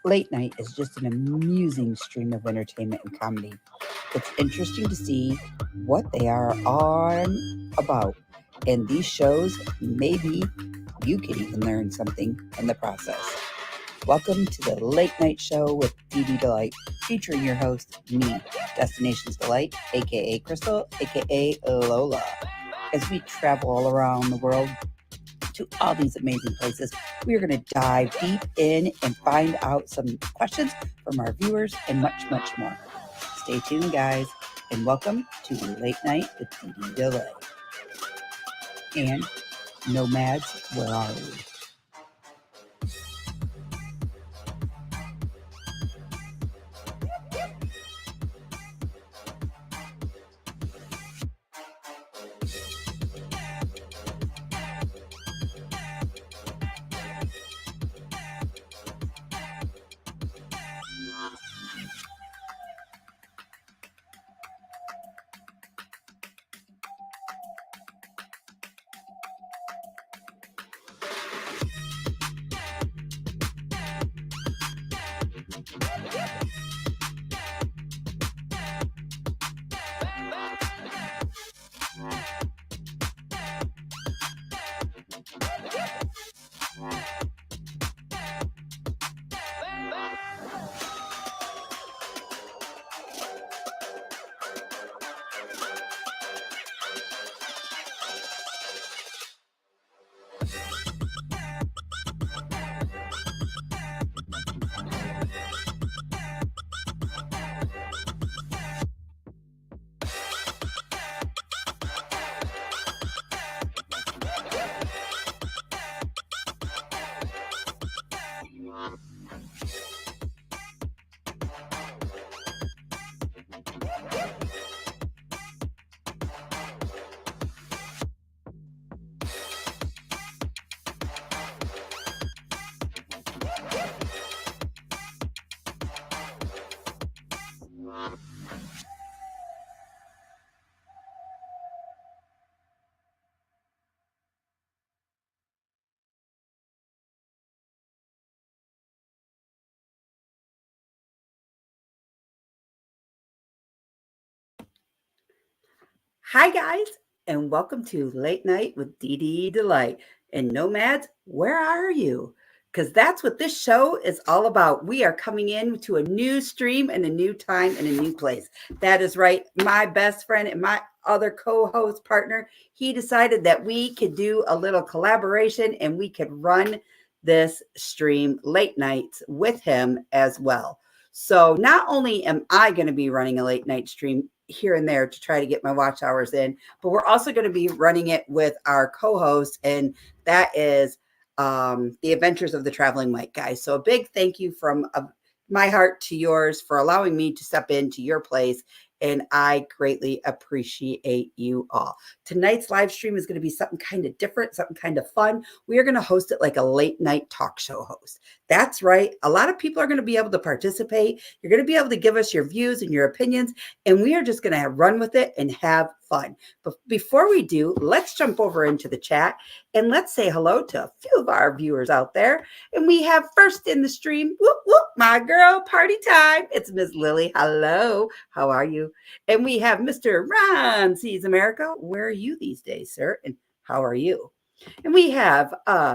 Late night is just an amusing stream of entertainment and comedy. It's interesting to see what they are on about. And these shows, maybe you could even learn something in the process. Welcome to the Late Night Show with DD Delight, featuring your host, me, Destinations Delight, aka Crystal, aka Lola. As we travel all around the world to all these amazing places, we are going to dive deep in and find out some questions from our viewers and much, much more. Stay tuned, guys, and welcome to Late Night with DD Delight. And Nomads, where are we? Hi, guys, and welcome to Late Night with DD Delight. And Nomads, where are you? Because that's what this show is all about. We are coming in to a new stream and a new time and a new place. That is right. My best friend and my other co-host partner, he decided that we could do a little collaboration and we could run this stream late nights with him as well. So not only am I going to be running a late night stream here and there to try to get my watch hours in, but we're also going to be running it with our co-host, and that is the Adventures of the Traveling Mike, guys. So a big thank you from my heart to yours for allowing me to step into your place, and I greatly appreciate you all. Tonight's live stream is going to be something kind of different, something kind of fun. We are going to host it like a late night talk show host. That's right. A lot of people are going to be able to participate. You're going to be able to give us your views and your opinions, and we are just going to run with it and have fun. But before we do, let's jump over into the chat and let's say hello to a few of our viewers out there. And we have first in the stream, whoop, whoop, my girl, party time. It's Miss Lily. Hello. How are you? And we have Mr. Ron Sees America. Where are you these days, sir? And how are you? And we have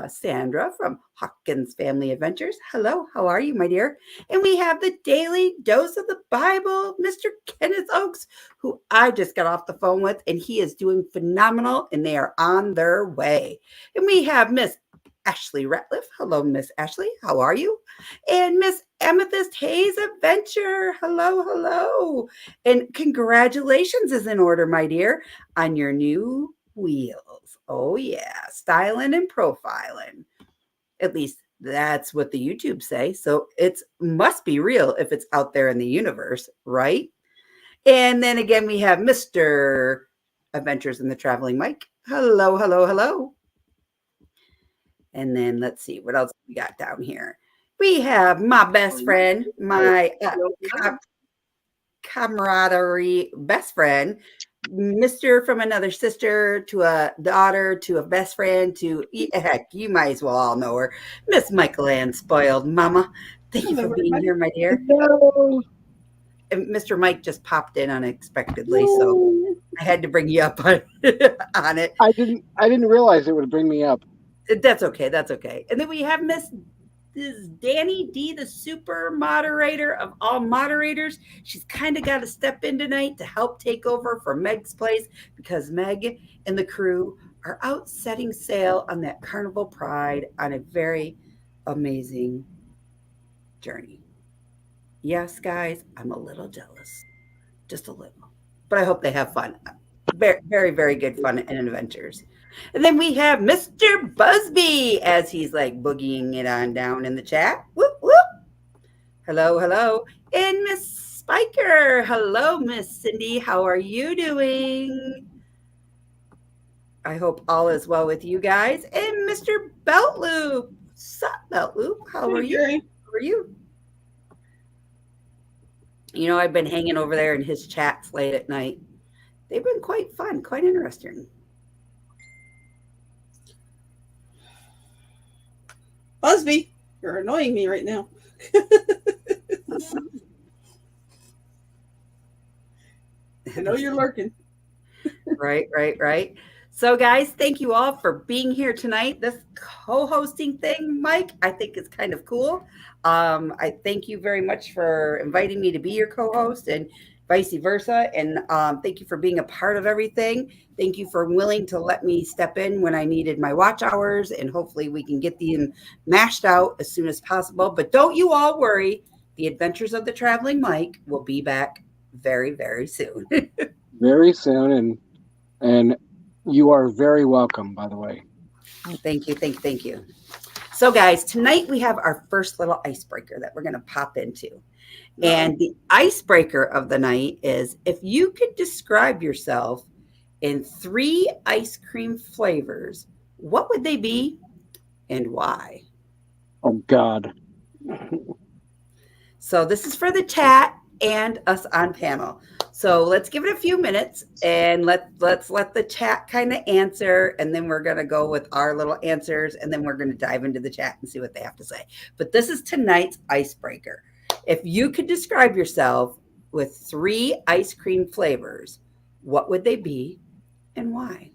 Sandra from Hawkins Family Adventures. Hello, how are you, my dear? And we have the Daily Dose of the Bible, Mr. Kenneth Oakes, who I just got off the phone with, and he is doing phenomenal, and they are on their way. And we have Miss Ashley Ratliff. Hello, Miss Ashley. How are you? And Miss Amethyst Hayes Adventure. Hello, hello. And congratulations is in order, my dear, on your new wheels. Oh, yeah. Styling and profiling. At least that's what the YouTube say. So it must be real if it's out there in the universe, right? And then again, we have Mr. Adventures in the Traveling Mike. Hello, hello, hello. And then let's see what else we got down here. We have my best friend, my camaraderie best friend, Mr. from another sister to a daughter to a best friend to heck, you might as well all know her, Miss Michael Ann Spoiled Mama. Thank you for Hello, being everybody. here, my dear. No, And Mr. Mike just popped in unexpectedly, so no. I had to bring you up on, on it. I didn't realize it would bring me up. That's okay. That's okay. And then we have Miss this Danny D, the super moderator of all moderators. She's kind of got to step in tonight to help take over for Meg's place because Meg and the crew are out setting sail on that Carnival Pride on a very amazing journey. Yes, guys, I'm a little jealous, just a little, but I hope they have fun. Very, very, very good fun and adventures. And then we have Mr. Busby as he's like boogieing it on down in the chat. Whoop, whoop. Hello, hello. And Miss Spiker. Hello, Miss Cindy. How are you doing? I hope all is well with you guys. And Mr. Beltloop. Sup, Beltloop? How are Hey, you? Gary. How are you? You know, I've been hanging over there in his chats late at night. They've been quite fun, quite interesting. Busby, you're annoying me right now. I know you're lurking. Right. So, guys, thank you all for being here tonight. This co hosting thing, Mike, I think is kind of cool. I thank you very much for inviting me to be your co host and vice versa. And thank you for being a part of everything. Thank you for willing to let me step in when I needed my watch hours. And hopefully, we can get them mashed out as soon as possible. But don't you all worry. The Adventures of the Traveling Mike will be back very, very soon. Very soon, and you are very welcome. By the way, Thank you. So, guys, tonight we have our first little icebreaker that we're going to pop into. And the icebreaker of the night is if you could describe yourself in 3 ice cream flavors, what would they be and why? oh God, So, this is for the chat and us on panel. So let's give it a few minutes and let's let the chat kind of answer, and then we're gonna go with our little answers, and then we're gonna dive into the chat and see what they have to say. But this is tonight's icebreaker. If you could describe yourself with 3 ice cream flavors, what would they be and why?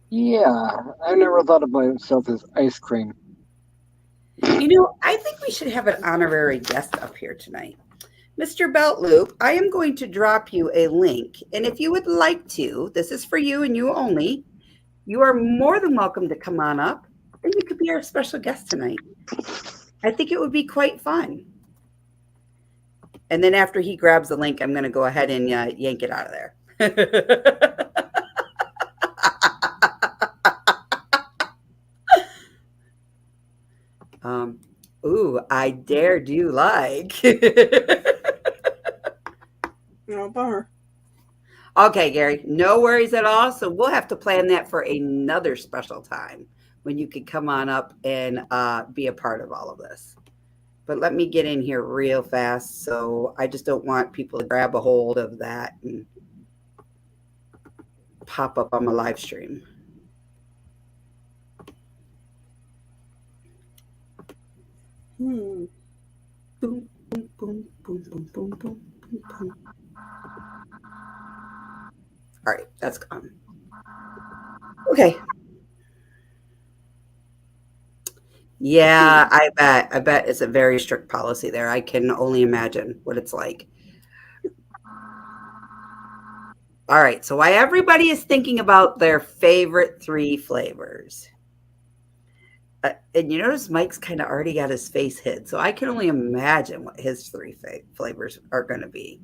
yeah, I never thought of myself as ice cream. You know, I think we should have an honorary guest up here tonight. Mr. Beltloop, I am going to drop you a link. And if you would like to, this is for you and you only, you are more than welcome to come on up and you could be our special guest tonight. I think it would be quite fun. And then after he grabs the link, I'm going to go ahead and yank it out of there. Ooh, I dare do like. No, bummer. Okay, Gary, no worries at all. So we'll have to plan that for another special time when you could come on up and be a part of all of this. But let me get in here real fast. So I just don't want people to grab a hold of that and pop up on my live stream. Boom, boom, boom, boom, boom, boom, boom, boom, boom. All right, that's gone. Okay. Yeah, I bet. I bet it's a very strict policy there. I can only imagine what it's like. All right, so while everybody is thinking about their favorite 3 flavors, and you notice Mike's kind of already got his face hid, so I can only imagine what his 3 flavors are going to be.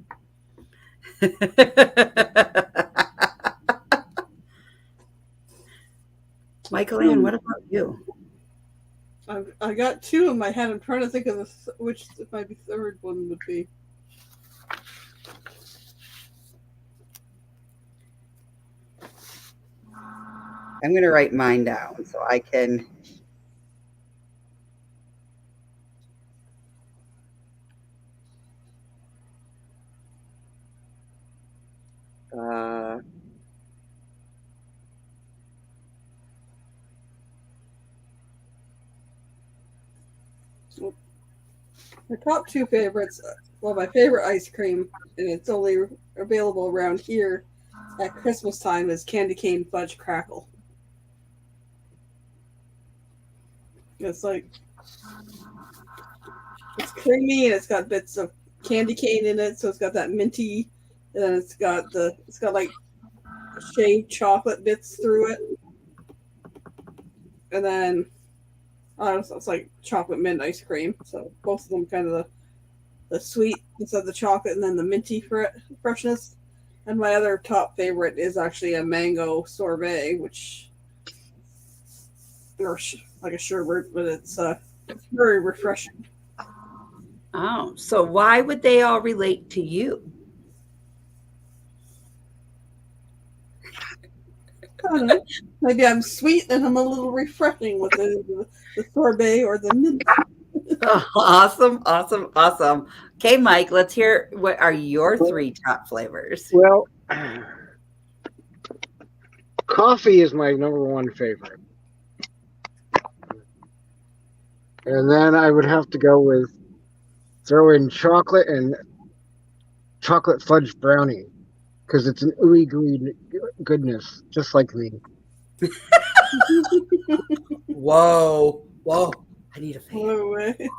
Michael Ann, what about you? I got 2 in my head. I'm trying to think of which my 3rd one would be. I'm going to write mine down so I can. My top two favorites. Well, my favorite ice cream, and it's only available around here at Christmas time, is candy cane fudge crackle. It's like it's creamy and it's got bits of candy cane in it, so it's got that minty, and then it's got like shaved chocolate bits through it, and then it's like chocolate mint ice cream. So both of them kind of the sweet instead of the chocolate, and then the minty freshness. And my other top favorite is actually a mango sorbet, which or like a sherbet, but it's very refreshing. Oh, so why would they all relate to you? I don't know. Maybe I'm sweet and I'm a little refreshing with the sorbet or the mint. Oh, awesome, awesome, awesome. Okay, Mike, let's hear what are your three top flavors? Well, coffee is my number one favorite. And then I would have to go with throw in chocolate and chocolate fudge brownie because it's an ooey gooey goodness, just like me. Whoa, whoa. I need a fan. No way.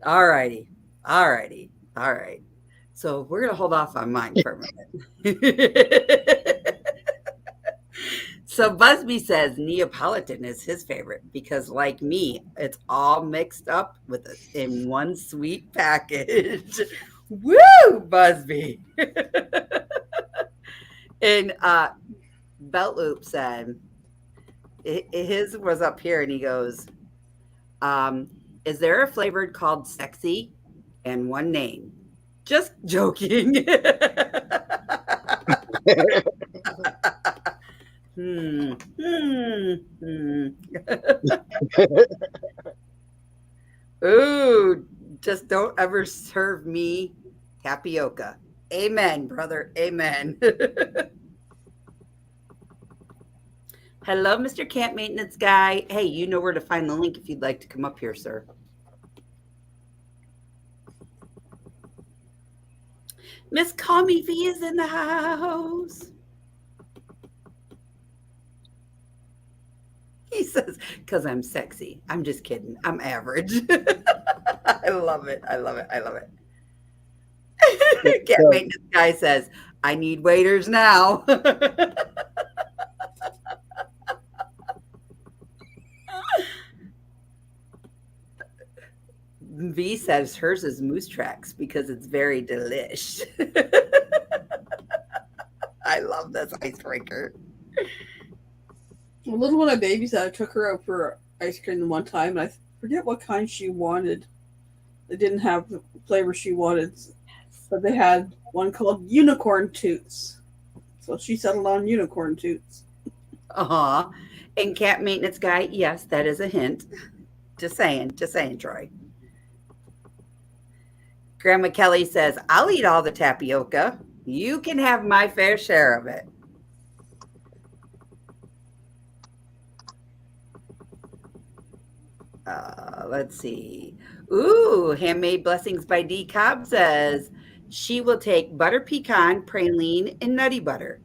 All righty. All righty. All right. So we're going to hold off on mine for a minute. So Busby says Neapolitan is his favorite because, like me, it's all mixed up with it in one sweet package. Woo, Busby. And Belt Loop said his was up here, and he goes, is there a flavor called sexy and one name? Just joking. Ooh, just don't ever serve me tapioca. Amen, brother. Amen. Hello, Mr. Camp Maintenance Guy. Hey, you know where to find the link if you'd like to come up here, sir. Miss Call Me V is in the house. He says, because I'm sexy. I'm just kidding. I'm average. I love it. I love it. I love it. Camp Maintenance Guy says, I need waiters now. V says hers is Moose Tracks because it's very delish. I love this icebreaker. A little one I babysat, I took her out for ice cream one time, and I forget what kind she wanted. They didn't have the flavor she wanted, but they had one called Unicorn Toots. So she settled on Unicorn Toots. Uh-huh. And Camp Maintenance Guy, yes, that is a hint. Just saying, Troy. Grandma Kelly says, I'll eat all the tapioca. You can have my fair share of it. Let's see. Ooh, Handmade Blessings by D. Cobb says, she will take butter pecan, praline, and nutty butter.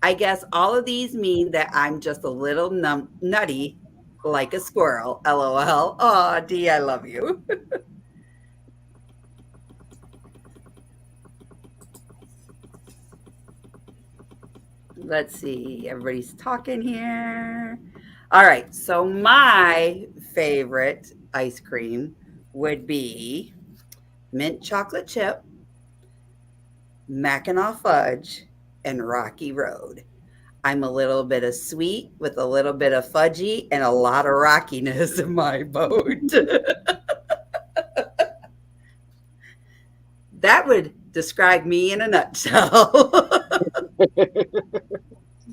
I guess all of these mean that I'm just a little nutty like a squirrel. LOL. Oh, D, I love you. Let's see. Everybody's talking here. All right. So my favorite ice cream would be mint chocolate chip, Mackinac fudge, and Rocky Road. I'm a little bit of sweet with a little bit of fudgy and a lot of rockiness in my boat. That would describe me in a nutshell.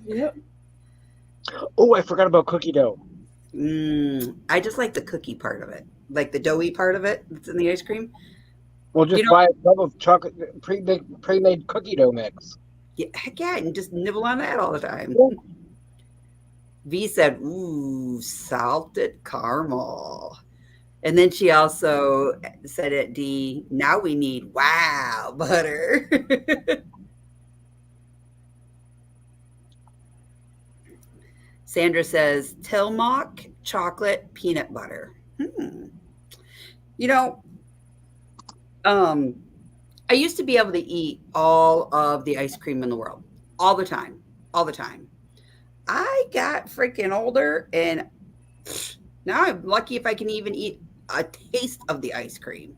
Yep. Oh, I forgot about cookie dough. I just like the cookie part of it, like the doughy part of it that's in the ice cream. Well, just buy a tub of chocolate pre-made cookie dough mix. Yeah, heck yeah, and just nibble on that all the time. V said, ooh, salted caramel. And then she also said at D, now we need wow butter. Sandra says Tillamook chocolate peanut butter. You know, I used to be able to eat all of the ice cream in the world, all the time, all the time. I got freaking older, and now I'm lucky if I can even eat a taste of the ice cream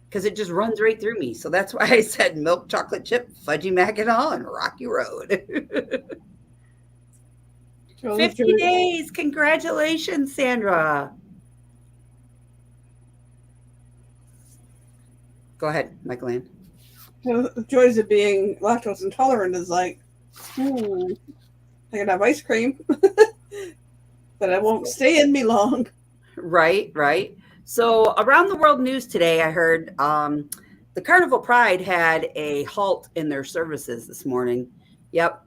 because it just runs right through me. So that's why I said milk chocolate chip, fudgy mac and all, and Rocky Road. 50 days. Congratulations, Sandra. Go ahead, Michael Ann. The joys of being lactose intolerant is like, I can have ice cream, but it won't stay in me long. Right, right. So around the world news today, I heard the Carnival Pride had a halt in their services this morning. Yep.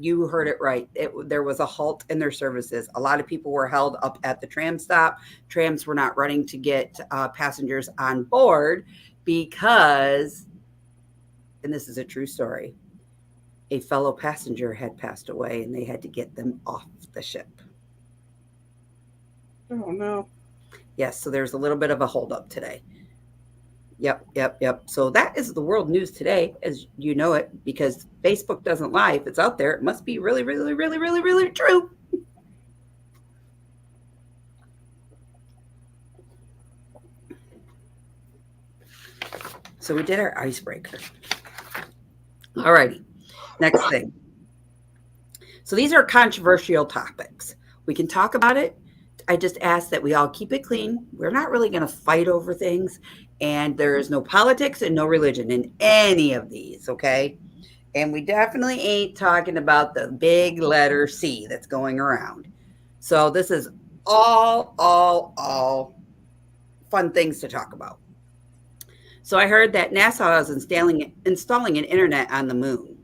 You heard it right. There was a halt in their services. A lot of people were held up at the tram stop. Trams were not running to get passengers on board because, and this is a true story, a fellow passenger had passed away and they had to get them off the ship. Oh, no. Yes, so there's a little bit of a holdup today. Yep. So that is the world news today, as you know it, because Facebook doesn't lie. If it's out there, it must be really, really, really, really, really true. So we did our icebreaker. All righty. Next thing. So these are controversial topics. We can talk about it. I just ask that we all keep it clean. We're not really going to fight over things. And there is no politics and no religion in any of these, okay? And we definitely ain't talking about the big letter C that's going around. So this is all fun things to talk about. So I heard that NASA is installing an internet on the moon.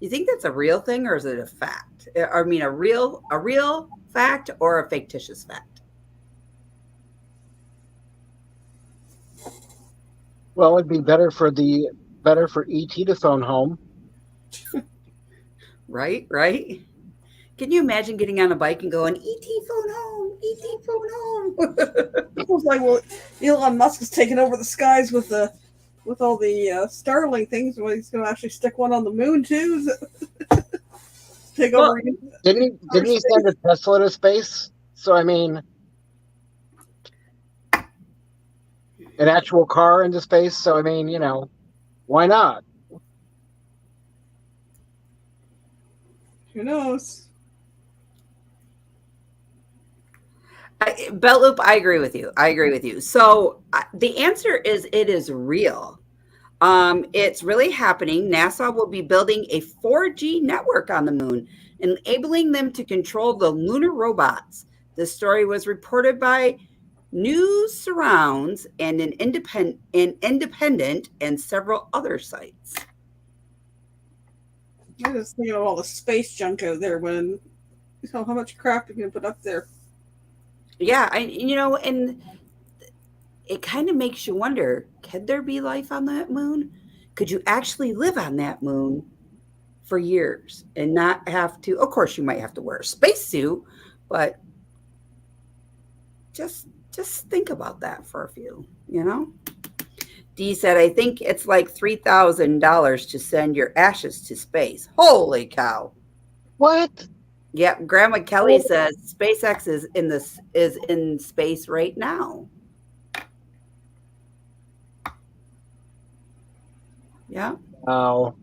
You think that's a real thing or is it a fact? I mean, a real fact or a fictitious fact? Well, it'd be better for ET to phone home. Right. Can you imagine getting on a bike and going, ET phone home, ET phone home? It was like, well, Elon Musk is taking over the skies with all the Starlink things. Well, he's going to actually stick one on the moon too. Take over. Didn't he send a Tesla to space? So I mean, an actual car into space. So I mean, why not? Who knows? Belt Loop, I agree with you. So the answer is it is real. It's really happening. NASA will be building a 4G network on the moon, enabling them to control the lunar robots. This story was reported by News Surrounds and an Independent and several other sites. I was thinking of all the space junk out there when, how much crap you can put up there. Yeah, and it kind of makes you wonder, could there be life on that moon? Could you actually live on that moon for years and not have to, of course you might have to wear a spacesuit, but just think about that for a few, Dee said, I think it's like $3,000 to send your ashes to space. Holy cow. What? Yeah, Grandma Kelly says SpaceX is in space right now. Yeah. Oh.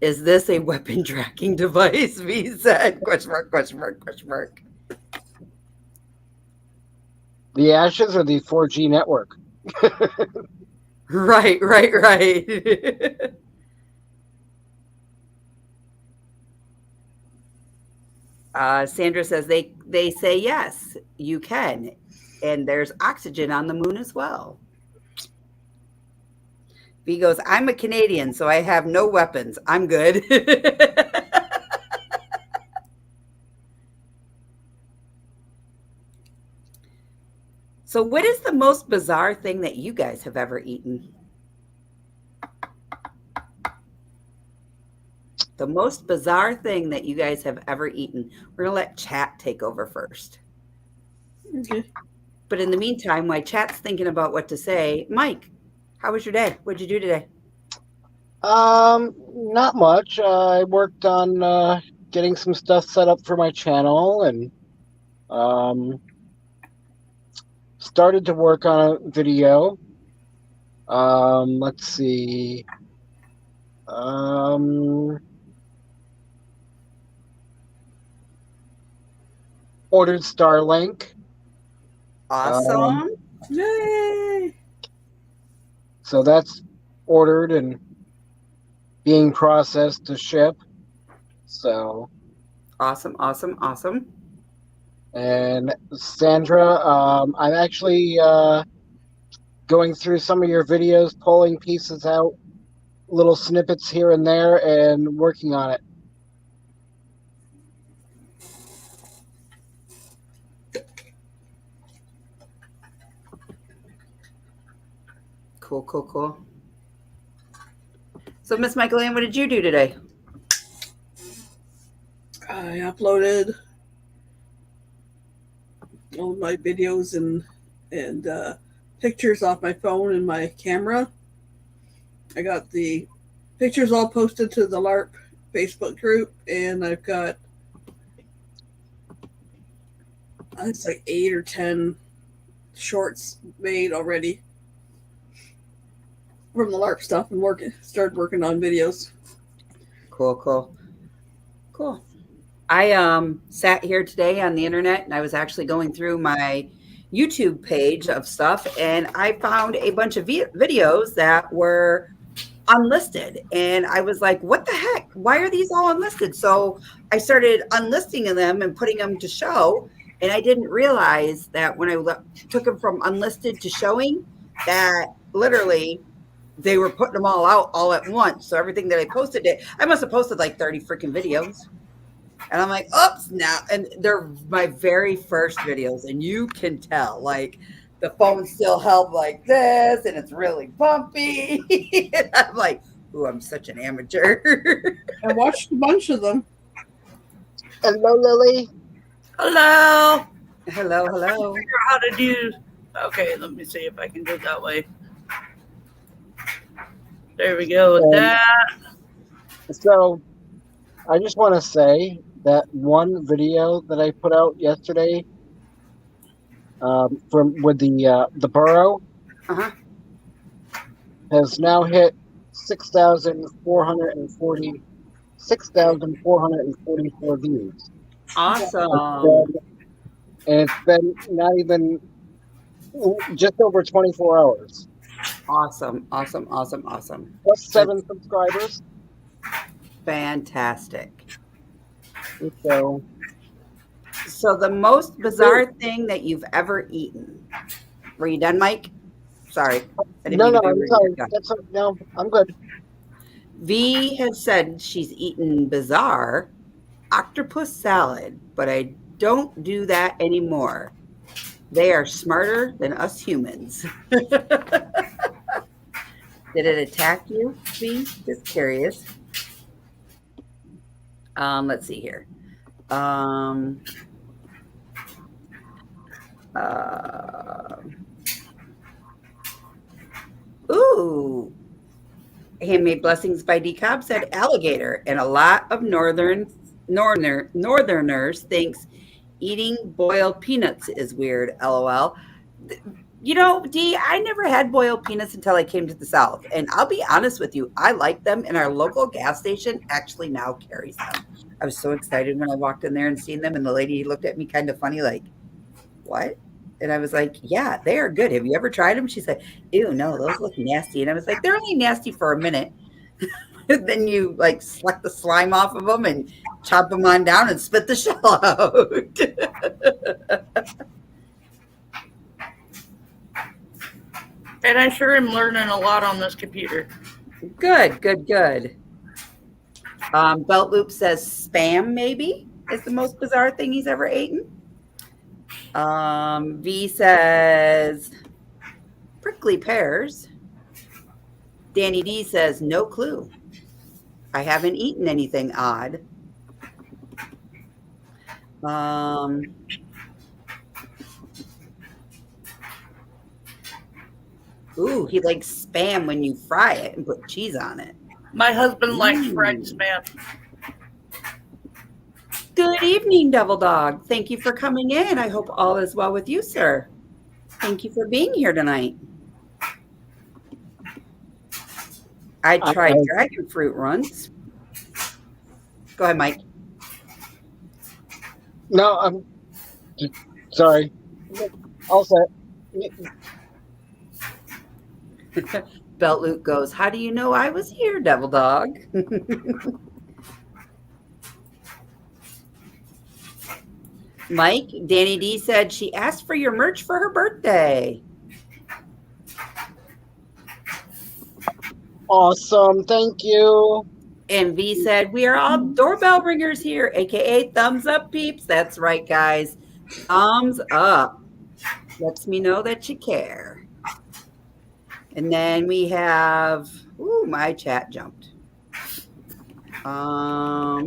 Is this a weapon tracking device? V said, question mark. The ashes or the 4G network? Right. Sandra says they say yes, you can. And there's oxygen on the moon as well. B goes, I'm a Canadian, so I have no weapons. I'm good. So, what is the most bizarre thing that you guys have ever eaten? The most bizarre thing that you guys have ever eaten. We're going to let chat take over first. Okay. But in the meantime, while chat's thinking about what to say, Mike, how was your day? What'd you do today? Not much. I worked on getting some stuff set up for my channel and started to work on a video. Let's see. Ordered Starlink. Awesome. Yay! So that's ordered and being processed to ship. So. Awesome. And Sandra, I'm actually going through some of your videos, pulling pieces out, little snippets here and there, and working on it. Cool. So, Miss Michaeline, what did you do today? I uploaded all my videos and pictures off my phone and my camera. I got the pictures all posted to the LARP Facebook group, and I've got it's like 8 or 10 shorts made already from the LARP stuff, and started working on videos. Cool. I sat here today on the internet, and I was actually going through my YouTube page of stuff, and I found a bunch of videos that were unlisted, and I was like, what the heck? Why are these all unlisted? So I started unlisting them and putting them to show, and I didn't realize that when I took them from unlisted to showing, that literally they were putting them all out all at once. So everything that I posted, I must have posted like 30 freaking videos. And I'm like, oops, now. And they're my very first videos. And you can tell, like, the phone still held like this, and it's really bumpy. And I'm like, ooh, I'm such an amateur. I watched a bunch of them. Hello, Lily. Hello. Hello. Figure out how to do. Okay, let me see if I can do it that way. There we go with that. So I just want to say that one video that I put out yesterday with the burrow has now hit 6,444 views. Awesome. And it's been not even just over 24 hours. Awesome. Plus 7 subscribers. Fantastic. So the most bizarre thing that you've ever eaten. Were you done, Mike? Sorry. No, I'm sorry. No, I'm good. V has said she's eaten bizarre octopus salad, but I don't do that anymore. They are smarter than us humans. Did it attack you, V? Just curious. Let's see here. Ooh. Handmade Blessings by D. Cobb said alligator, and a lot of northerners thinks eating boiled peanuts is weird. LOL. You know, Dee, I never had boiled peanuts until I came to the South. And I'll be honest with you, I like them. And our local gas station actually now carries them. I was so excited when I walked in there and seen them. And the lady looked at me kind of funny, like, what? And I was like, yeah, they are good. Have you ever tried them? She said, ew, no, those look nasty. And I was like, they're only nasty for a minute. Then you like suck the slime off of them and chop them on down and spit the shell out. And I sure am learning a lot on this computer. Good. Belt Loop says spam maybe is the most bizarre thing he's ever eaten. V says prickly pears. Danny D says no clue. I haven't eaten anything odd. Ooh, he likes Spam when you fry it and put cheese on it. My husband likes Mm. fried Spam. Good evening, Devil Dog. Thank you for coming in. I hope all is well with you, sir. Thank you for being here tonight. I tried dragon fruit once. Go ahead, Mike. No, I'm sorry. All set. Belt Luke goes, how do you know I was here, Devil Dog? Mike, Danny D said she asked for your merch for her birthday. Awesome. Thank you. And V said, we are all doorbell ringers here, aka thumbs up peeps. That's right, guys. Thumbs up. Lets me know that you care. And then we have, ooh, my chat jumped. Oh,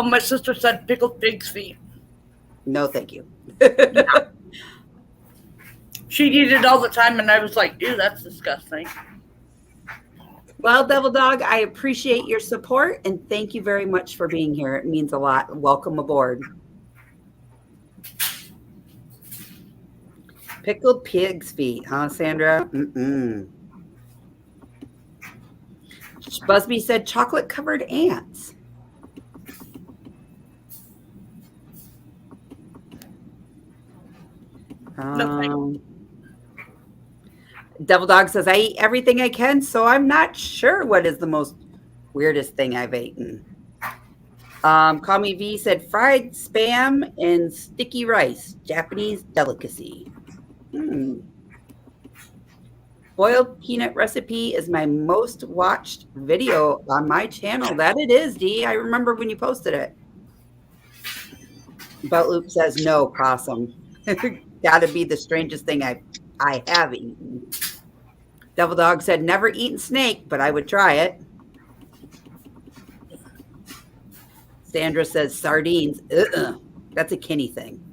my sister said pickled pig's feet. No, thank you. She'd eat it all the time, and I was like, ew, that's disgusting. Well, Devil Dog, I appreciate your support, and thank you very much for being here. It means a lot. Welcome aboard. Pickled pig's feet, huh, Sandra? Mm-mm. Busby said chocolate-covered ants. Devil Dog says, I eat everything I can, so I'm not sure what is the most weirdest thing I've eaten. Call Me V said fried Spam and sticky rice, Japanese delicacy. Boiled peanut recipe is my most watched video on my channel. That it is, D. I remember when you posted it. Belt Loop says no, possum. Gotta be the strangest thing I have eaten. Devil Dog said never eaten snake, but I would try it. Sandra says sardines. That's a Kinney thing.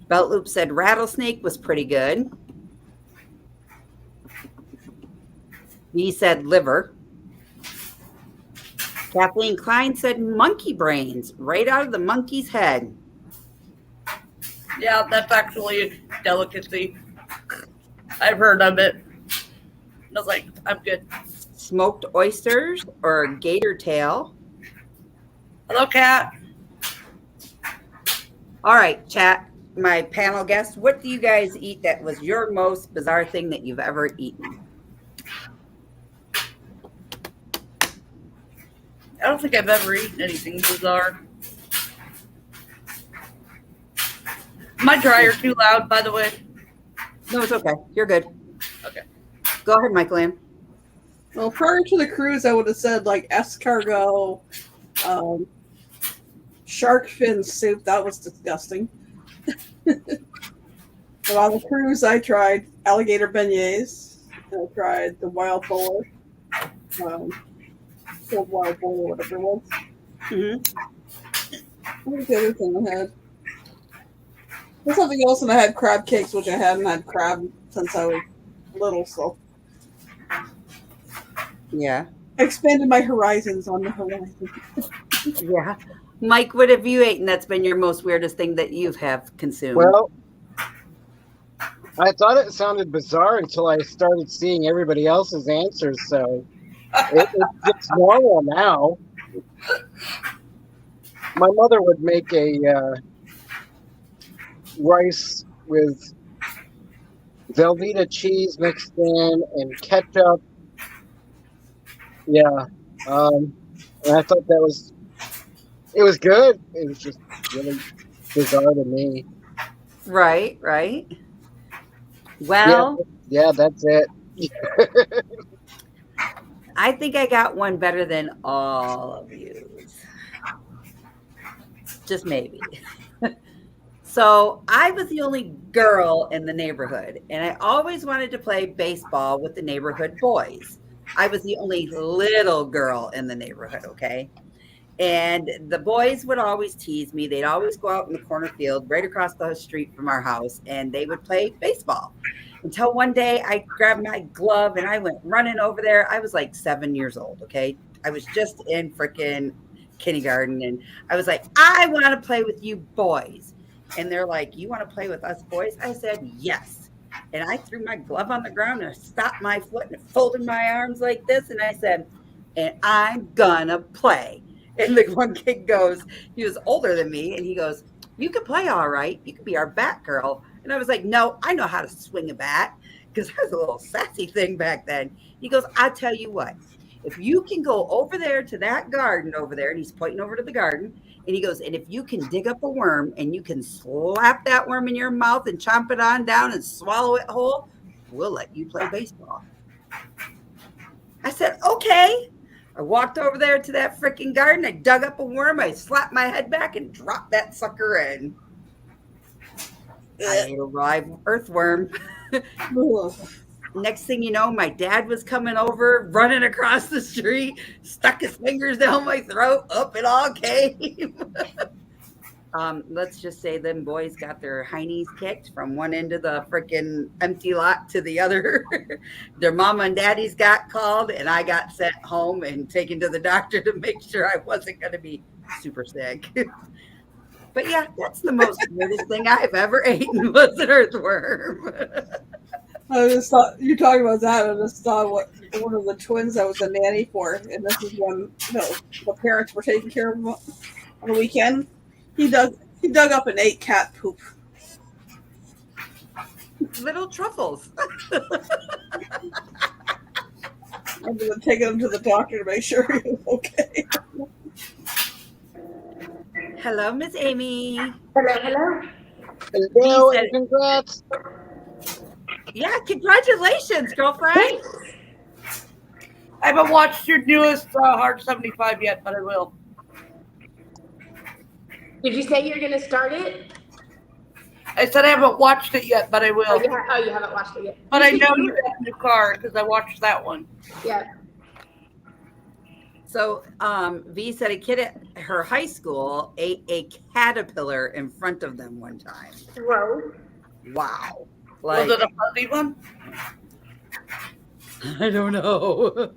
Belt Loop said rattlesnake was pretty good. He said liver. Kathleen Klein said monkey brains, right out of the monkey's head. Yeah, that's actually a delicacy. I've heard of it. I was like, I'm good. Smoked oysters or gator tail. Hello, Kat. All right, chat. My panel guests, what do you guys eat that was your most bizarre thing that you've ever eaten? I don't think I've ever eaten anything bizarre. My dryer too loud, by the way. No, it's okay. You're good. Okay. Go ahead, Michael Ann. Well, prior to the cruise, I would have said like escargot, shark fin soup. That was disgusting. But on the cruise, I tried alligator beignets. And I tried the wild boar, wild boar, whatever it was. What was the other thing I had? There's something else, and I had crab cakes, which I hadn't had crab since I was little, so Yeah. I expanded my horizons on the horizon. Yeah. Mike, what have you eaten that's been your most weirdest thing that you have consumed? Well, I thought it sounded bizarre until I started seeing everybody else's answers, so it's normal now. My mother would make a rice with Velveeta cheese mixed in and ketchup. Yeah. And I thought it was good. It was just really bizarre to me. Right. Well, yeah, that's it. I think I got one better than all of you. just maybe. So I was the only girl in the neighborhood, and I always wanted to play baseball with the neighborhood boys. I was the only little girl in the neighborhood, okay? And the boys would always tease me. They'd always go out in the corner field right across the street from our house, and they would play baseball. Until one day I grabbed my glove and I went running over there. I was like 7 years old, okay? I was just in freaking kindergarten, and I was like, I want to play with you boys. And they're like, you want to play with us boys? I said, yes. And I threw my glove on the ground and I stopped my foot and folded my arms like this. And I said, and I'm gonna play. And the one kid goes, he was older than me, and he goes, you can play all right. You can be our bat girl. And I was like, no, I know how to swing a bat, because I was a little sassy thing back then. He goes, I tell you what, if you can go over there to that garden over there, and he's pointing over to the garden, and he goes, and if you can dig up a worm and you can slap that worm in your mouth and chomp it on down and swallow it whole, we'll let you play baseball. I said, okay. I walked over there to that freaking garden. I dug up a worm. I slapped my head back and dropped that sucker in. I ate a live earthworm. Next thing you know, my dad was coming over, running across the street, stuck his fingers down my throat, up it all came. Let's just say them boys got their heinies kicked from one end of the freaking empty lot to the other. Their mama and daddies got called, and I got sent home and taken to the doctor to make sure I wasn't going to be super sick. But yeah, that's the most weirdest thing I've ever eaten was an earthworm. I just thought you talking about that. I just thought what one of the twins I was a nanny for, and this is when the parents were taking care of him on the weekend. He dug up and ate cat poop. Little truffles. I'm gonna take him to the doctor to make sure he was okay. Hello, Miss Amy. Hello. Hello, He and said- congrats. Yeah, congratulations, girlfriend. I haven't watched your newest Hard 75 yet, but I will. Did you say you're gonna start it? I said I haven't watched it yet, but I will. Oh, you haven't watched it yet. But I know you got a new car because I watched that one. Yeah. So V said a kid at her high school ate a caterpillar in front of them one time. Gross. Wow. Was it a fuzzy one? I don't know.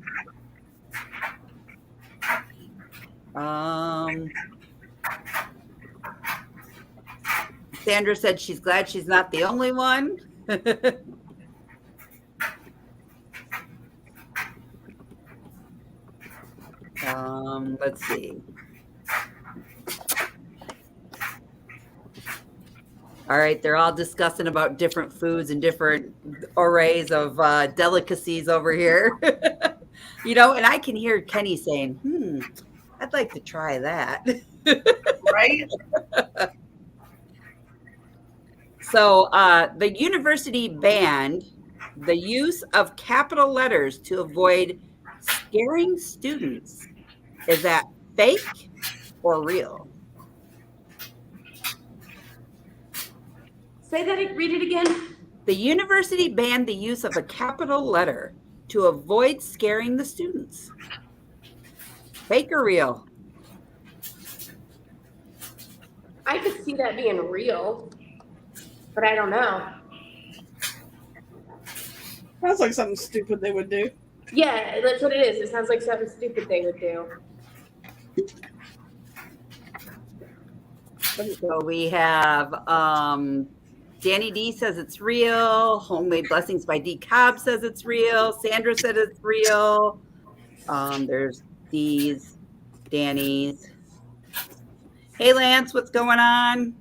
Sandra said she's glad she's not the only one. Let's see. All right, they're all discussing about different foods and different arrays of delicacies over here. You know, and I can hear Kenny saying, I'd like to try that. Right? So the university banned the use of capital letters to avoid scaring students. Is that fake or real? Say that. Read it again. The university banned the use of a capital letter to avoid scaring the students. Fake or real? I could see that being real, but I don't know. Sounds like something stupid they would do. Yeah, that's what it is. It sounds like something stupid they would do. So we have Danny D says it's real. Homemade Blessings by D Cobb says it's real. Sandra said it's real. There's D's, Danny's. Hey Lance, what's going on?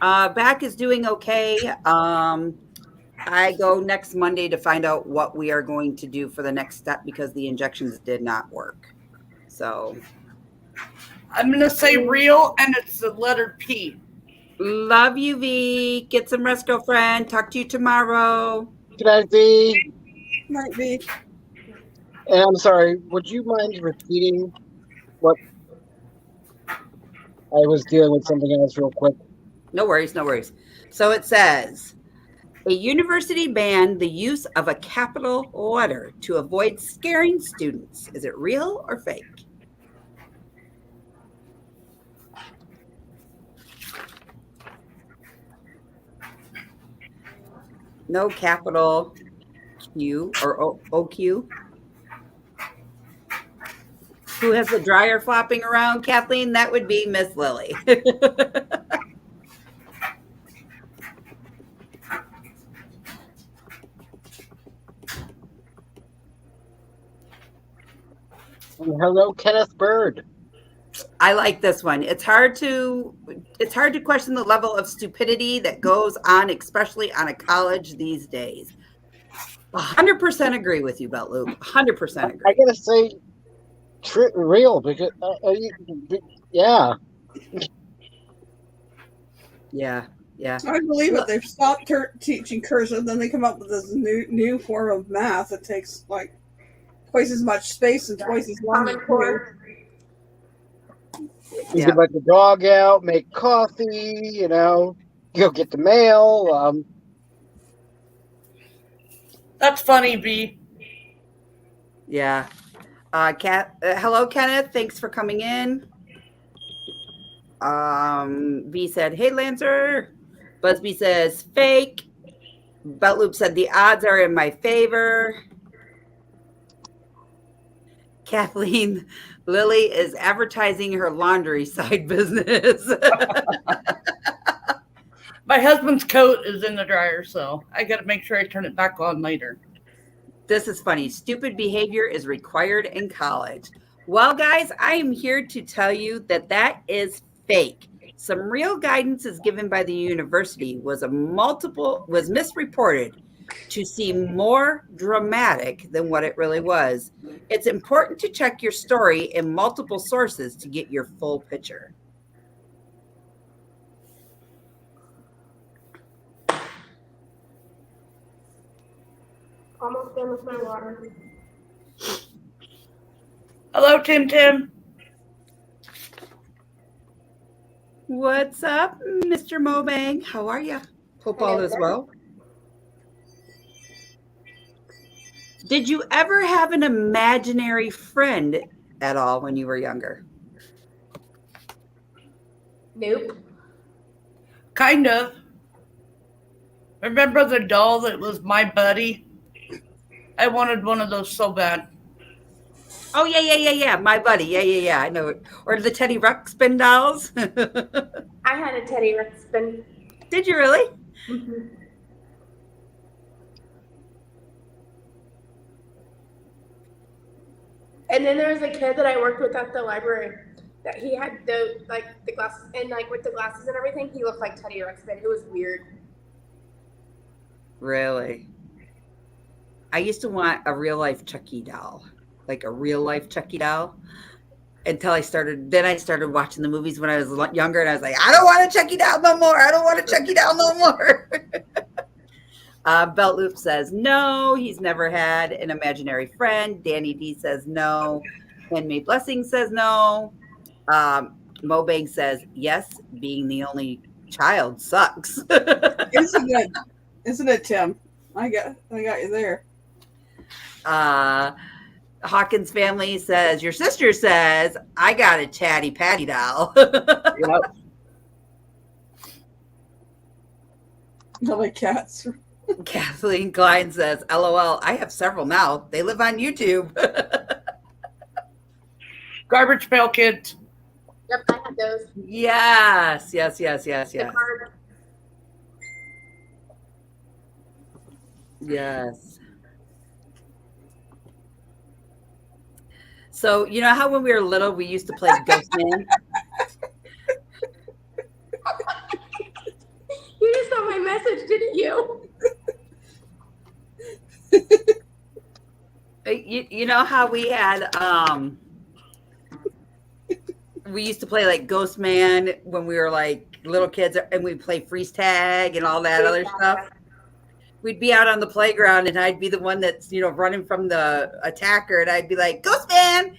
Back is doing okay. I go next Monday to find out what we are going to do for the next step because the injections did not work. So I'm going to say real, and it's the letter P. love you, V. Get some rest, girlfriend. Talk to you tomorrow. Good night, V. Might be. And I'm sorry, would you mind repeating what I was dealing with something else real quick. No worries, no worries. So it says a university banned the use of a capital letter to avoid scaring students. Is it real or fake? No capital Q or OQ. Who has the dryer flopping around, Kathleen? That would be Miss Lily. And hello, Kenneth Bird. I like this one. It's hard to question the level of stupidity that goes on, especially on a college these days. 100% agree with you, Belt Loop. 100% I agree. gotta say, real because yeah. Yeah, yeah. I believe it. They've stopped teaching cursive, then they come up with this new form of math that takes like twice as much space and twice as long. Common Core. You can let the dog out, make coffee, go get the mail. That's funny, B. Yeah. Hello, Kenneth. Thanks for coming in. V said, hey, Lancer. Busby says, fake. Beltloop said, the odds are in my favor. Kathleen, Lily is advertising her laundry side business. My husband's coat is in the dryer, so I got to make sure I turn it back on later. This is funny. Stupid behavior is required in college. Well, guys, I am here to tell you that is fake. Some real guidance is given by the university was misreported to seem more dramatic than what it really was. It's important to check your story in multiple sources to get your full picture. Almost done with my water. Hello, Tim. What's up, Mr. Mobang? How are you? Hope all is well. Did you ever have an imaginary friend at all when you were younger? Nope. Kind of. Remember the doll that was my buddy? I wanted one of those so bad. Oh, yeah. My buddy. Yeah. I know it. Or the Teddy Ruxpin dolls. I had a Teddy Ruxpin. Did you really? Mm-hmm. And then there was a kid that I worked with at the library that he had the glasses and with the glasses and everything, he looked like Teddy Ruxpin. It was weird. Really? I used to want a real life Chucky doll, like a real life Chucky doll. Until I started watching the movies when I was younger, and I was like, I don't want a Chucky doll no more. Belt Loop says no, he's never had an imaginary friend. Danny D says no. Handmade Blessing says no. Mobang says yes, being the only child sucks. Isn't it, Tim? I got you there. Hawkins family says your sister says I got a Chatty Patty doll. Yep. No, my cats. Kathleen Klein says, LOL, I have several now. They live on YouTube. Garbage Pail Kids. Yep, I had those. Yes. The card. Yes. So, you know how when we were little, we used to play Ghost Man? You just saw my message, didn't you? You know how we had, we used to play like Ghost Man when we were like little kids, and we'd play freeze tag and all that other stuff. We'd be out on the playground, and I'd be the one that's, running from the attacker, and I'd be like, Ghost Man!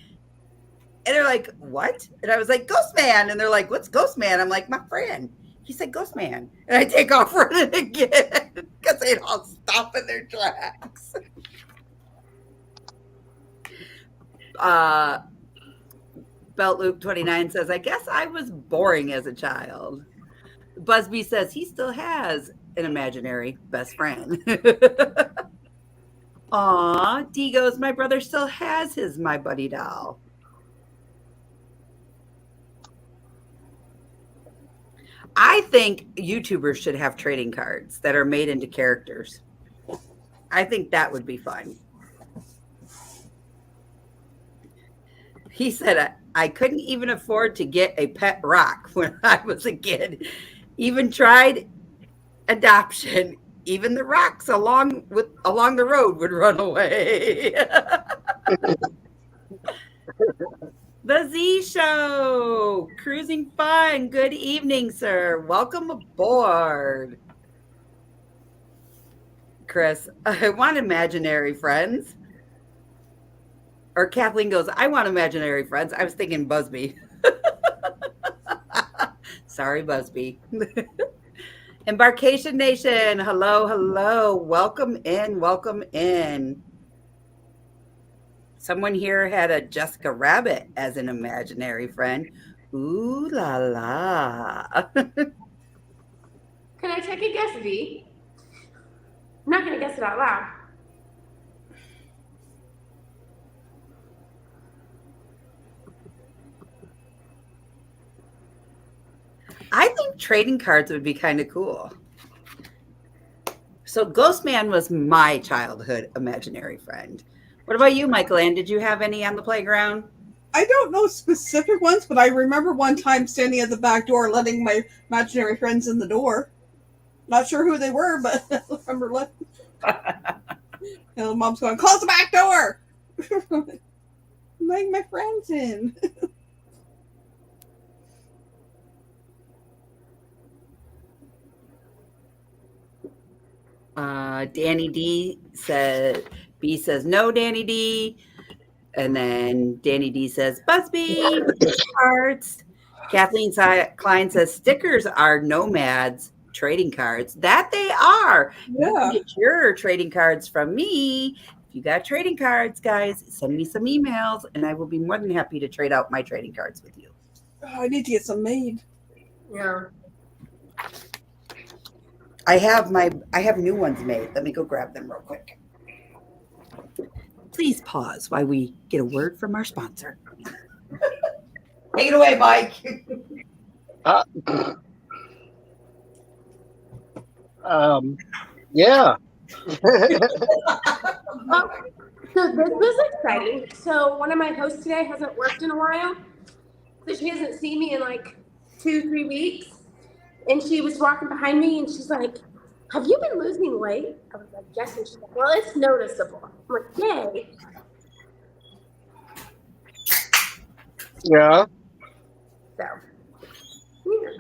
And they're like, what? And I was like, Ghost Man. And they're like, what's Ghost Man? I'm like, my friend. He said, Ghost Man. And I take off running again because they'd all stop in their tracks. Belt Loop 29 says, I guess I was boring as a child. Busby says he still has an imaginary best friend. Aw, D goes, my brother still has his My Buddy doll. I think YouTubers should have trading cards that are made into characters. I think that would be fun. He said, I couldn't even afford to get a pet rock when I was a kid. Even tried adoption. Even the rocks along the road would run away. The Z Show, cruising fun. Good evening, sir. Welcome aboard. Chris, I want imaginary friends. Or Kathleen goes, I want imaginary friends. I was thinking Busby. Sorry, Busby. Embarkation Nation, hello, hello. Welcome in, welcome in. Someone here had a Jessica Rabbit as an imaginary friend. Ooh la la. Can I take a guess, V? I'm not going to guess it out loud. I think trading cards would be kind of cool. So Ghost Man was my childhood imaginary friend. What about you, Michael Ann? Did you have any on the playground? I don't know specific ones, but I remember one time standing at the back door letting my imaginary friends in the door. Not sure who they were, but I remember letting Mom's going, close the back door! Letting my friends in. Danny D said, B says, no, Danny D. And then Danny D says, Busby, cards. Kathleen Klein says, stickers are nomads trading cards. That they are. Yeah. You can get your trading cards from me. If you got trading cards, guys, send me some emails and I will be more than happy to trade out my trading cards with you. Oh, I need to get some made. Yeah. I have new ones made. Let me go grab them real quick. Please pause while we get a word from our sponsor. Take it away, Mike. Yeah. Oh, so this was exciting. So one of my hosts today hasn't worked in a while. So she hasn't seen me in like 2-3 weeks. And she was walking behind me and she's like, have you been losing weight? I was like, yes. And she's like, well, it's noticeable. I'm like, yay. Yeah. So, yeah.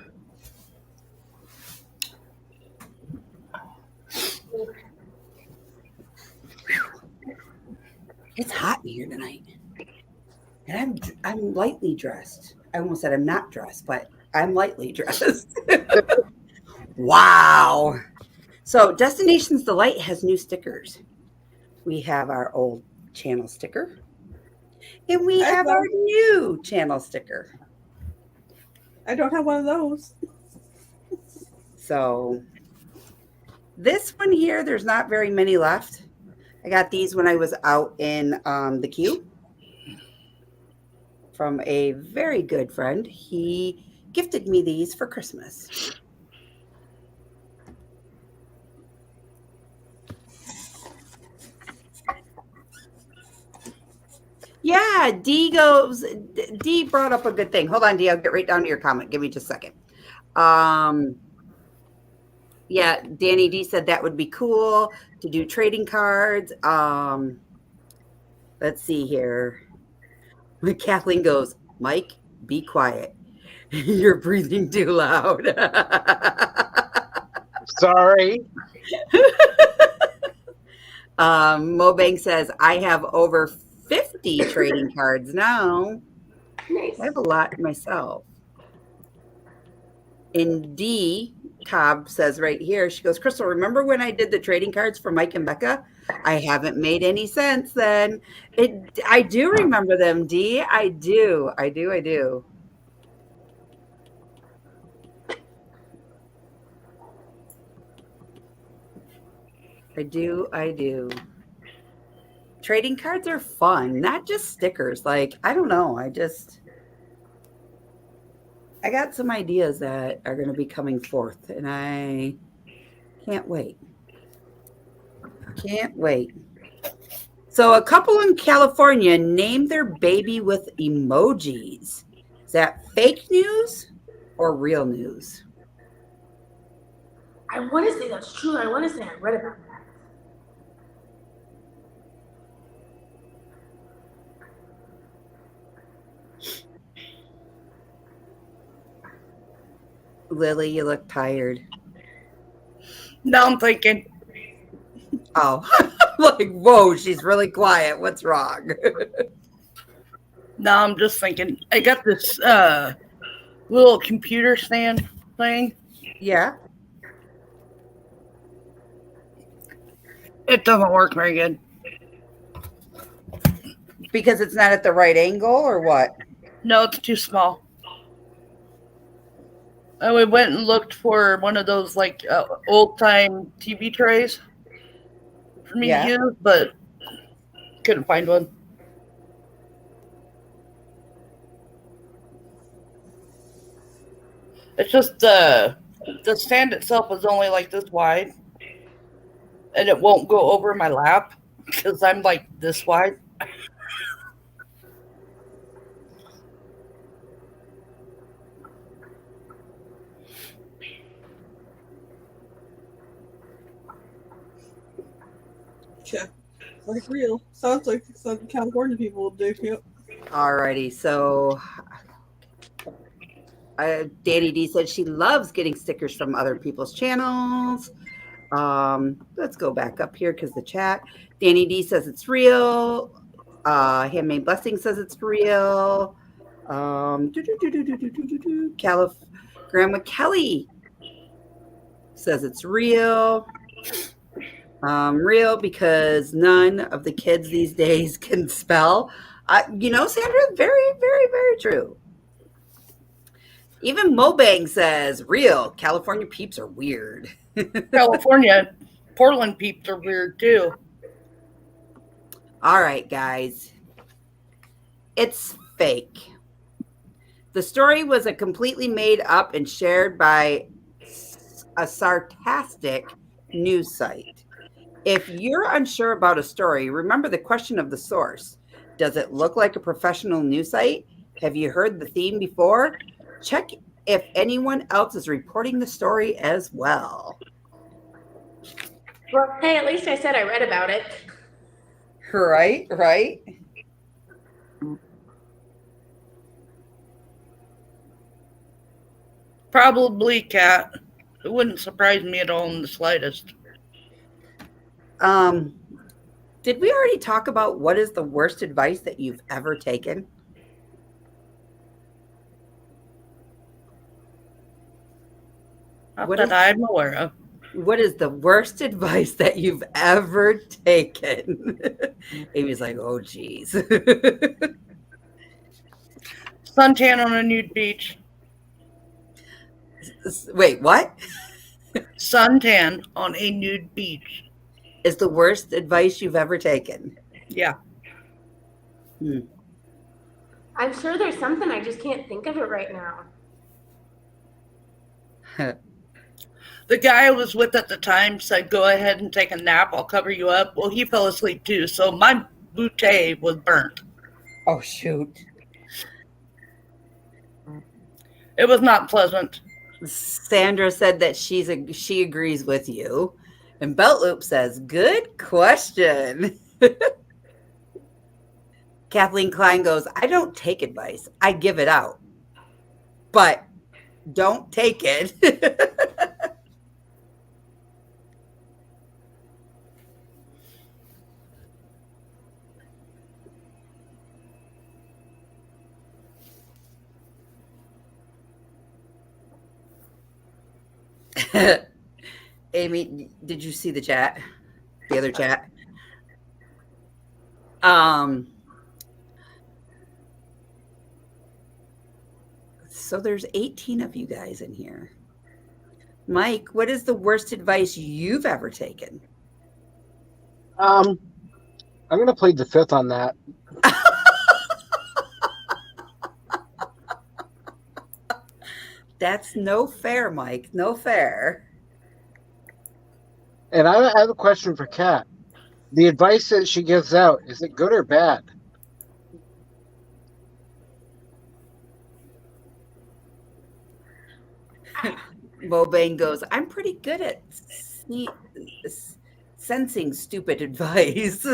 It's hot in here tonight. And I'm lightly dressed. I almost said I'm not dressed, but I'm lightly dressed. Wow. So Destinations Delight has new stickers. We have our old channel sticker. And we have our new channel sticker. I don't have one of those. So this one here, there's not very many left. I got these when I was out in the queue from a very good friend. He gifted me these for Christmas. Yeah, D brought up a good thing. Hold on, D, I'll get right down to your comment. Give me just a second. Yeah, Danny D said that would be cool to do trading cards. Let's see here. Kathleen goes, Mike, be quiet. You're breathing too loud. Sorry. Mobank says, I have over 50 trading cards now. I have a lot myself. And D Cobb says right here, she goes, Crystal, remember when I did the trading cards for Mike and Becca? I haven't made any sense then. I do remember them, D. I do. I do. Trading cards are fun, not just stickers. Like, I don't know. I got some ideas that are going to be coming forth, and I can't wait. So a couple in California named their baby with emojis. Is that fake news or real news? I want to say that's true. I want to say I read about that. Lily, you look tired. Now I'm thinking, Oh, like, whoa, she's really quiet. What's wrong? now I'm just thinking, I got this little computer stand thing. Yeah. It doesn't work very good. Because it's not at the right angle or what? No, it's too small. And we went and looked for one of those like old time TV trays for me to use, but couldn't find one. It's just the stand itself is only like this wide, and it won't go over my lap because I'm like this wide. Yeah. Like real. Sounds like some California people will do. Yep. Alrighty, so Danny D said she loves getting stickers from other people's channels. Let's go back up here because the chat. Danny D says it's real. Handmade Blessing says it's real. Grandma Kelly says it's real. Real because none of the kids these days can spell. Sandra, very, very, very true. Even Mobang says real. California peeps are weird. California, Portland peeps are weird too. All right, guys. It's fake. The story was a completely made up and shared by a sarcastic news site. If you're unsure about a story, remember the question of the source. Does it look like a professional news site? Have you heard the theme before? Check if anyone else is reporting the story as well. Well, hey, at least I said I read about it. Right. Probably Cat. It wouldn't surprise me at all in the slightest. Did we already talk about what is the worst advice that you've ever taken? Not that I'm aware of. What is the worst advice that you've ever taken? Amy's like, oh, geez. Suntan on a nude beach. Wait, what? Suntan on a nude beach. Is the worst advice you've ever taken? Yeah. I'm sure there's something, I just can't think of it right now. The guy I was with at the time said, go ahead and take a nap. I'll cover you up. Well, he fell asleep too. So my bootay was burnt. Oh, shoot. It was not pleasant. Sandra said that she agrees with you. And Beltloop says, good question. Kathleen Klein goes, I don't take advice. I give it out. But don't take it. Amy, did you see the chat? The other chat? So there's 18 of you guys in here. Mike, what is the worst advice you've ever taken? I'm gonna plead the fifth on that. That's no fair, Mike. No fair. And I have a question for Kat. The advice that she gives out, is it good or bad? Mobane goes, I'm pretty good at sensing stupid advice.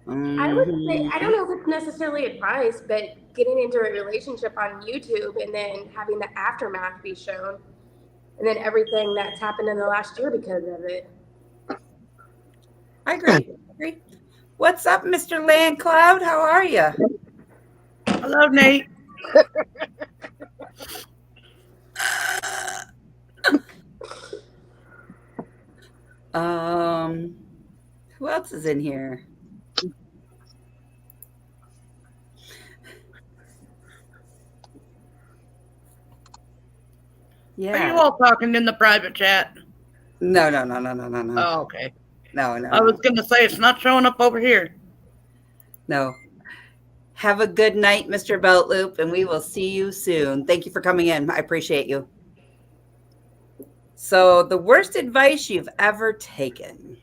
I would say, I don't know if it's necessarily advice, but getting into a relationship on YouTube and then having the aftermath be shown, and then everything that's happened in the last year because of it. I agree. What's up, Mr. Landcloud? How are you? Hello, Nate. Who else is in here? Are you Yeah. all talking in the private chat? No. Oh, okay. No. I was going to say it's not showing up over here. No. Have a good night, Mr. Beltloop, and we will see you soon. Thank you for coming in. I appreciate you. So, the worst advice you've ever taken.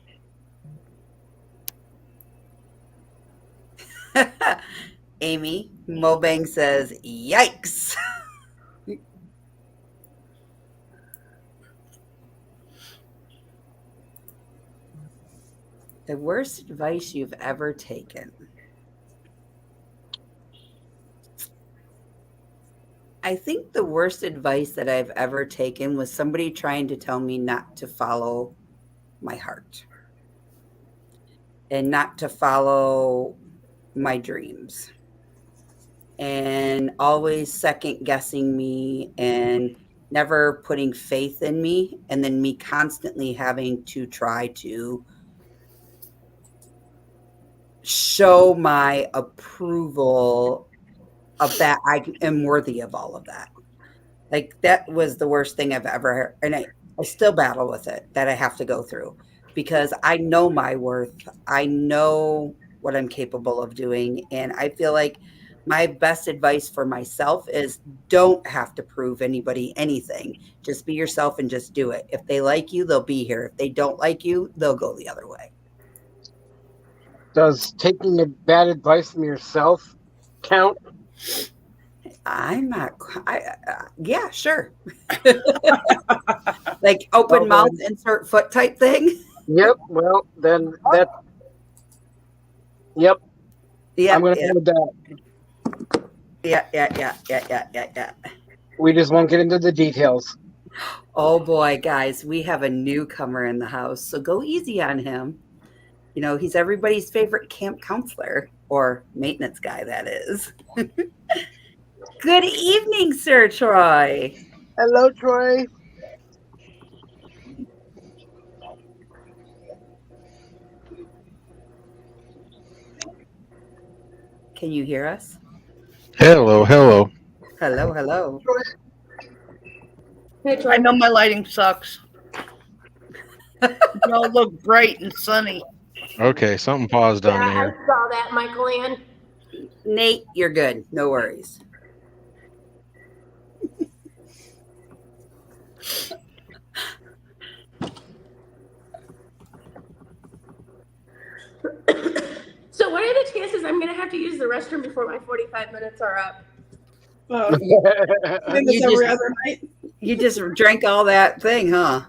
Amy Mobang says, yikes. The worst advice you've ever taken. I think the worst advice that I've ever taken was somebody trying to tell me not to follow my heart and not to follow my dreams, and always second guessing me and never putting faith in me, and then me constantly having to try to show my approval of that I am worthy of all of that. Like, that was the worst thing I've ever heard. And I still battle with it, that I have to go through, because I know my worth. I know what I'm capable of doing. And I feel like my best advice for myself is don't have to prove anybody anything. Just be yourself and just do it. If they like you, they'll be here. If they don't like you, they'll go the other way. Does taking a bad advice from yourself count? I'm not. Yeah, sure. Like open mouth, insert foot type thing. Yep. Well, then that. Yep. Yeah. I'm going to go with that. Yeah. We just won't get into the details. Oh boy, guys, we have a newcomer in the house, so go easy on him. You know, he's everybody's favorite camp counselor, or maintenance guy, that is. Good evening, Sir Troy. Hello, Troy. Can you hear us? Hello. Hello. Hey, Troy. I know my lighting sucks. Y'all look bright and sunny. Okay, something paused on me Yeah, I here. saw that, Michael Ann. Nate, you're good. No worries. So what are the chances I'm going to have to use the restroom before my 45 minutes are up? I think You it's every just- other night. You just drank all that thing, huh?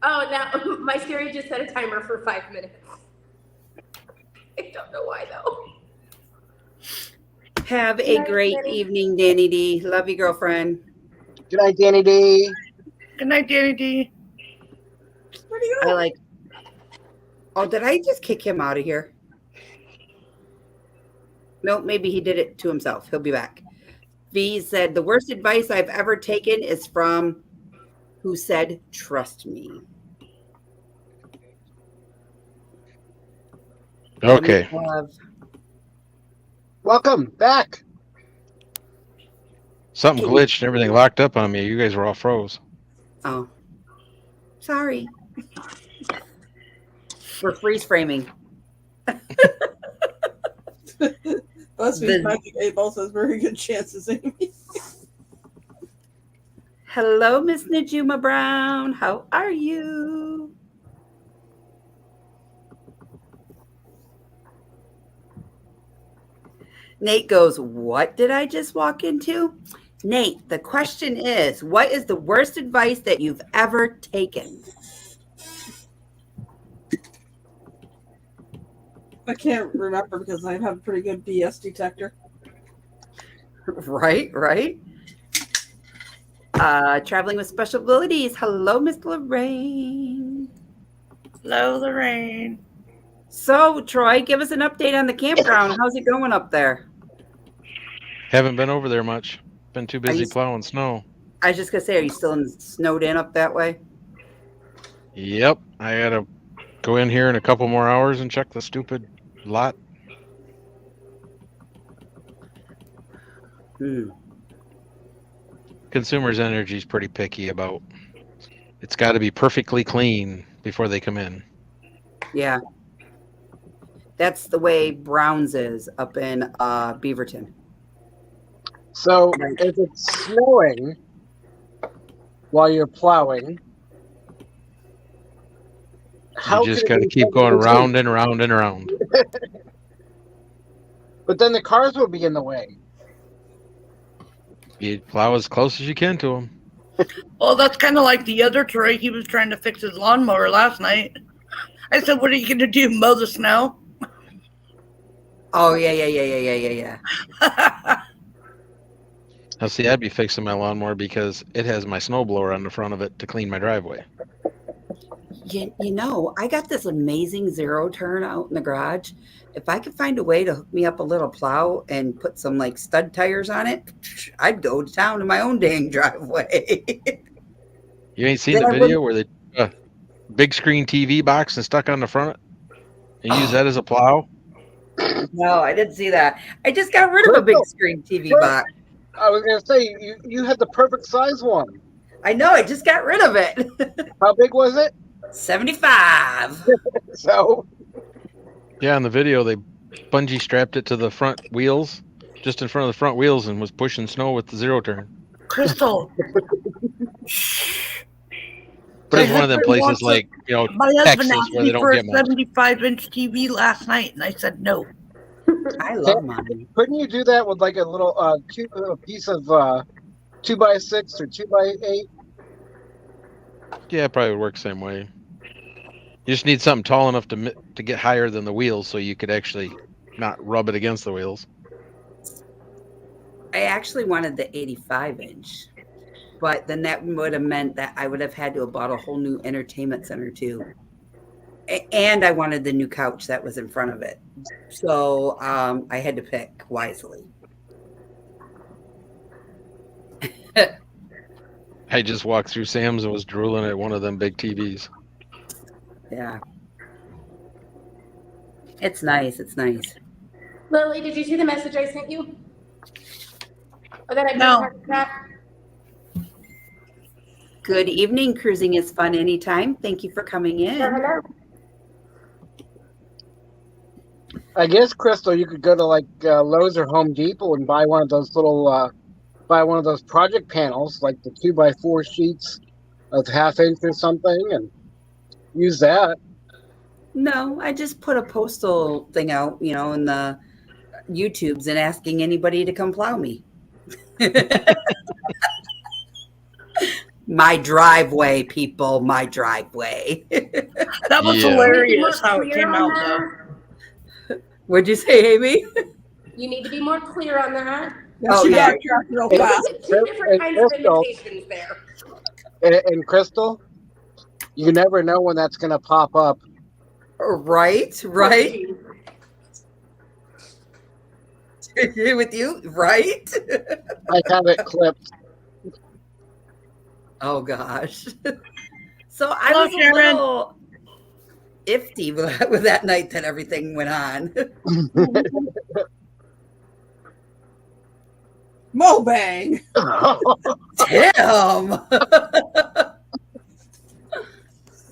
Oh, now my Siri just set a timer for 5 minutes. I don't know why, though. Have a Good night, great Danny. evening, Danny D. Love you, girlfriend. Good night, Danny D. Good night, Danny D. Where'd he I go? like. Oh, did I just kick him out of here? Nope, maybe he did it to himself. He'll be back. V said, the worst advice I've ever taken is from who said, "Trust me." Then we Okay. have- Welcome back. Something glitched and everything locked up on me. You guys were all froze. oh, sorry. We're freeze framing. BuzzFeed's Magic 8 Ball says very good chances, Amy. Hello, Miss Najuma Brown. How are you? Nate goes, "What did I just walk into?" Nate, the question is, what is the worst advice that you've ever taken? I can't remember because I have a pretty good BS detector. Right. Traveling with special abilities. Hello, Miss Lorraine. Hello, Lorraine. So, Troy, give us an update on the campground. How's it going up there? Haven't been over there much. Been too busy you- plowing snow. I was just gonna say, are you still snowed in up that way? Yep. I gotta go in here in a couple more hours and check the stupid lot. Consumers Energy is pretty picky about. It's got to be perfectly clean before they come in. Yeah. That's the way Browns is up in Beaverton. So if it's snowing while you're plowing, how You just can it got to be keep going perfectly round and round and round. clean? But then the cars will be in the way. You plow as close as you can to them. Well, that's kind of like the other Troy. He was trying to fix his lawnmower last night. I said, "What are you going to do? Mow the snow?" Oh, yeah. Now, see, I'd be fixing my lawnmower because it has my snowblower on the front of it to clean my driveway. You know, I got this amazing zero turn out in the garage. If I could find a way to hook me up a little plow and put some like stud tires on it, I'd go to town in my own dang driveway. You ain't seen Then the I video where they big screen TV box and stuck on the front and use that as a plow? No, I didn't see that. I just got rid of a big screen TV box. I was going to say, you had the perfect size one. I know, I just got rid of it. How big was it? 75. So, Yeah, in the video, they bungee strapped it to the front wheels, just in front of the front wheels, and was pushing snow with the zero turn. Crystal. But it's My one of them husband places wants like, My husband Texas asked where me they don't for a get much. 75-inch TV last night, and I said no. I love mine. couldn't you do that with like a little piece of 2x6 or 2x8? Yeah, it probably would work the same way. You just need something tall enough to get higher than the wheels so you could actually not rub it against the wheels. I actually wanted the 85-inch, but then that would have meant that I would have had to have bought a whole new entertainment center too. And I wanted the new couch that was in front of it. So I had to pick wisely. I just walked through Sam's and was drooling at one of them big TVs. Yeah. It's nice. It's nice. Lily, did you see the message I sent you? Or that I put No. in that? Good evening. Cruising is fun anytime. Thank you for coming in. Hello. I guess, Crystal, you could go to like Lowe's or Home Depot and buy one of those project panels, like the 2x4 sheets of 1/2 inch or something, and use that. No, I just put a postal thing out, in the YouTubes and asking anybody to come plow me. My driveway, people, my driveway. That was Yeah. hilarious how it came out, though. What'd you say, Amy? You need to be more clear on that. Oh, She yeah. got tracked real Hey, fast. Two different kinds of Crystal. invitations there. And Crystal, you never know when that's going to pop up. Right. With you, right? I have it clipped. Oh gosh. So I Hello, was a Sharon. little iffy with that night that everything went on. Mobang. Damn.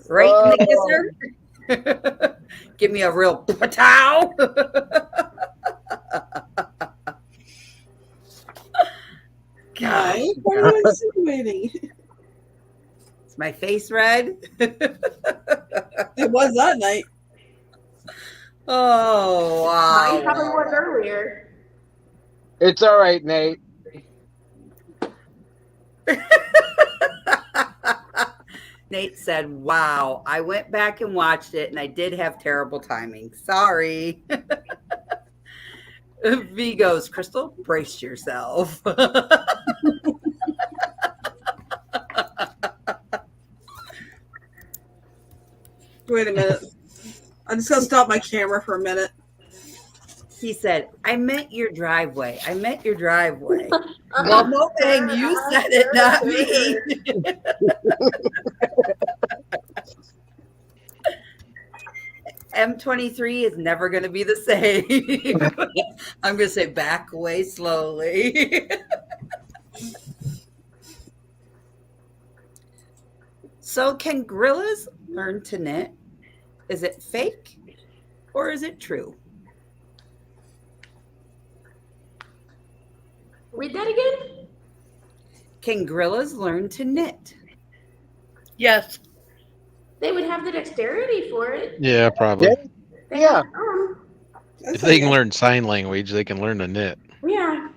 Right in the kisser. Give me a real patow. God, Nice. What are you insinuating? is my face red? It was that night. Oh Mine probably wow. was earlier. It's all right, Nate. Nate said, wow, I went back and watched it and I did have terrible timing. Sorry. V goes, Crystal, brace yourself. Wait a minute. I'm just gonna stop my camera for a minute. He said, I meant your driveway. I meant your driveway. Well, Mopang, you said it, not me. M23 is never going to be the same. I'm going to say back away slowly. So, can gorillas learn to knit? Is it fake or is it true? Read that again? Can gorillas learn to knit? Yes. They would have the dexterity for it. Yeah, probably. Yeah. They Yeah. have some. If they can learn sign language, they can learn to knit. Yeah.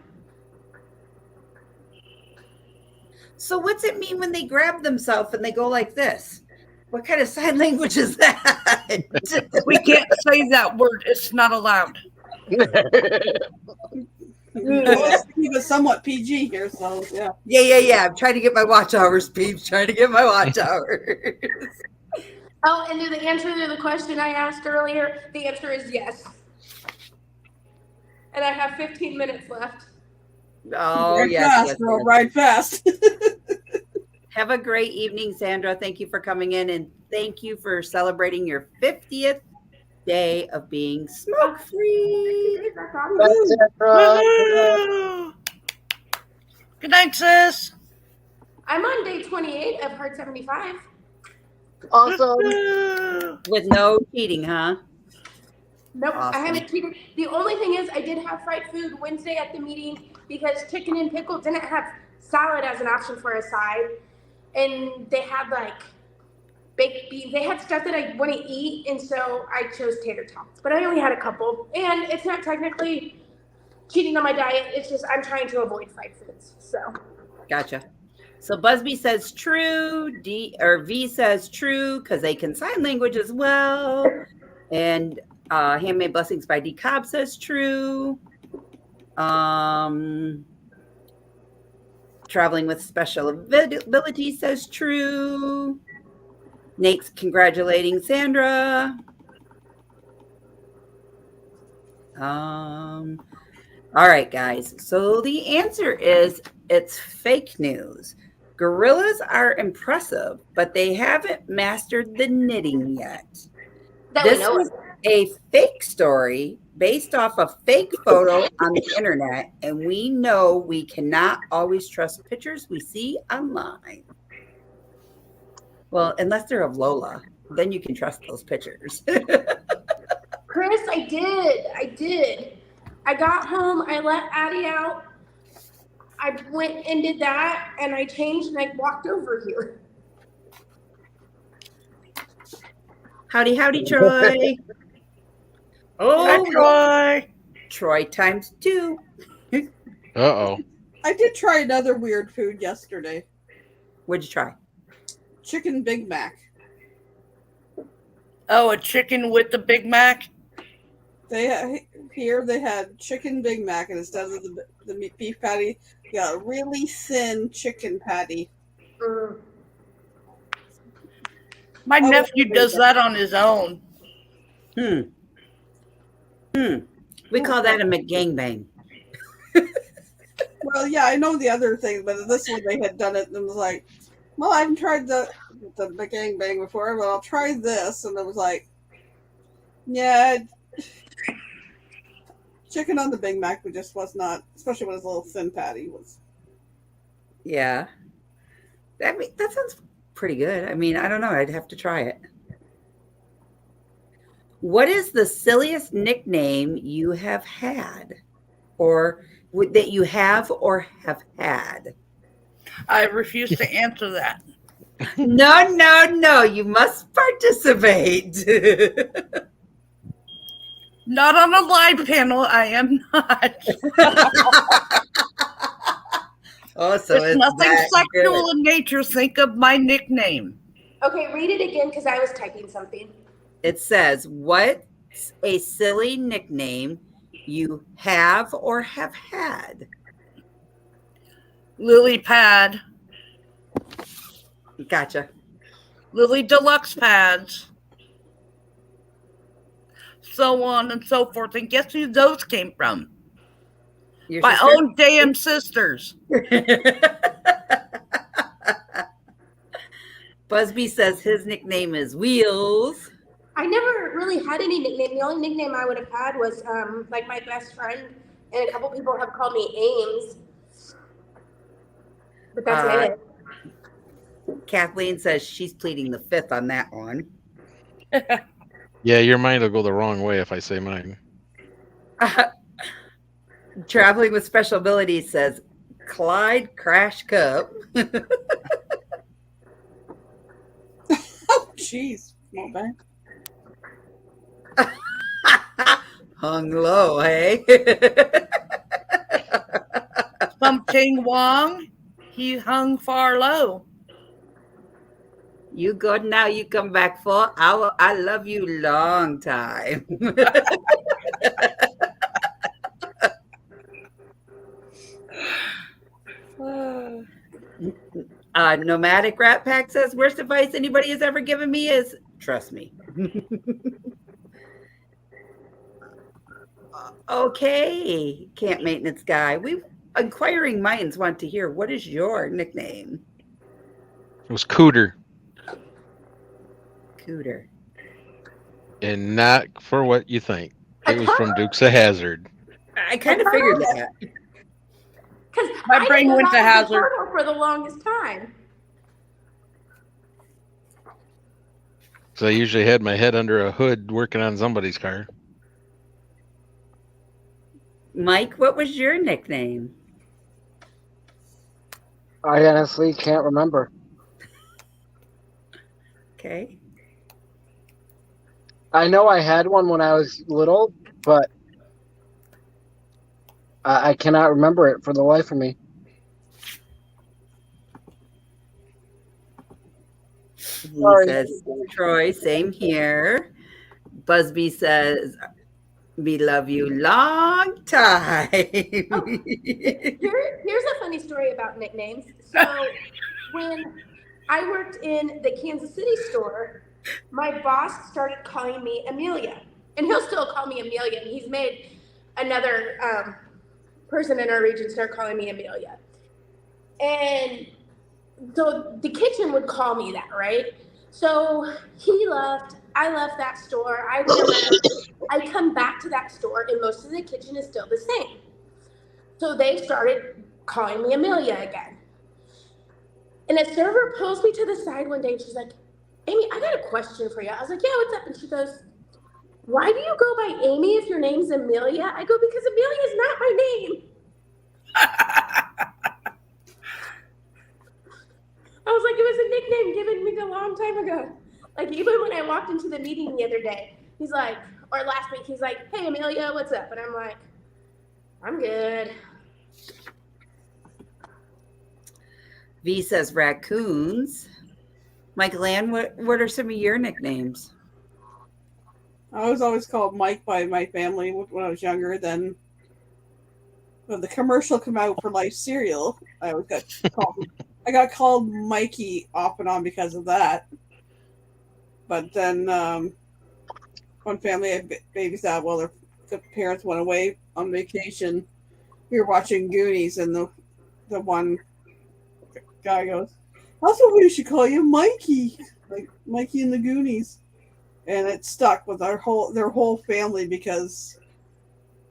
So, what's it mean when they grab themselves and they go like this? What kind of sign language is that? We can't say that word. It's not allowed. Well, let's keep it somewhat PG here, so yeah. Yeah. I'm trying to get my watch hours, peeps. Trying to get my watch hours. Oh, and the answer to the question I asked earlier, the answer is yes. And I have 15 minutes left. Oh, Ride yes. fast, yes, girl. yes. Ride fast. Have a great evening, Sandra. Thank you for coming in and thank you for celebrating your 50th day of being smoke free. That's awesome. That's it, bro. Woohoo! Good night, sis. I'm on day 28 of Heart 75. Awesome. Woo! With no cheating, huh? Nope, Awesome. I haven't cheated. The only thing is, I did have fried food Wednesday at the meeting because chicken and pickle didn't have salad as an option for a side. And they had like baked beans. They had stuff that I wouldn't eat. And so I chose tater tots. But I only had a couple. And it's not technically cheating on my diet. It's just I'm trying to avoid fried foods. So. Gotcha. So Busby says true. V says true because they can sign language as well. And Handmade Blessings by D. Cobb says true. Traveling with Special Ability says true. Nate's congratulating Sandra. All right, guys. So the answer is it's fake news. Gorillas are impressive, but they haven't mastered the knitting yet. That we This know was of. a fake story based off a fake photo on the internet, and we know we cannot always trust pictures we see online. Well, unless they're of Lola, then you can trust those pictures. Chris, I did. I got home, I let Addie out. I went and did that, and I changed, and I walked over here. Howdy, Troy. Hi, Troy. Troy times 2. Uh-oh. I did try another weird food yesterday. What'd you try? Chicken Big Mac. Oh, a chicken with the Big Mac? They had chicken Big Mac, and instead of the beef patty, you got a really thin chicken patty. Mm. My Oh, nephew does that on his own. We call that a McGangbang. Well, yeah, I know the other thing, but this one they had done it and was like, Well, I haven't tried the gangbang before, but I'll try this. And it was like, yeah, chicken on the Big Mac just was not, especially when it's a little thin patty. Was Yeah. That sounds pretty good. I mean, I don't know. I'd have to try it. What is the silliest nickname you have had or that you have or have had? I refuse to answer that. No. You must participate. Not on a live panel. I am not. Oh, so it's nothing that sexual good. in nature. Think of my nickname. Okay, read it again because I was typing something. It says, what's a silly nickname you have or have had? Lily Pad. Gotcha. Lily Deluxe Pads. So on and so forth. And guess who those came from? Your My sister? own damn sisters. Busby says his nickname is Wheels. I never really had any nickname. The only nickname I would have had was like my best friend, and a couple people have called me Ames. But that's it. Kathleen says she's pleading the fifth on that one. Yeah, your mind will go the wrong way if I say mine. Traveling with Special Abilities says Clyde Crash Cup. oh, jeez, not bad. Hung low, hey? Something Wong, he hung far low. You go now, you come back for I love you long time. Nomadic Rat Pack says worst advice anybody has ever given me is trust me. Okay, Camp Maintenance Guy. Inquiring minds want to hear, what is your nickname? It was Cooter, Cooter. and not for what you think. It was from Dukes of Hazzard. I kind of figured that. Because My brain went to Hazard for the longest time. So I usually had my head under a hood working on somebody's car. Mike, what was your nickname? I honestly can't remember. Okay. I know I had one when I was little, but I cannot remember it for the life of me. He Sorry. says, Troy, same here. Busby says, we love you long time. Oh, here's a funny story about nicknames. So when I worked in the Kansas City store, my boss started calling me Amelia. And he'll still call me Amelia. And he's made another person in our region start calling me Amelia. And so the kitchen would call me that, right? So he left. I left that store. I went around. I come back to that store, and most of the kitchen is still the same. So they started calling me Amelia again. And a server pulls me to the side one day, and she's like, Amy, I got a question for you. I was like, yeah, what's up? And she goes, why do you go by Amy if your name's Amelia? I go, because Amelia is not my name. I was like, it was a nickname given me a long time ago. Like, even when I walked into the meeting the other day, he's like, or last week, he's like, hey, Amelia, what's up? And I'm like, I'm good. V says raccoons. Michael Ann, what are some of your nicknames? I was always called Mike by my family when I was younger. Then when the commercial came out for Life cereal, I always got called. I got called Mikey off and on because of that. But then one family had babies out while the parents went away on vacation. We were watching Goonies, and the one guy goes, Also, we should call you Mikey, like Mikey and the Goonies. And it stuck with their whole family because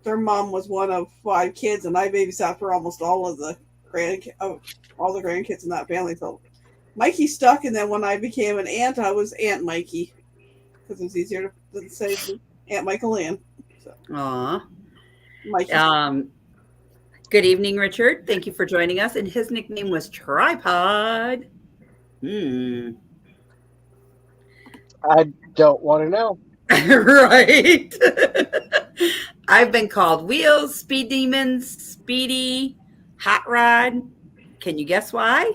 their mom was one of 5 kids, and I babysat for almost all the grandkids in that family. So Mikey stuck, and then when I became an aunt, I was Aunt Mikey because it was easier to say Aunt Michael Ann. So, Aw. Mikey. Good evening, Richard. Thank you for joining us. And his nickname was Tripod. I don't want to know. Right. I've been called Wheels, Speed Demons, Speedy, Hot Rod. Can you guess why?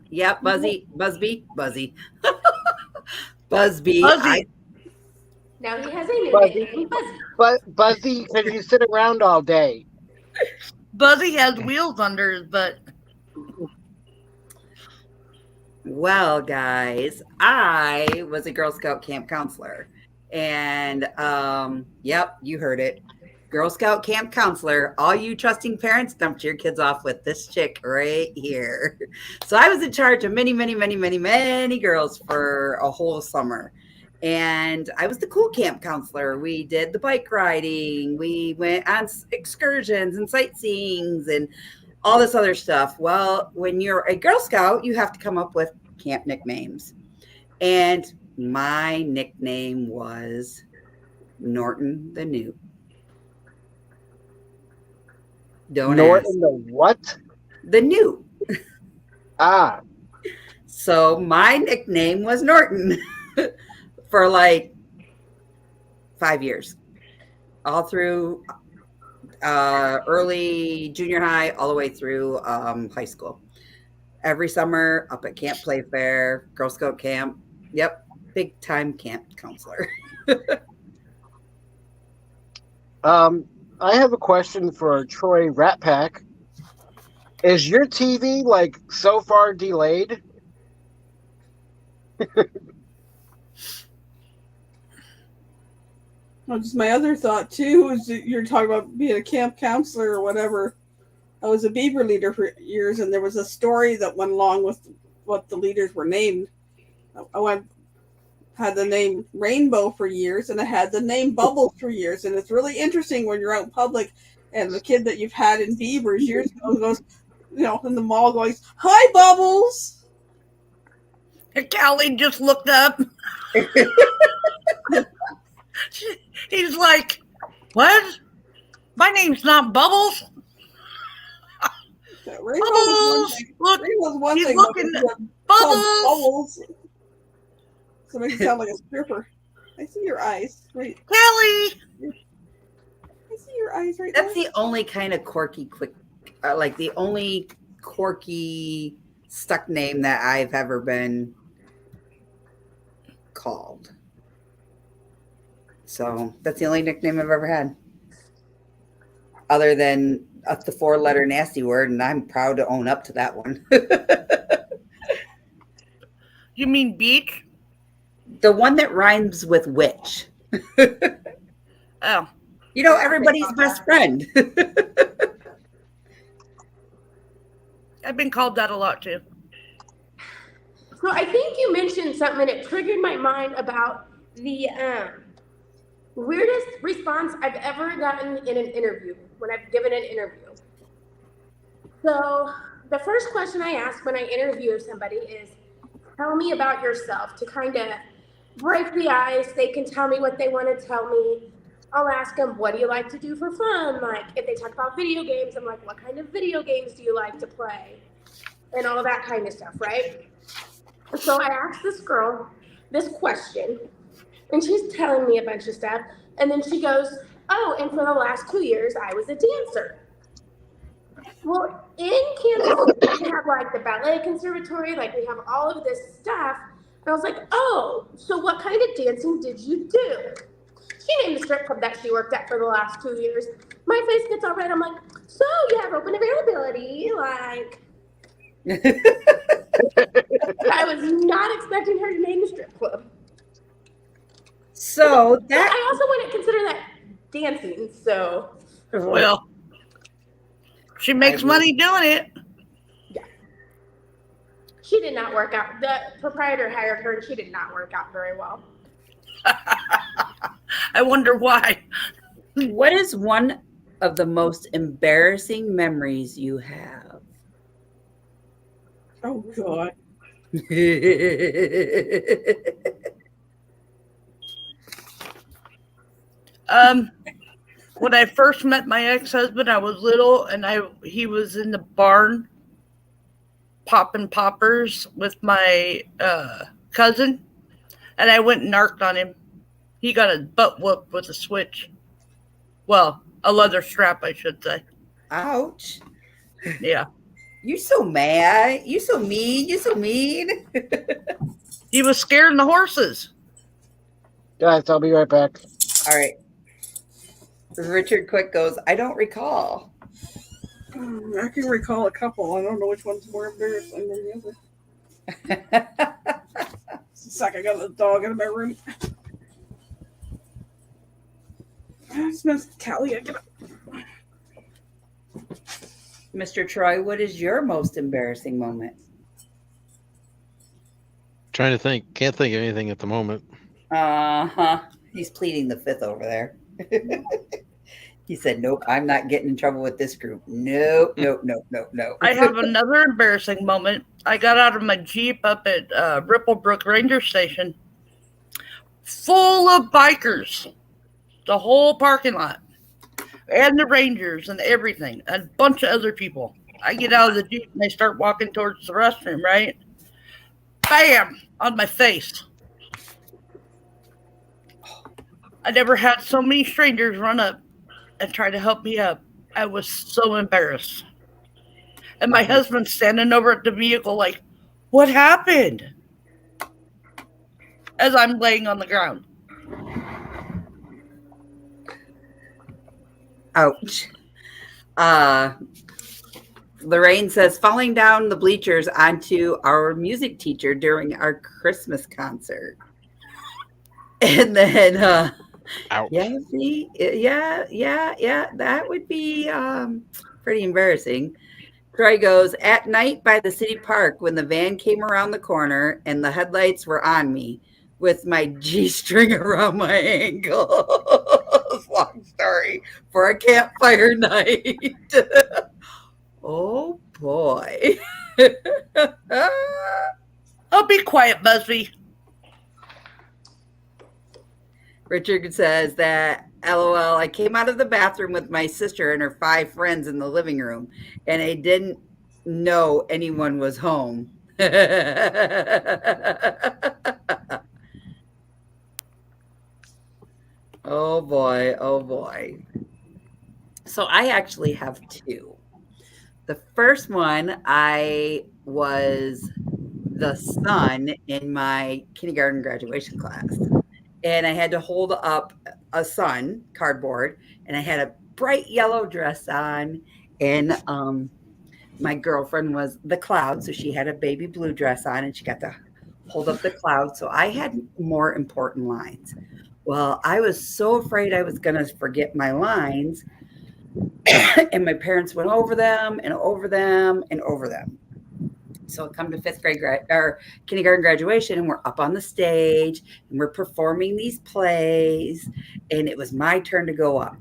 Yep, Busby. Busby. Buzzy. Now he has a new Buzzy. nickname, Buzzy. But Buzzy, because you sit around all day. Buzzy has wheels under his butt. Well, guys, I was a Girl Scout camp counselor. And yep, you heard it. Girl Scout camp counselor. All you trusting parents, dumped your kids off with this chick right here. So I was in charge of many, many, many, many, many girls for a whole summer. And I was the cool camp counselor. We did the bike riding. We went on excursions and sightseeings and all this other stuff. Well, when you're a Girl Scout, you have to come up with camp nicknames. And my nickname was Norton the Newt. Don't Norton ask. the what? The Newt. Ah, So my nickname was Norton for like 5 years, all through early junior high, all the way through high school. Every summer up at Camp Playfair, Girl Scout camp. Yep, big time camp counselor. I have a question for Troy Rat Pack. Is your TV like so far delayed? Well, just my other thought too is that you're talking about being a camp counselor or whatever. I was a beaver leader for years, and there was a story that went along with what the leaders were named. Had the name Rainbow for years, and I had the name Bubbles for years. And it's really interesting when you're out in public, and the kid that you've had in beavers years ago goes, in the mall, going, "Hi, Bubbles." And Callie just looked up. He's like, "What? My name's not Bubbles." Bubbles! Look, Rainbow's one he's thing. looking. Bubbles! Bubbles. So it makes it sound like a stripper. I see your eyes. Wait, Callie! I see your eyes right That's there. the only kind of quirky, the only quirky stuck name that I've ever been called. So that's the only nickname I've ever had, other than the 4-letter nasty word, and I'm proud to own up to that one. You mean beach? The one that rhymes with witch. Oh. Everybody's best friend. I've been called that a lot too. So I think you mentioned something and it triggered my mind about the weirdest response I've ever gotten in an interview, when I've given an interview. So the first question I ask when I interview somebody is, tell me about yourself, to kind of break the ice. They can tell me what they want to tell me. I'll ask them, what do you like to do for fun? Like, if they talk about video games, I'm like, what kind of video games do you like to play? And all that kind of stuff, right? So I asked this girl this question, and she's telling me a bunch of stuff. And then she goes, oh, and for the last 2 years, I was a dancer. Well, in Kansas City, we have like the ballet conservatory, like we have all of this stuff. And I was like, oh, so what kind of dancing did you do? She named the strip club that she worked at for the last 2 years. My face gets all red. I'm like, so you have open availability, like. I was not expecting her to name the strip club. So But that I also wouldn't consider that dancing, so. Well, she makes money doing it. Yeah. She she did not work out. The proprietor hired her, and she did not work out very well. I wonder why. What is one of the most embarrassing memories you have? Oh God. When I first met my ex-husband, I was little, and he was in the barn popping poppers with my cousin, and I went and narked on him. He got his butt whooped with a switch. Well, a leather strap, I should say. Ouch. Yeah. You so mad. You so mean. You so mean. He was scaring the horses. Guys, I'll be right back. All right. Richard Quick goes, I don't recall. I can recall a couple. I don't know which one's more embarrassing than the other. It's like I got a dog in my room. It smells Talia. Get up. Mr. Troy, what is your most embarrassing moment? Trying to think. Can't think of anything at the moment. Uh-huh. He's pleading the fifth over there. He said, nope, I'm not getting in trouble with this group. Nope, nope, nope, nope, nope. I have another embarrassing moment. I got out of my Jeep up at Ripplebrook Ranger Station, full of bikers, the whole parking lot, and the Rangers and everything, and a bunch of other people. I get out of the Jeep and I start walking towards the restroom, right? Bam! On my face. I never had so many strangers run up and try to help me up. I was so embarrassed. And my husband's standing over at the vehicle like, what happened? As I'm laying on the ground. Ouch. Lorraine says, falling down the bleachers onto our music teacher during our Christmas concert. And then, Ouch. yeah, see, yeah, that would be pretty embarrassing. Troy goes, at night by the city park when the van came around the corner and the headlights were on me with my G-string around my ankle. Long story for a campfire night. Oh, boy. Oh, be quiet, Busby. Richard says that, LOL, I came out of the bathroom with my sister and her 5 friends in the living room, and I didn't know anyone was home. Oh, boy. Oh, boy. So I actually have 2. The first one, I was the son in my kindergarten graduation class. And I had to hold up a sun, cardboard, and I had a bright yellow dress on. And my girlfriend was the cloud, so she had a baby blue dress on, and she got to hold up the cloud. So I had more important lines. Well, I was so afraid I was going to forget my lines. And my parents went over them and over them and over them. So I come to 5th grade or kindergarten graduation, and we're up on the stage and we're performing these plays, and it was my turn to go up.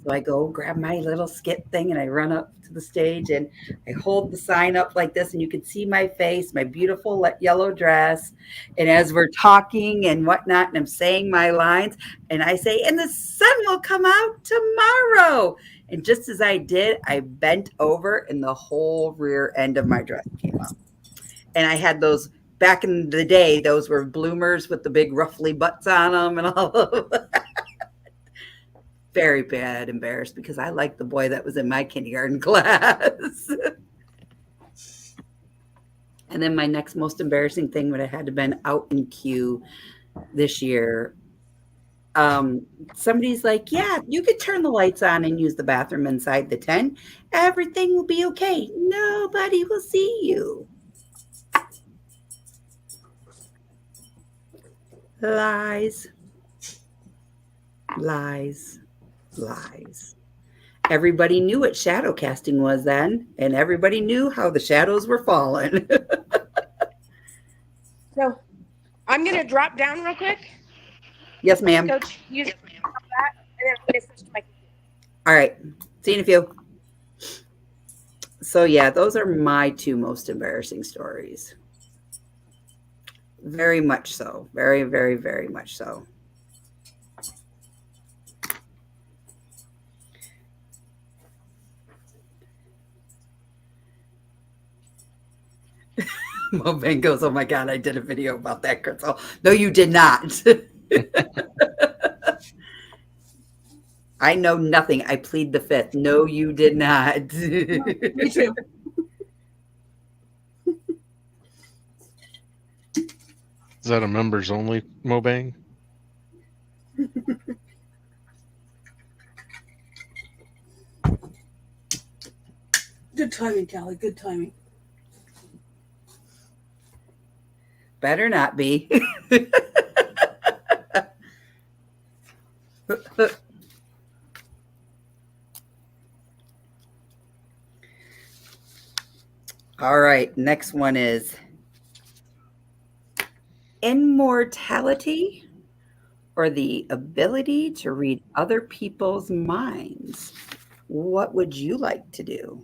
So I go grab my little skit thing and I run up to the stage and I hold the sign up like this, and you can see my face, my beautiful yellow dress. And as we're talking and whatnot, and I'm saying my lines, and I say, and the sun will come out tomorrow. And just as I did, I bent over and the whole rear end of my dress came up. And I had those, back in the day, those were bloomers with the big ruffly butts on them and all of that. Very bad, embarrassed, because I liked the boy that was in my kindergarten class. And then my next most embarrassing thing would have had to been out in queue this year. Somebody's like, yeah, you could turn the lights on and use the bathroom inside the tent. Everything will be okay. Nobody will see you. Lies. Lies. Lies. Everybody knew what shadow casting was then, and everybody knew how the shadows were falling. So I'm gonna drop down real quick. Yes, ma'am. Go use that, and then I'm gonna switch to my computer. All right. See you in a few. So yeah, those are my two most embarrassing stories. Very much so. Very, very, very much so. Moban goes, oh my God, I did a video about that, Crystal. No, you did not. I know nothing. I plead the fifth. No, you did not. Me too. Is that a members only Mobang? Good timing, Callie. Good timing. Better not be. All right, next one is immortality or the ability to read other people's minds. What would you like to do?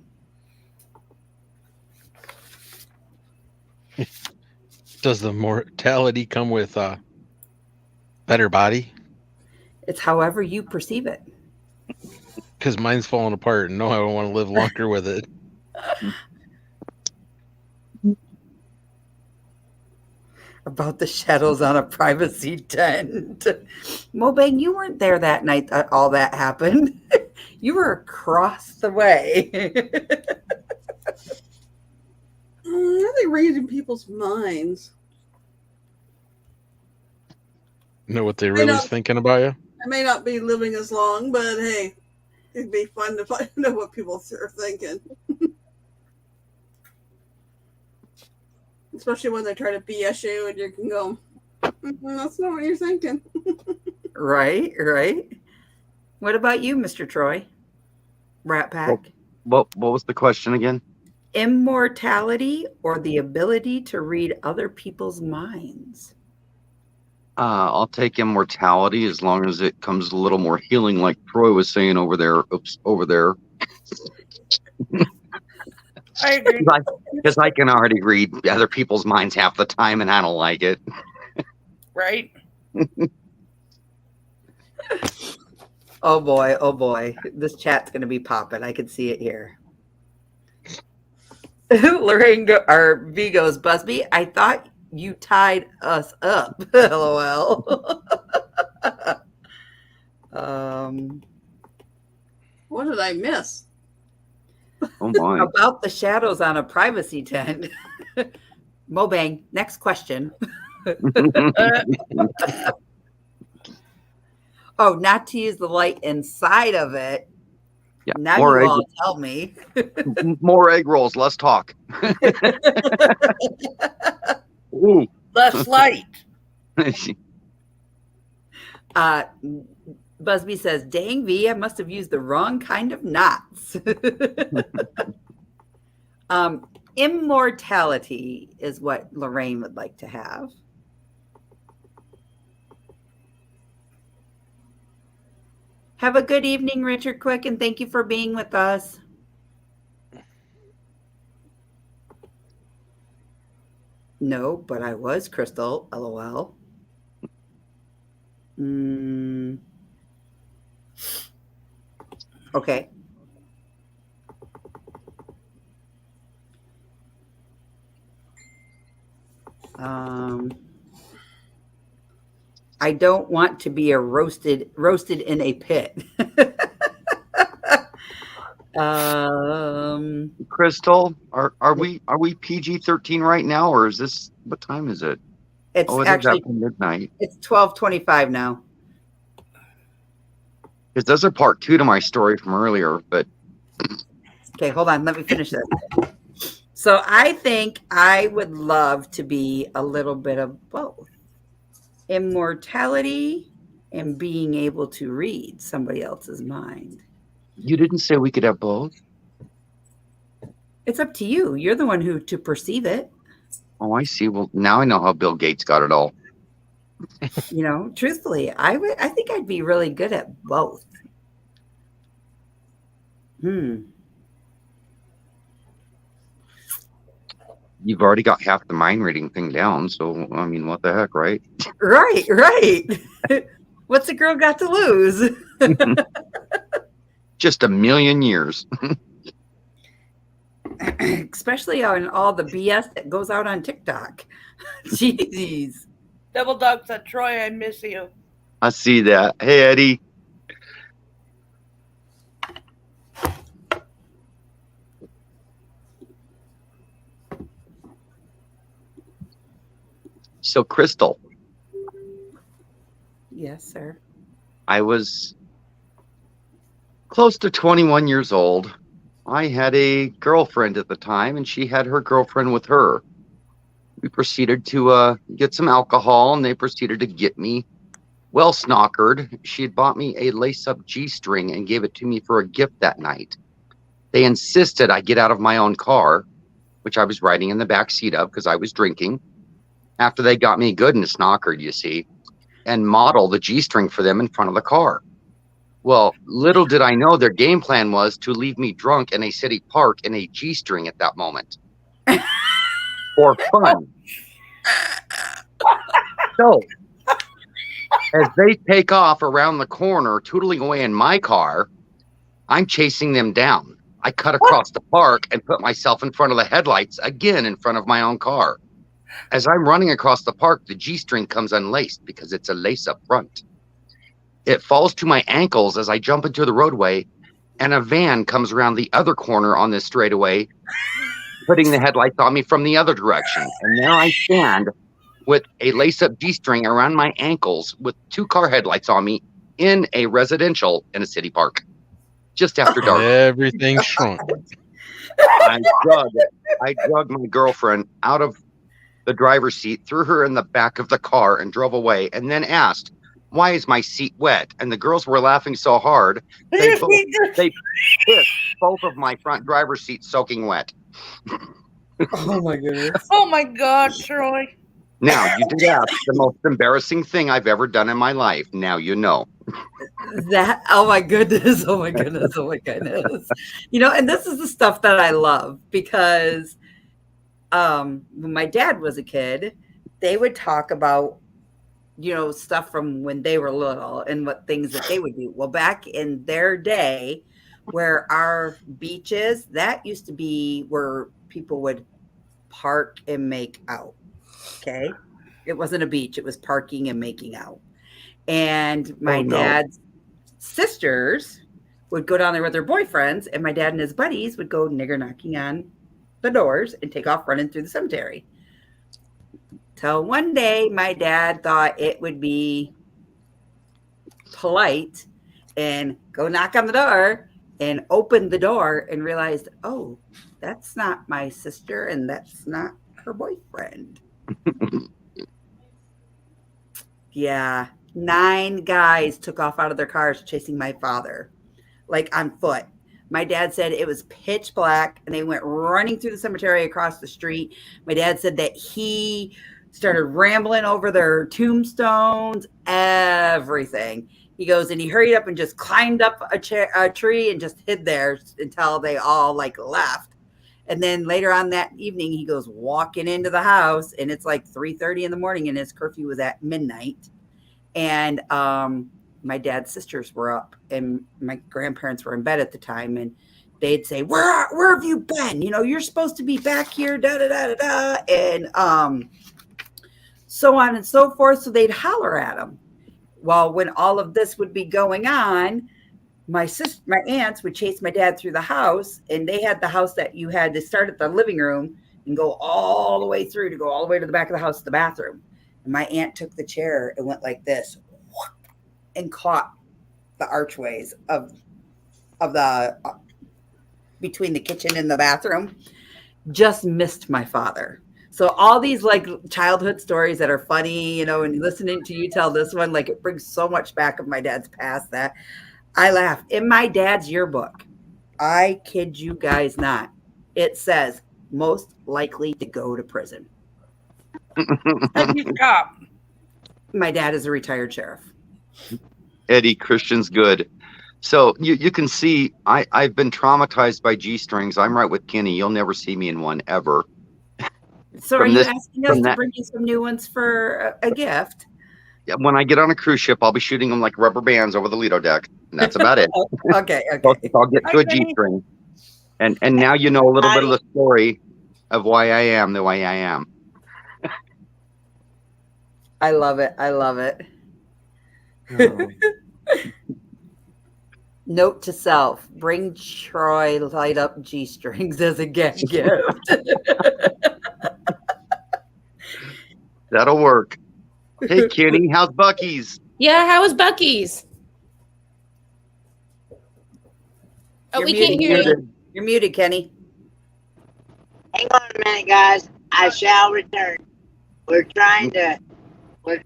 Does the mortality come with a better body? It's however you perceive it. Because mine's falling apart and no, I don't want to live longer with it. About the shadows on a privacy tent. Mobang, you weren't there that night that all that happened. You were across the way. I think reading people's minds. Know what they really is thinking about you? I may not be living as long, but hey, it'd be fun to find out what people are thinking. Especially when they try to BS you and you can go, that's not what you're thinking. Right, right. What about you, Mr. Troy? Rat Pack? What was the question again? Immortality or the ability to read other people's minds? I'll take immortality as long as it comes a little more healing, like Troy was saying over there. Oops, over there. I agree. Because I can already read other people's minds half the time, and I don't like it. Right? Oh boy. This chat's going to be popping. I can see it here. Lorraine or V goes, Busby, I thought you tied us up. LOL. What did I miss? Oh my! About the shadows on a privacy tent. Mobang, next question. Oh, not to use the light inside of it. Yeah, Now more you egg, all tell me. more egg rolls. Let's talk. Ooh. Less light. Busby says, dang V, I must have used the wrong kind of knots. Immortality is what Lorraine would like to have. Have a good evening, Richard Quick, and thank you for being with us. No, but I was, Crystal. LOL. Okay. I don't want to be roasted in a pit. Crystal, are we PG-13 right now, or is this, what time is it? It's Oh, it is actually after midnight. it's 12:25 now. Because those are part 2 to my story from earlier, but Okay, hold on. Let me finish this. So I think I would love to be a little bit of both. Immortality and being able to read somebody else's mind. you didn't say we could have both. It's up to you. You're the one who to perceive it. Oh, I see. Well, now I know how Bill Gates got it all. You know, truthfully, I think I'd be really good at both. You've already got half the mind reading thing down, so I mean, what the heck, right? Right. What's a girl got to lose? Just a million years. Especially on all the BS that goes out on TikTok. Jeez. Double Dog said, Troy, I miss you. I see that. Hey, Eddie. So, Crystal, Yes, sir. I was close to 21 years old. I had a girlfriend at the time, and she had her girlfriend with her. We proceeded to get some alcohol, and they proceeded to get me well snockered. She had bought me a lace-up G-string and gave it to me for a gift that night. They insisted I get out of my own car, which I was riding in the back seat of because I was drinking, after they got me good and snockered, you see, and model the G-string for them in front of the car. Well, little did I know their game plan was to leave me drunk in a city park in a G-string at that moment. For fun. So, as they take off around the corner, tootling away in my car, I'm chasing them down. I cut across the park and put myself in front of the headlights, again in front of my own car. As I'm running across the park, the G-string comes unlaced because it's a lace up front. It falls to my ankles as I jump into the roadway, and a van comes around the other corner on this straightaway, putting the headlights on me from the other direction. And there I stand with a lace-up G-string around my ankles with 2 car headlights on me in a residential in a city park just after dark. Everything shrunk. I drugged my girlfriend out of the driver's seat, threw her in the back of the car and drove away, and then asked, why is my seat wet? And the girls were laughing so hard, they pissed both of my front driver's seats soaking wet. Oh my goodness. Oh my God, Troy. Now, you did ask the most embarrassing thing I've ever done in my life. Now you know. Oh my goodness. Oh my goodness. Oh my goodness. You know, and this is the stuff that I love because when my dad was a kid, they would talk about, you know, stuff from when they were little and what things that they would do. Well, back in their day, where our beaches, that used to be where people would park and make out. Okay. It wasn't a beach, it was parking and making out. And my dad's sisters would go down there with their boyfriends, and my dad and his buddies would go nigger knocking on the doors and take off running through the cemetery. Till one day, my dad thought it would be polite and go knock on the door and open the door and realized, oh, that's not my sister and that's not her boyfriend. Yeah. 9 guys took off out of their cars chasing my father, like on foot. My dad said it was pitch black and they went running through the cemetery across the street. My dad said that he started rambling over their tombstones, everything. He goes and he hurried up and just climbed up a tree and just hid there until they all like left. And then later on that evening, he goes walking into the house and it's like 3:30 in the morning and his curfew was at midnight. And my dad's sisters were up and my grandparents were in bed at the time. And they'd say, where have you been? You know, you're supposed to be back here, da, da, da, da, da. And so on and so forth. So they'd holler at him. Well, when all of this would be going on, my aunts would chase my dad through the house, and they had the house that you had to start at the living room and go all the way through to go all the way to the back of the house to the bathroom. And my aunt took the chair and went like this and caught the archways of the between the kitchen and the bathroom. Just missed my father. So all these like childhood stories that are funny, you know, and listening to you tell this one, like it brings so much back of my dad's past that I laugh. In my dad's yearbook, I kid you guys not, it says most likely to go to prison. He's a cop. My dad is a retired sheriff. Eddie Christian's good. So you can see I've been traumatized by G-strings. I'm right with Kenny. You'll never see me in one ever. So From are you this- asking us from to that- bring you some new ones for a gift? Yeah, when I get on a cruise ship, I'll be shooting them like rubber bands over the Lido deck. And that's about it. Okay, I'll, okay. I'll get to a Kenny. G-string. And now you know a little bit of the story of why I am the way I am. I love it. I love it. Note to self: bring Troy light up G strings as a gift. That'll work. Hey, Kenny, how's Bucky's? Yeah, how was Bucky's? Oh, You're we can't hear you. Muted. You're muted, Kenny. Hang on a minute, guys. I shall return. We're trying to we're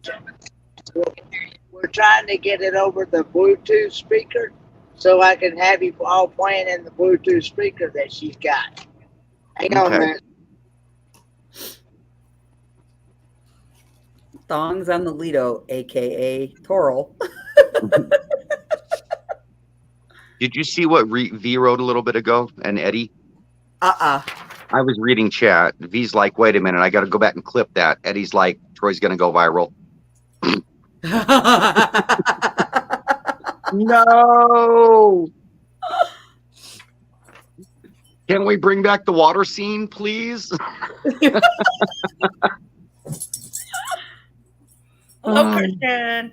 trying to get it over the Bluetooth speaker so I can have you all playing in the Bluetooth speaker that she's got. Hang on a Okay. minute. Thongs on the Lido, aka Toral. Did you see what V wrote a little bit ago? And Eddie? I was reading chat. V's like, wait a minute, I got to go back and clip that. Eddie's like, Troy's going to go viral. No. Can we bring back the water scene, please? Hello, Christian.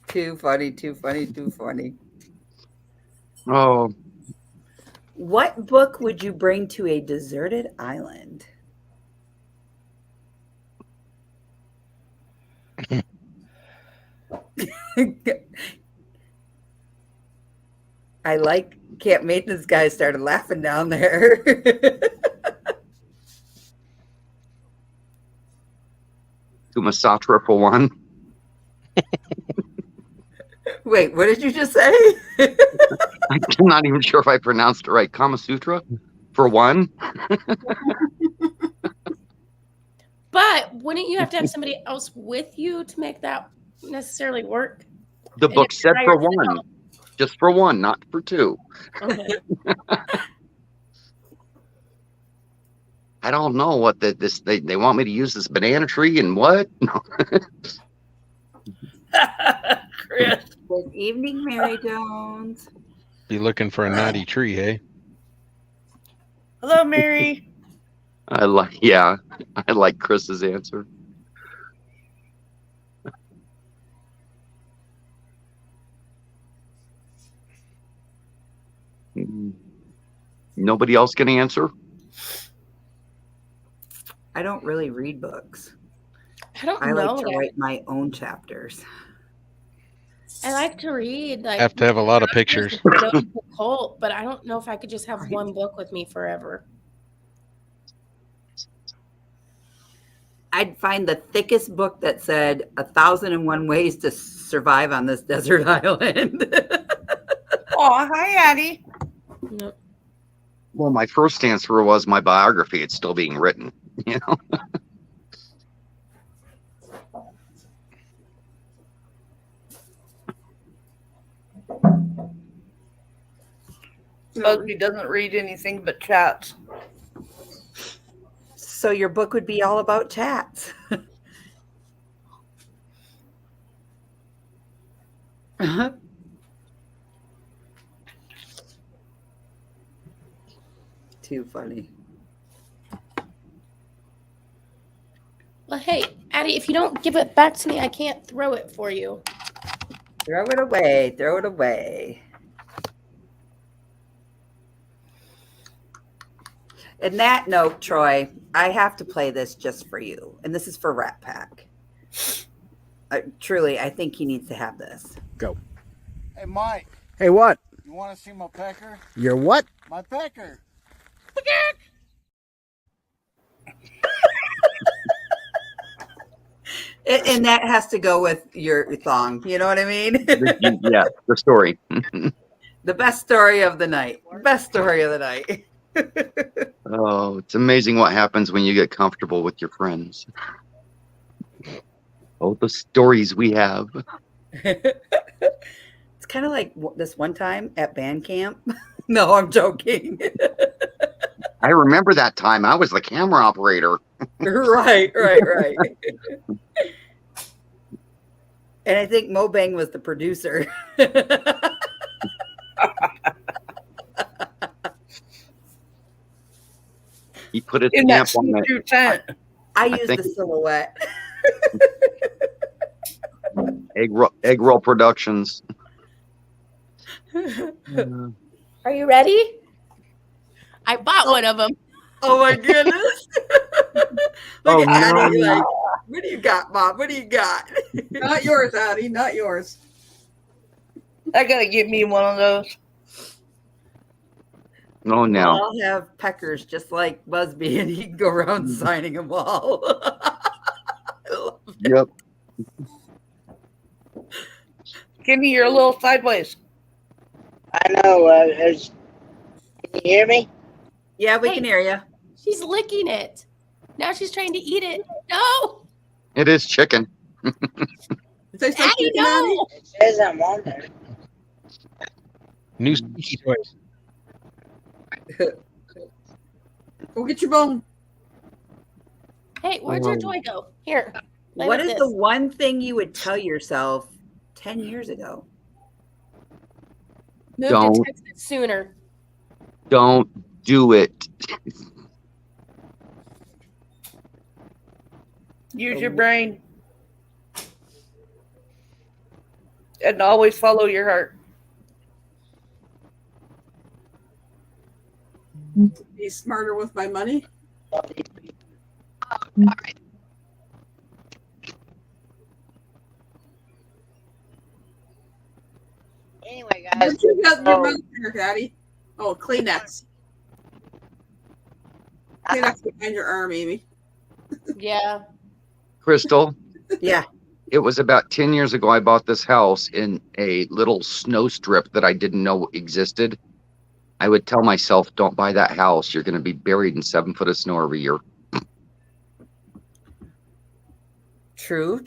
Too funny, too funny, too funny. Oh, What book would you bring to a deserted island? I like camp maintenance guy started laughing down there. Kumasatra for one. Wait, what did you just say? I'm not even sure if I pronounced it right. Kama Sutra for one. But wouldn't you have to have somebody else with you to make that necessarily work? The And book if said you're for by one. Just for one, not for two. Okay. I don't know what they want me to use this banana tree and what? Chris. Good evening, Mary Jones. Be looking for a knotty tree, hey? Hello, Mary. I like Chris's answer. Nobody else can answer? I don't really read books. I don't I know. like to that. write my own chapters. I like to read. Like, Have to have a lot of pictures. Cult, but I don't know if I could just have one book with me forever. I'd find the thickest book that said 1,001 Ways to Survive on This Desert Island. Oh, hi, Addie. No. Well, my first answer was my biography. It's still being written, you know? Bugsy doesn't read anything but chats. So your book would be all about chats. Too funny. Well, hey, Addie, if you don't give it back to me, I can't throw it for you. Throw it away. Throw it away. And that note, Troy, I have to play this just for you. And this is for Rat Pack. Truly, I think he needs to have this. Go. Hey, Mike, Hey, what? you want to see my pecker? Your what? My pecker. And that has to go with your thong. You know what I mean? Yeah, the story. The best story of the night. Best story of the night. Oh, it's amazing what happens when you get comfortable with your friends. Oh, the stories we have. It's kind of like this one time at band camp. No, I'm joking. I remember that time. I was the camera operator. Right. And I think Mobang was the producer. He put his In that stamp on it. see-through tent. I used think- the silhouette. Egg roll Productions. Are you ready? I bought one of them. Oh my goodness. Oh, Look at no. Addie like, what do you got, Mom? What do you got? Not yours, Addie. Not yours. I gotta get me one of those. Oh, no. I'll have peckers just like Busby, and he can go around signing them all. Yep. Give me your little sideways. I know. Can you hear me? Yeah, we Hey. can hear you. She's licking it. Now she's trying to eat it. No, It is chicken. Say something, Addie, no. It says I'm on there. New squeaky toys. Go get your bone. Hey, where'd your toy go? Here. play What with is this. the one thing you would tell yourself 10 years ago? Move Don't. to Texas sooner. Don't do it. Use your brain. And always follow your heart. Be smarter with my money. Anyway, guys. What you got in your mouth there, Daddy? Oh, Kleenex. Kleenex behind your arm, Amy. Yeah. Crystal, Yeah. it was about 10 years ago I bought this house in a little snow strip that I didn't know existed. I would tell myself, don't buy that house. You're going to be buried in 7 foot of snow every year. True.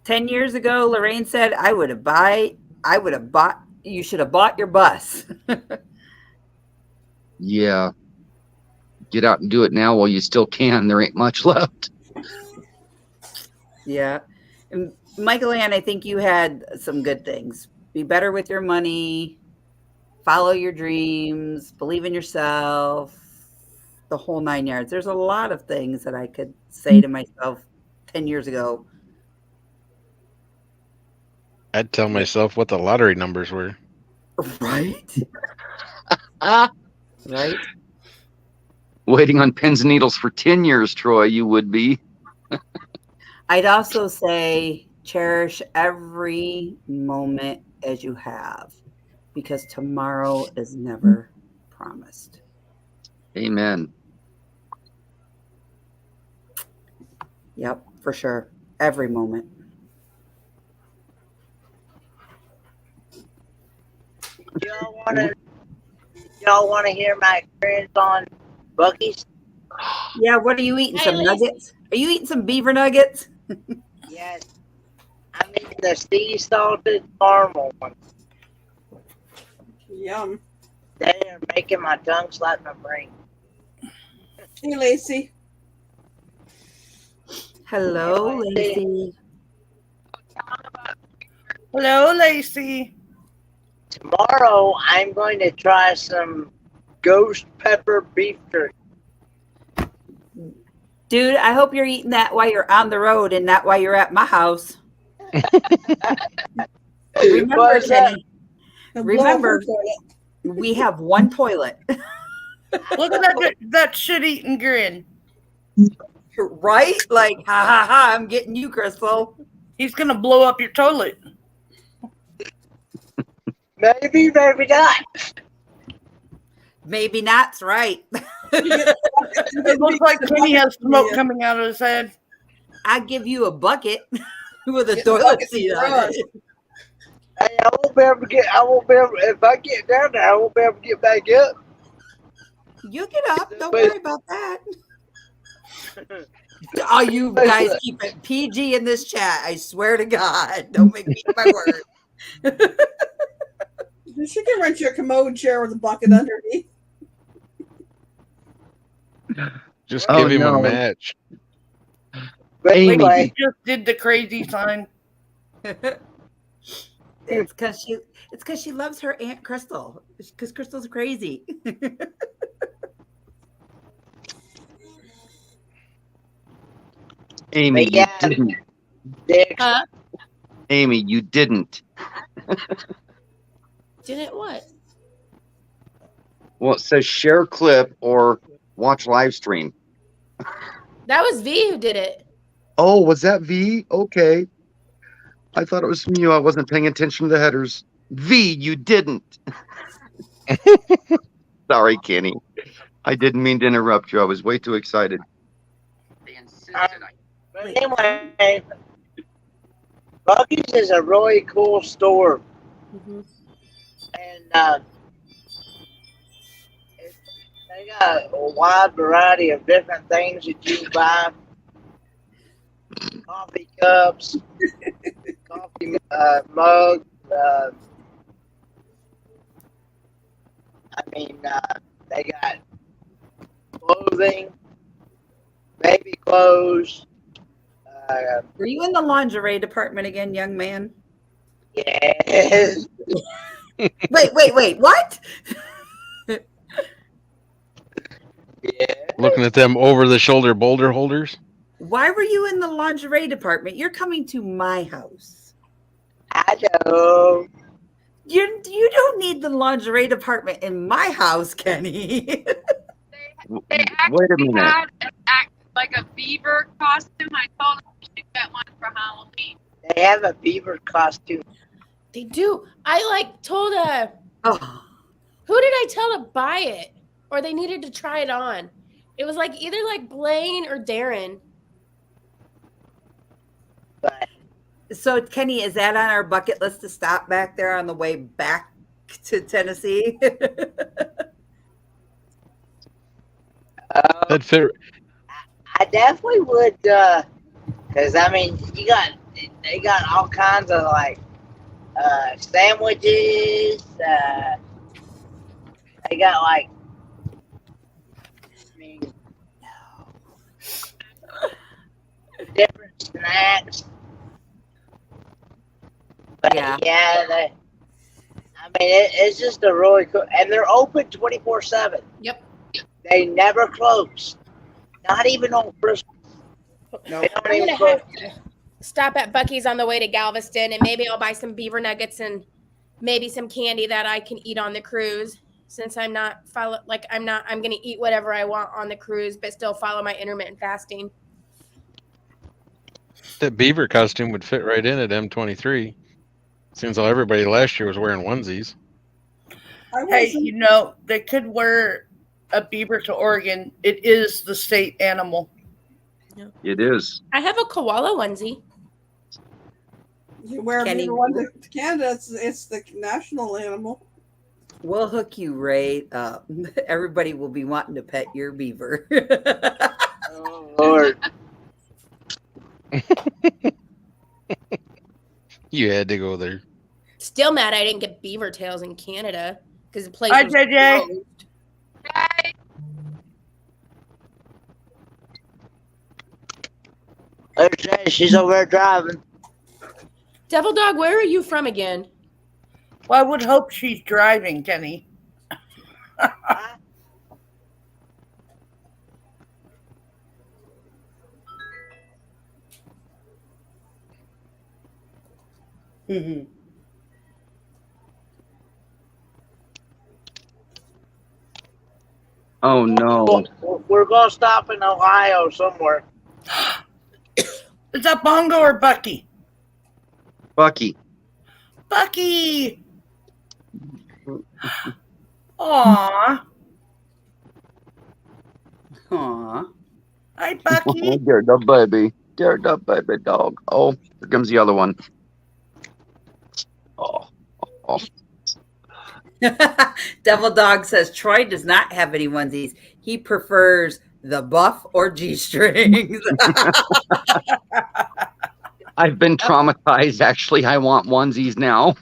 10 years ago, Lorraine said, you should have bought your bus. Yeah. Get out and do it now while you still can. There ain't much left. Yeah. And Michael Ann, I think you had some good things. Be better with your money, follow your dreams, believe in yourself, the whole 9 yards. There's a lot of things that I could say to myself 10 years ago. I'd tell myself what the lottery numbers were. Right? Right? Waiting on pins and needles for 10 years, Troy, you would be. I'd also say cherish every moment as you have, because tomorrow is never promised. Amen. Yep, for sure. Every moment. Y'all want to hear my experience on Buc-ee's? Yeah, what are you eating? Some Hey, nuggets? Are you eating some beaver nuggets? Yes. I'm eating the sea salted caramel ones. Yum. They are making my tongue slap my brain. Hey, Lacey. Hello, Lacey. Hello, Lacey. Tomorrow, I'm going to try some ghost pepper beef jerky. Dude, I hope you're eating that while you're on the road and not while you're at my house. Remember, What's that? Jenny, remember, we have one toilet. Look at that shit-eating grin. Right? Like, ha ha ha, I'm getting you, Crystal. He's gonna blow up your toilet. Maybe, maybe not. Maybe not's right. It looks like Kenny has smoke coming out of his head. I give you a bucket. with a Get toilet buckets seat and on brush. it. Hey, I won't be able, if I get down there, I won't be able to get back up. You get up. Don't worry about that. Oh, you guys keep it PG in this chat. I swear to God. Don't make me eat my word. She can rent you a commode chair with a bucket underneath. Just Oh, give him no. a match. But Amy, anyway, Just did the crazy sign. It's because she loves her Aunt Crystal. Because Crystal's crazy. Amy, But yeah. you didn't. Dick, Huh? Amy, you didn't. Didn't what? Well, it says share clip or watch live stream. That was V who did it. Oh, was that V? Okay. I thought it was from you. I wasn't paying attention to the headers. V, you didn't. Sorry, Kenny. I didn't mean to interrupt you. I was way too excited. but anyway, Bucky's is a really cool store. Mm-hmm. And they got a wide variety of different things that you can buy. Coffee cups, coffee mugs. They got clothing, baby clothes. Were you in the lingerie department again, young man? Yes. Wait. What? Yeah. Looking at them over the shoulder boulder holders. Why were you in the lingerie department? You're coming to my house. I know. You don't need the lingerie department in my house, Kenny. Wait a minute. had like a beaver costume. I told them we should get one for Halloween. They have a beaver costume. They do. I told Oh, who did I tell to buy it? Or they needed to try it on. It was either Blaine or Darren. But so Kenny, is that on our bucket list to stop back there on the way back to Tennessee? That fit. I definitely would, because they got all kinds of sandwiches. They got different snacks. But Yeah. it's just a really cool, and they're open 24/7. Yep. They never close. Not even on Christmas. No. They don't I'm even gonna close. have to stop at Bucky's on the way to Galveston, and maybe I'll buy some beaver nuggets and maybe some candy that I can eat on the cruise. Since I'm gonna eat whatever I want on the cruise, but still follow my intermittent fasting. That beaver costume would fit right in at M23. Seems like everybody last year was wearing onesies. I Hey, wasn't. they could wear a beaver to Oregon. It is the state animal. It is. I have a koala onesie. You wear a Kenny. beaver one to Canada. It's the national animal. We'll hook you right up. Everybody will be wanting to pet your beaver. Oh, Lord. You had to go there. Still mad I didn't get beaver tails in Canada because the place Hi, was JJ. closed. Hey, Okay, she's over there driving. Devil Dog, where are you from again? Well, I would hope she's driving, Kenny. Mhm. Oh no. We're going to stop in Ohio somewhere. Is that Bongo or Bucky? Bucky. Bucky! Aw. Aw. Hi, Bucky. There, the baby. scared up, baby dog. Oh, here comes the other one. Oh, oh. Devil Dog says Troy does not have any onesies. He prefers the buff or G-strings. I've been traumatized. Actually, I want onesies now.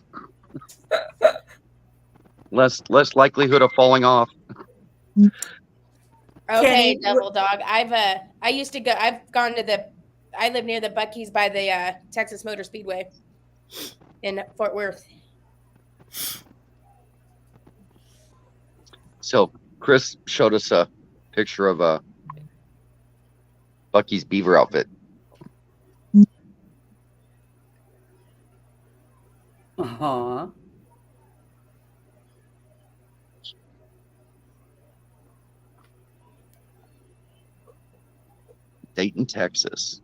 Less likelihood of falling off. Okay, Kenny, Devil Dog. I live near the Buc-ee's by the Texas Motor Speedway in Fort Worth. So Chris showed us a picture of Bucky's beaver outfit. Uh-huh. Dayton, Texas.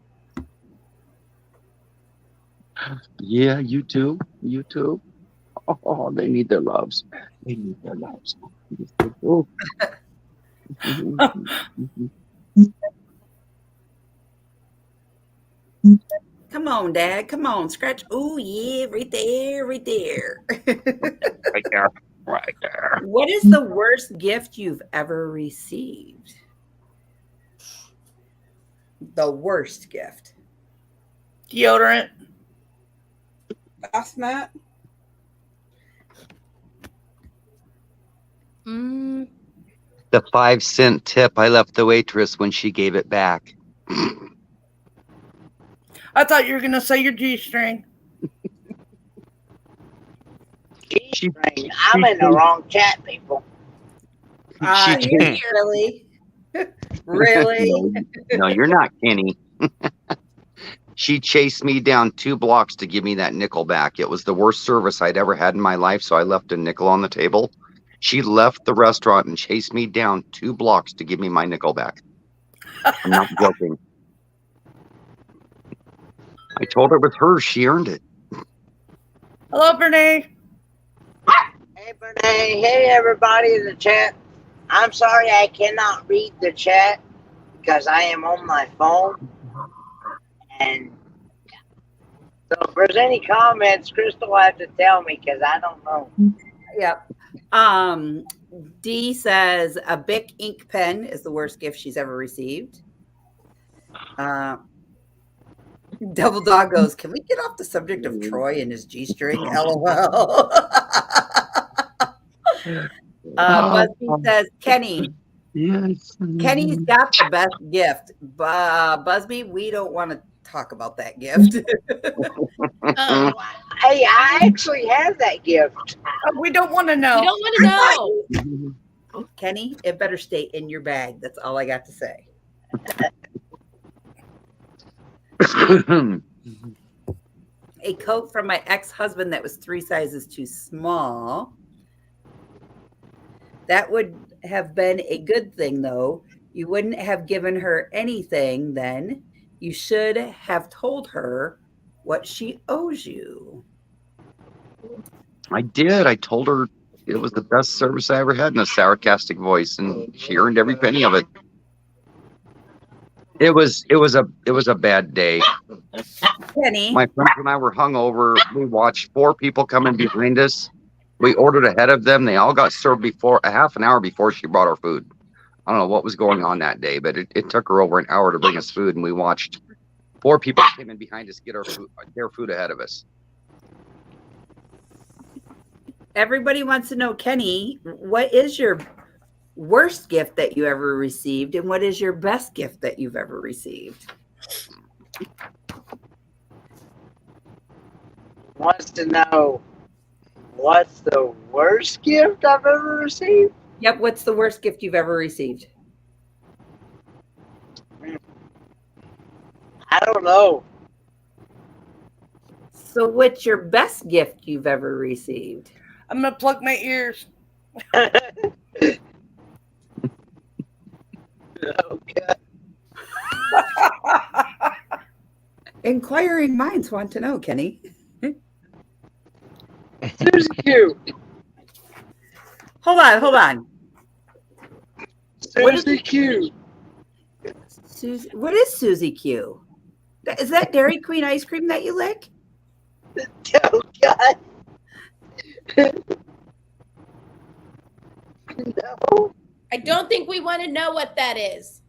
Yeah, you too. You too. Oh, they need their loves. They need their loves. Oh. Come on, Dad. Come on. Scratch. Oh, yeah. Right there. Right there. Right there. Right there. What is the worst gift you've ever received? The worst gift. Deodorant. Bath mat. Mm. The 5-cent tip I left the waitress when she gave it back. I thought you were going to say your G-string. G-string. I'm in the wrong chat, people. Really? Really? No, you're not, Kenny. She chased me down 2 blocks to give me that nickel back. It was the worst service I'd ever had in my life, so I left a nickel on the table. She left the restaurant and chased me down 2 blocks to give me my nickel back. I'm not joking. I told her with her, she earned it. Hello, Brene. Hey, Bernie. Hey, everybody in the chat. I'm sorry I cannot read the chat because I am on my phone. And so if there's any comments, Crystal will have to tell me because I don't know. Yep. D says a Bic ink pen is the worst gift she's ever received. Double Dog goes, can we get off the subject of Troy and his G-string? LOL. Busby says, Kenny. Yes. Kenny's got the best gift. Busby, we don't want to talk about that gift. Hey, I actually have that gift. We don't want to know. You don't want to know. Kenny, it better stay in your bag. That's all I got to say. A coat from my ex-husband that was 3 sizes too small. That would have been a good thing, though. You wouldn't have given her anything then. You should have told her what she owes you. I did. I told her it was the best service I ever had in a sarcastic voice, and she earned every penny of it. It was a bad day. Kenny. My friends and I were hungover. We watched 4 people come in behind us. We ordered ahead of them. They all got served before a half an hour before she brought our food. I don't know what was going on that day, but it took her over an hour to bring us food, and we watched 4 people came in behind us get their food ahead of us. Everybody wants to know, Kenny, what is your worst gift that you ever received, and what is your best gift that you've ever received? Wants to know what's the worst gift I've ever received? Yep, what's the worst gift you've ever received? I don't know. So what's your best gift you've ever received? I'm going to plug my ears. Okay. Inquiring minds want to know, Kenny. Susie Q. Hold on. Susie Q. What is Susie Q? Is that Dairy Queen ice cream that you lick? Oh, God. No. I don't think we want to know what that is.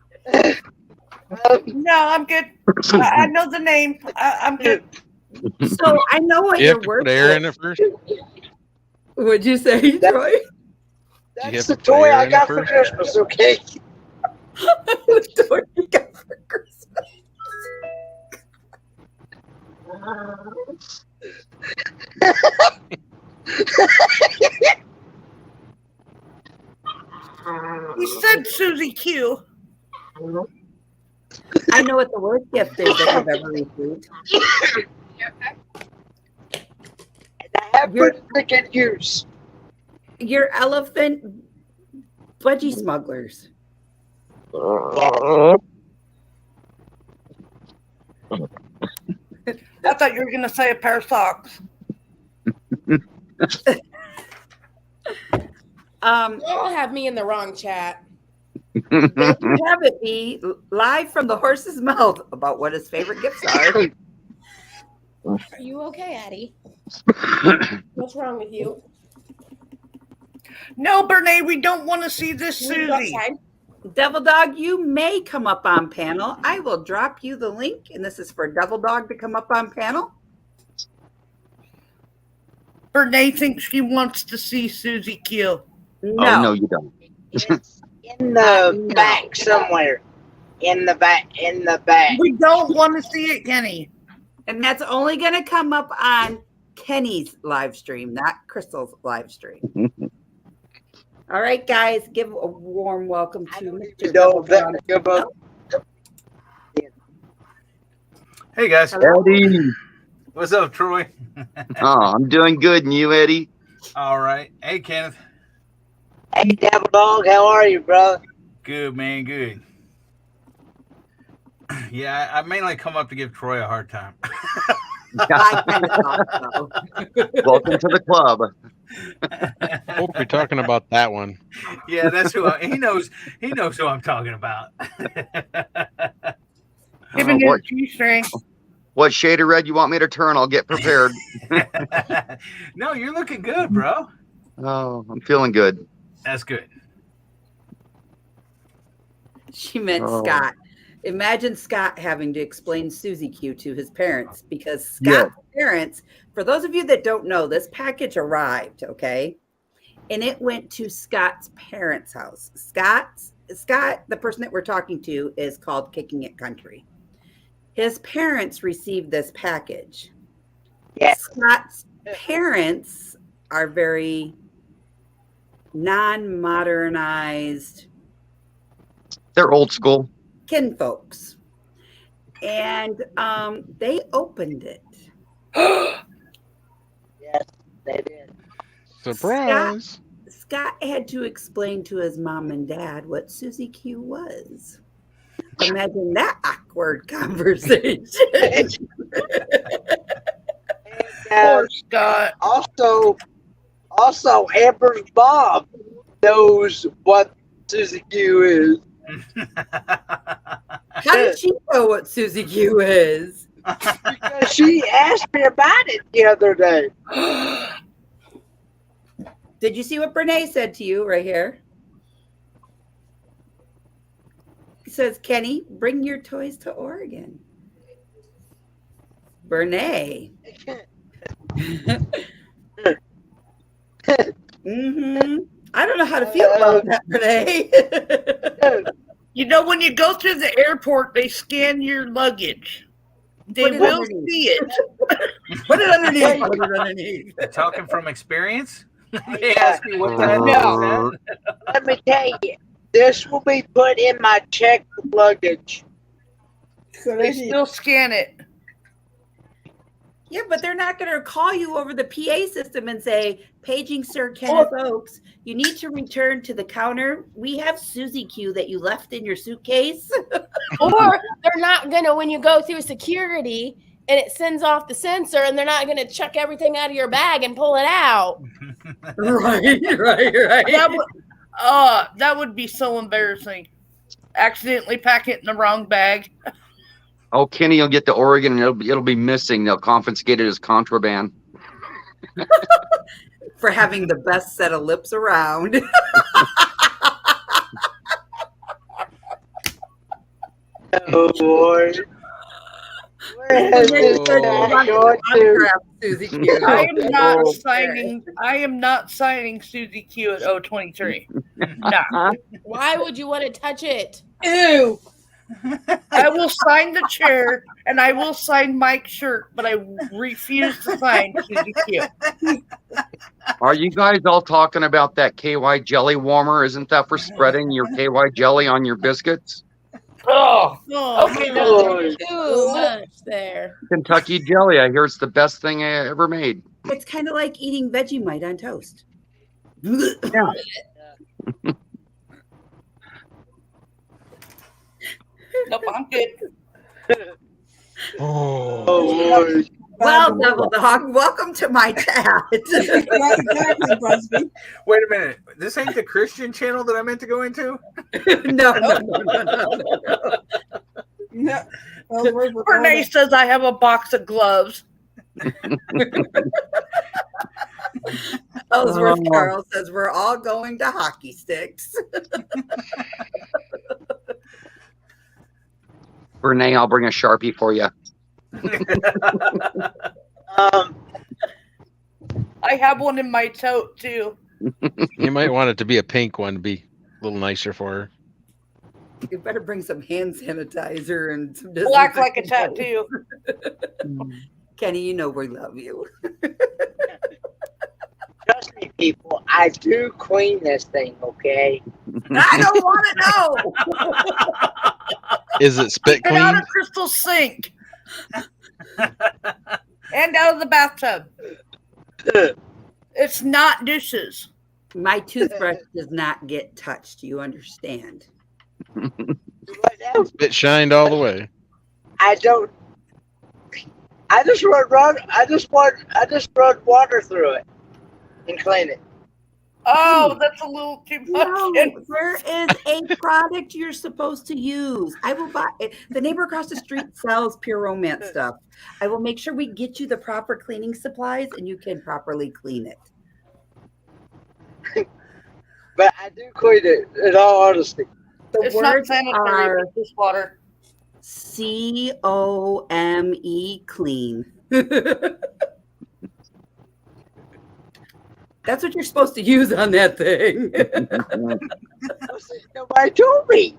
No, I'm good. I know the name. I'm good. So I know what You your have to work put air in it first. Would you say, Troy? You That's have the to put toy air I in it got for first? Christmas, okay? The toy you got for Christmas. You said Susie Q. I know what the worst gift is that you've ever received. And I have You're- put to good use. Your elephant budgie smugglers. I thought you were going to say a pair of socks. Y'all have me in the wrong chat. There you have it, be live from the horse's mouth about what his favorite gifts are. Are you okay, Addie? What's wrong with you? No, Bernae, we don't want to see this Can we go Susie. outside? Devil Dog, you may come up on panel. I will drop you the link, and this is for Devil Dog to come up on panel. Bernae thinks she wants to see Susie Q. No, Oh, no, you don't. It's in the No. back somewhere. In the back. In the back. We don't want to see it, Kenny. and that's only going to come up on Kenny's live stream, not Crystal's live stream. All right, guys, give a warm welcome I to don't Mr. even know Devil if that Dog. would give up. Hey guys, Eddie. what's up, Troy? Oh, I'm doing good. And you, Eddie? All right. Hey, Kenneth. Hey, Devil Dog, how are you, bro? Good, man. Good. Yeah, I mainly come up to give Troy a hard time. I kind of thought so. Welcome to the club. Hope you're talking about that one. Yeah, that's who he knows. He knows who I'm talking about. Giving what, it G-string. what shade of red you want me to turn? I'll get prepared. No, you're looking good, bro. Oh, I'm feeling good. That's good. She meant Oh. Scott. Imagine Scott having to explain Susie Q to his parents because Yeah. Scott's parents, for those of you that don't know, this package arrived, okay? And it went to Scott's parents' house. Scott, the person that we're talking to, is called Kicking It Country. His parents received this package. Yeah. Scott's parents are very non-modernized They're old school. kin folks, and they opened it. Yes, they did. Surprise. Scott had to explain to his mom and dad what Susie Q was. Imagine that awkward conversation. And, Poor Scott. also, Amber's mom knows what Susie Q is. How did she know what Susie Q is? Because she asked me about it the other day. Did you see what Bernae said to you right here? He says, Kenny, bring your toys to Oregon. Bernae. I don't know how to feel about that, Bernae. You know, when you go through the airport, they scan your luggage. They Put it will underneath. see it. Put it underneath. Put it underneath. Talking from experience, they ask me what the hell is that? Let me tell you, this will be put in my checked luggage. They still scan it. Yeah, but they're not going to call you over the PA system and say, paging Sir Kenneth Oakes, you need to return to the counter. We have Susie Q that you left in your suitcase. Or they're not gonna, when you go through security and it sends off the sensor, and they're not gonna chuck everything out of your bag and pull it out. right. That would be so embarrassing. Accidentally pack it in the wrong bag. Oh, Kenny will get to Oregon and it'll be missing. They'll confiscate it as contraband. For having the best set of lips around. Oh boy. Where has this gone to? Susie Q. I am not Oh. signing. I am not signing Susie Q at 023. Nah. Why would you want to touch it? Ew. I will sign the chair and I will sign Mike's shirt, but I refuse to sign Susie Q. Are you guys all talking about that KY jelly warmer? Isn't that for spreading your KY jelly on your biscuits? Oh, Oh, okay. Lord. too much there. Kentucky jelly. I hear it's the best thing I ever made. It's kind of like eating Vegemite on toast. Nope, I'm good. Oh. Oh Lord. Well, Devil Dog, welcome to my chat. Right, exactly, Busby. Wait a minute. This ain't the Christian channel that I meant to go into? No. No. Well, we're Renee says I have a box of gloves. Ellsworth Carl says we're all going to hockey sticks. Renee, I'll bring a Sharpie for you. I have one in my tote too. You might want it to be a pink one to be a little nicer for her. You better bring some hand sanitizer and some Black like a disinfectant. tattoo. Kenny, you know we love you. Trust me, people. I do clean this thing, okay? I don't want to know. Is it spit Get out clean? of Crystal's sink. And out of the bathtub. It's not dishes. My toothbrush does not get touched. You understand? Right now, Spit shined all the way. I don't. I just run water through it and clean it. Oh, that's a little too much. No, there is a product you're supposed to use. I will buy it. The neighbor across the street sells Pure Romance stuff. I will make sure we get you the proper cleaning supplies and you can properly clean it. But I do clean it, in all honesty. The It's not words sanitary, are but just water. COME, clean. That's what you're supposed to use on that thing. Nobody told me.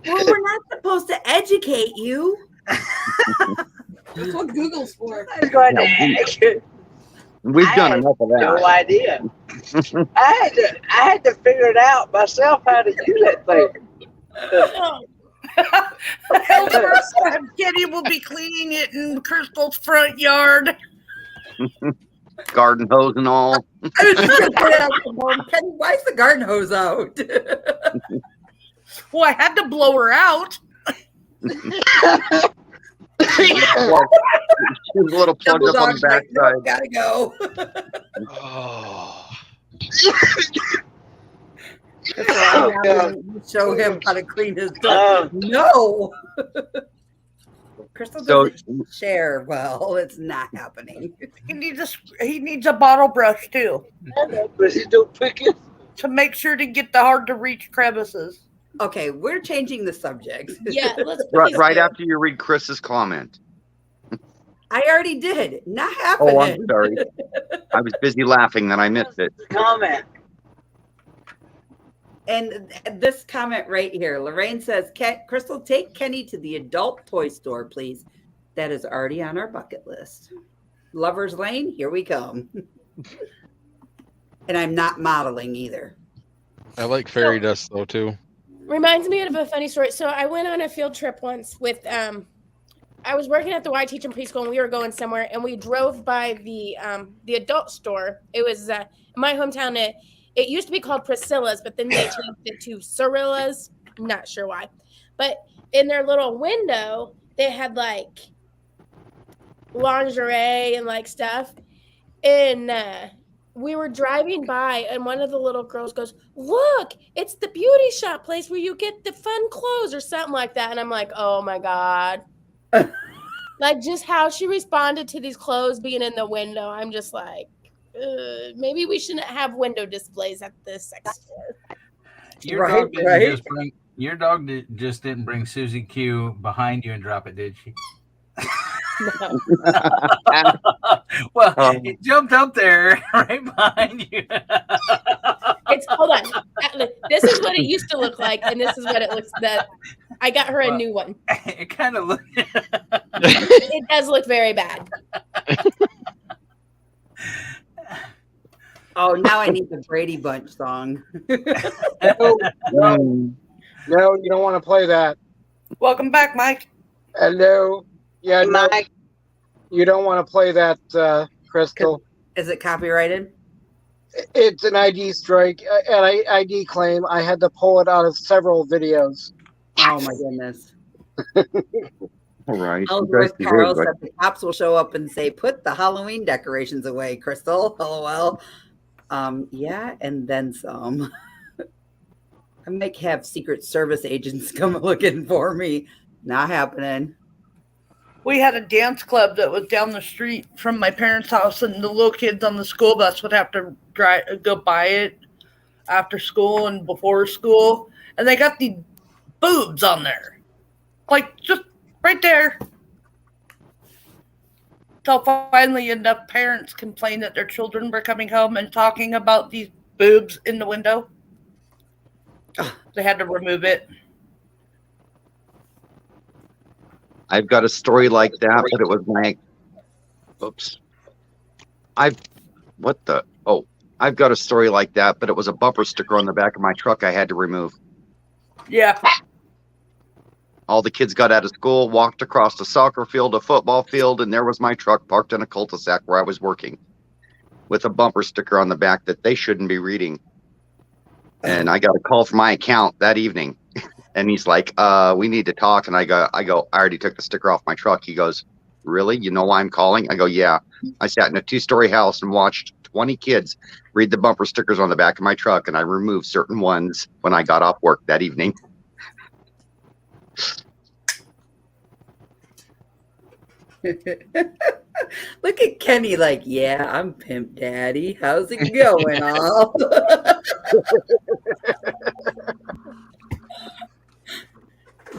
Well, we're not supposed to educate you. That's what Google's for. I was going to ask you. We've done had enough of No that. idea. I had to figure it out myself how to use that thing. Ellsworth said Kitty will be cleaning it in Crystal's front yard. Garden hose and all. I was just gonna say that, Simone. Kenny, why is the garden hose out? Well, I had to blow her out. She's a little plugged Double up on the dog's like, no, backside. gotta go. Oh. That's all I have is show him how to clean his dog. No. Crystal So- doesn't share well. It's not happening. He needs a bottle brush too But he don't pick it. to make sure to get the hard to reach crevices. Okay, we're changing the subject. Yeah, let's Right after you read Chris's comment. I already did. Not happening. Oh, I'm sorry. I was busy laughing that I missed it. Comment. And this comment right here, Lorraine says, Crystal, take Kenny to the adult toy store, please. That is already on our bucket list. Lover's Lane, here we come. And I'm not modeling either. I like fairy dust though too. Reminds me of a funny story. So I went on a field trip once with I was working at the Y Teaching Preschool and we were going somewhere and we drove by the adult store. It was in my hometown. It used to be called Priscilla's, but then they changed it to Cirilla's. Not sure why. But in their little window, they had like lingerie and like stuff. And we were driving by, and one of the little girls goes, "Look, it's the beauty shop place where you get the fun clothes," or something like that. And I'm like, "Oh my God." Like, just how she responded to these clothes being in the window. I'm just like, maybe we shouldn't have window displays at the sex store. Your dog just didn't bring Susie Q behind you and drop it, did she? No. Well, it jumped up there right behind you. Hold on. This is what it used to look like, and this is what it looks that I got her a new one. It kind of looks. It does look very bad. Oh, now I need the Brady Bunch song. No, you don't want to play that. Welcome back, Mike. Hello. Yeah, no, Mike. you don't want to play that, Crystal. Is it copyrighted? It's an ID strike, an ID claim. I had to pull it out of several videos. Oh my goodness. All right. Ellsworth Carl said the cops will show up and say, "Put the Halloween decorations away, Crystal." LOL. Yeah, and then some. I might have Secret Service agents come looking for me. Not happening. We had a dance club that was down the street from my parents' house, and the little kids on the school bus would have to go by it after school and before school. And they got the boobs on there. Like, just right there. So finally enough parents complained that their children were coming home and talking about these boobs in the window. They had to remove it. I've got a story like that, but it was like, oops. I've got a story like that, but it was a bumper sticker on the back of my truck I had to remove. Yeah. All the kids got out of school, walked across a soccer field, a football field, and there was my truck parked in a cul-de-sac where I was working with a bumper sticker on the back that they shouldn't be reading. And I got a call from my account that evening. And he's like, we need to talk. And I go, I already took the sticker off my truck. He goes, really? You know why I'm calling? I go, yeah. I sat in a 2-story house and watched 20 kids read the bumper stickers on the back of my truck. And I removed certain ones when I got off work that evening. Look at Kenny like, yeah, I'm Pimp Daddy. How's it going, all?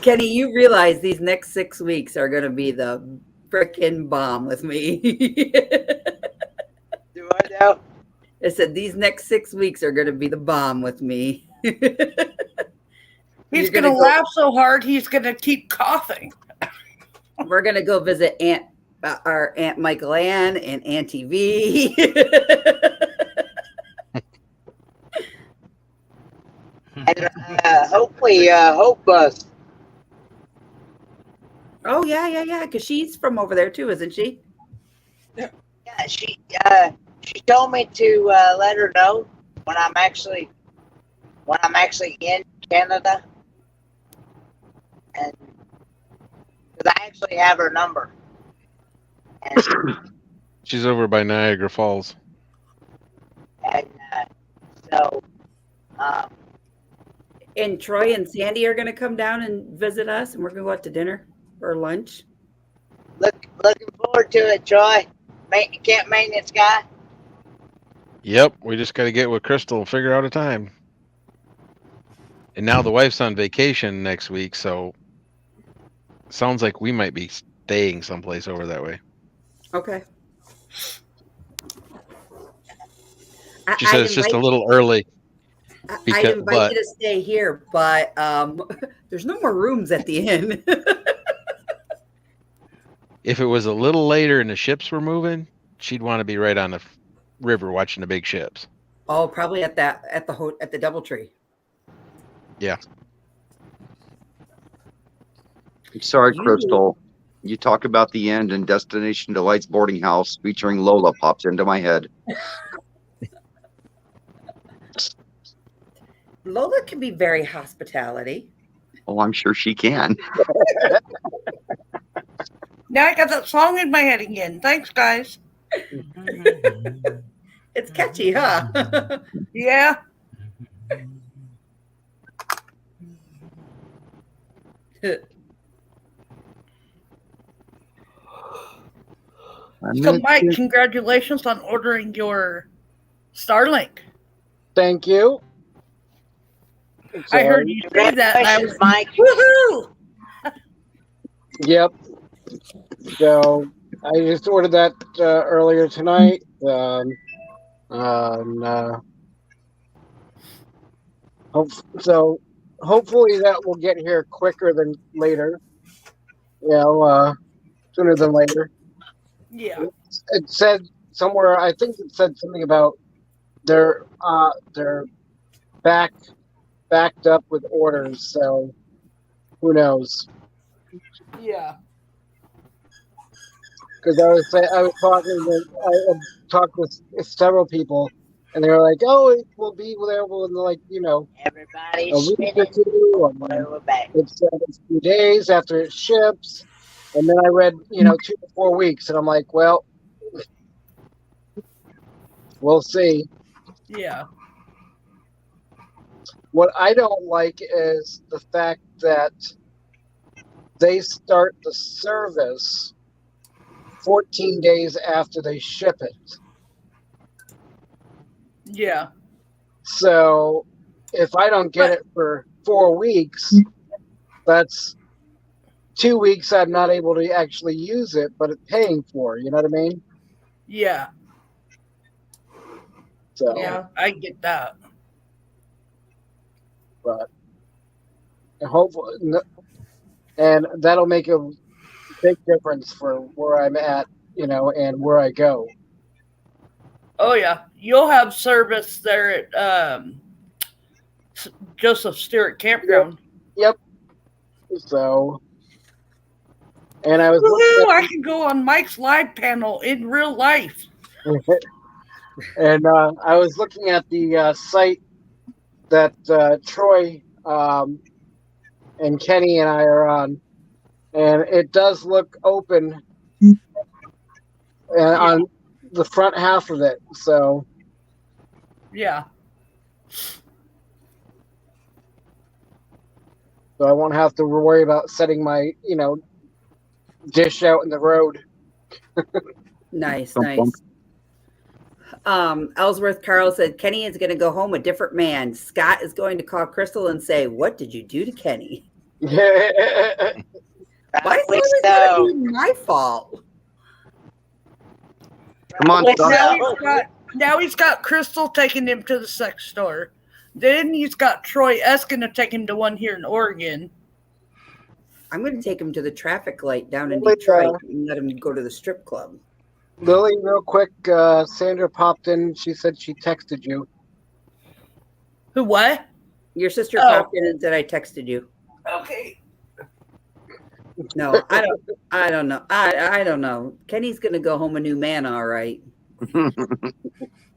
Kenny, you realize these next 6 weeks are going to be the frickin' bomb with me. Do I know? I said these next 6 weeks are going to be the bomb with me. He's going to laugh so hard, he's going to keep coughing. We're going to go visit our Aunt Michael Ann and Auntie V. And hopefully, Hope Bus. Oh, yeah, because she's from over there too, isn't she? Yeah, she told me to let her know when I'm actually in Canada, and because I actually have her number. And, She's over by Niagara Falls. and so And Troy and Sandy are going to come down and visit us, and we're going to go out to dinner or lunch. looking forward to it, Troy. Camp maintenance guy. Yep, we just got to get with Crystal and figure out a time. And now the wife's on vacation next week, so sounds like we might be staying someplace over that way. Okay. She said it's just a little early. I'd invite you to stay here, but there's no more rooms at the inn. If it was a little later and the ships were moving, she'd want to be right on the river watching the big ships. Oh, probably at the DoubleTree. Yeah. I'm sorry, Crystal. You talk about the end and Destination Delight's boarding house featuring Lola pops into my head. Lola can be very hospitality. Oh, I'm sure she can. Now I got that song in my head again. Thanks, guys. It's It's catchy, huh? Yeah. So, Mike, congratulations on ordering your Starlink. Thank you. I heard you say that, and I was Mike. Woohoo! Yep. So I just ordered that earlier tonight. So hopefully that will get here quicker than later. Sooner than later. Yeah. It said somewhere. I think it said something about they're backed up with orders. So who knows? Yeah. Because I talked with several people, and they were like, "Oh, it will be available in Everybody's a week or spinning. two." We're back. It said a few days after it ships, and then I read 2 to 4 weeks, and I'm like, "Well, we'll see." Yeah. What I don't like is the fact that they start the service 14 days after they ship it. Yeah. So if I don't get it for 4 weeks, that's 2 weeks I'm not able to actually use it, but it's paying for. You know what I mean? Yeah. So yeah, I get that. But hopefully, and that'll make a big difference for where I'm at, and where I go. Oh yeah, you'll have service there at Joseph Stewart Campground. Yep. So, and I was Woohoo! I can go on Mike's live panel in real life. And I was looking at the site that Troy and Kenny and I are on, and it does look open on the front half of it. So yeah. So I won't have to worry about setting my, dish out in the road. Nice. Ellsworth Carl said Kenny is going to go home a different man. Scott is going to call Crystal and say, "What did you do to Kenny?" Why is it always going to be my fault? Come on, Well, now he's got Crystal taking him to the sex store. Then he's got Troy Eskin to take him to one here in Oregon. I'm going to take him to the traffic light down in Detroit and let him go to the strip club. Lily, real quick, Sandra popped in. She said she texted you. Who, what? Your sister popped in and said I texted you. Okay. No, I don't know. I don't know. Kenny's going to go home a new man, all right.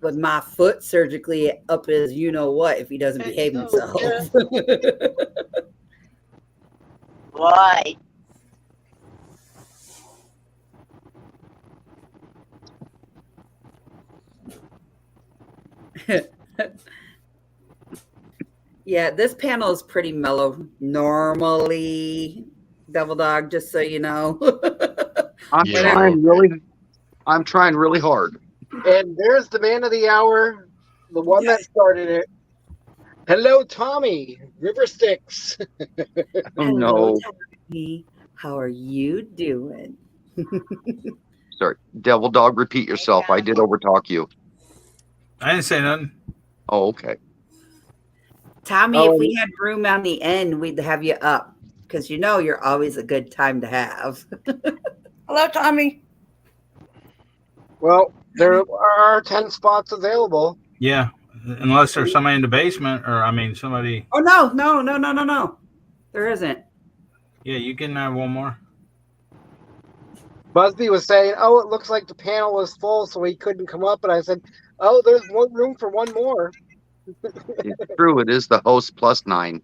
With my foot surgically up his you-know-what if he doesn't behave himself. Why? Yeah, this panel is pretty mellow. Normally, Devil Dog, just so you know. I'm trying really hard. And there's the man of the hour, the one that started it. Hello, Tommy, River Styx. Oh, no. Tommy. How are you doing? Sorry. Devil Dog, repeat yourself. I did overtalk you. I didn't say nothing. Oh, okay. Tommy, if we had room on the end, we'd have you up because you're always a good time to have. Hello, Tommy. Well, there are 10 spots available. Yeah, unless there's somebody in the basement, somebody. Oh no! There isn't. Yeah, you can have one more. Busby was saying, "Oh, it looks like the panel was full, so he couldn't come up." And I said, "Oh, there's one room for one more." It's true. It is the host plus 9.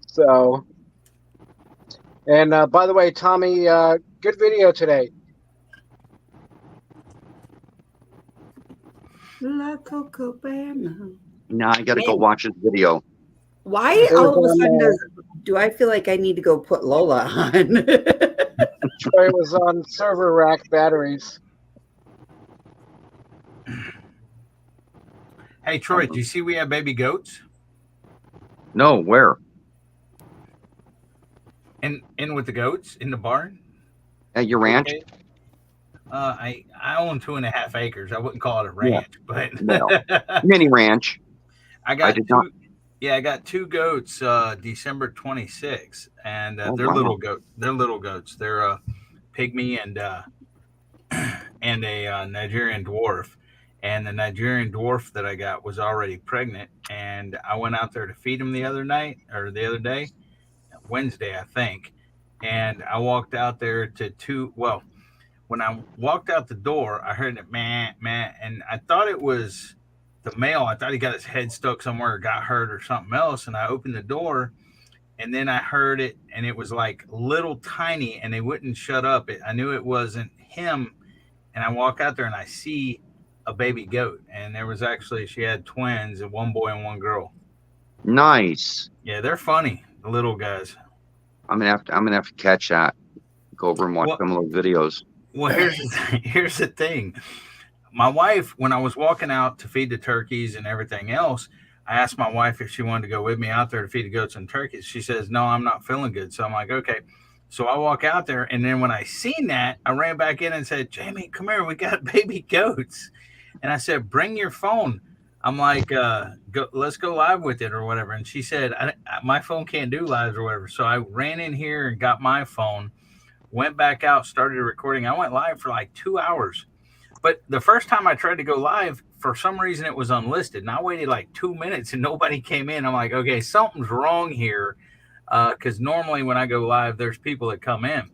So, and by the way, Tommy, good video today. La Cocobana. Now I gotta go Man. watch this video. Why all of a sudden do I feel like I need to go put Lola on? It was on server rack batteries. Hey, Troy, do you see we have baby goats? No, where? In with the goats in the barn? At your ranch? Okay. I own 2.5 acres. I wouldn't call it a ranch, but No. Mini ranch. I got did two. not- Yeah, I got 2 goats. December 26th, and Oh, they're wow. little goat. They're little goats. They're pygmy and a Nigerian dwarf. And the Nigerian dwarf that I got was already pregnant, and I went out there to feed them the other day, Wednesday, I think. And I walked out there when I walked out the door, I heard it, man, and I thought it was the male. I thought he got his head stuck somewhere or got hurt or something else. And I opened the door, and then I heard it, and it was like little tiny, and they wouldn't shut up. I knew it wasn't him. And I walk out there, and I see a baby goat, and she had twins, and one boy and one girl. Nice. Yeah, they're funny, the little guys. I'm gonna have to catch that. Go over and watch some of those videos. Well, here's the thing. My wife, when I was walking out to feed the turkeys and everything else, I asked my wife if she wanted to go with me out there to feed the goats and turkeys. She says, no, I'm not feeling good. So I'm like, okay. So I walk out there, and then when I seen that, I ran back in and said, Jamie, come here. We got baby goats. And I said, bring your phone. I'm like, let's go live with it or whatever. And she said, my phone can't do lives or whatever. So I ran in here and got my phone, went back out, started recording. I went live for like 2 hours. But the first time I tried to go live, for some reason it was unlisted. And I waited like 2 minutes and nobody came in. I'm like, okay, something's wrong here. Because normally when I go live, there's people that come in.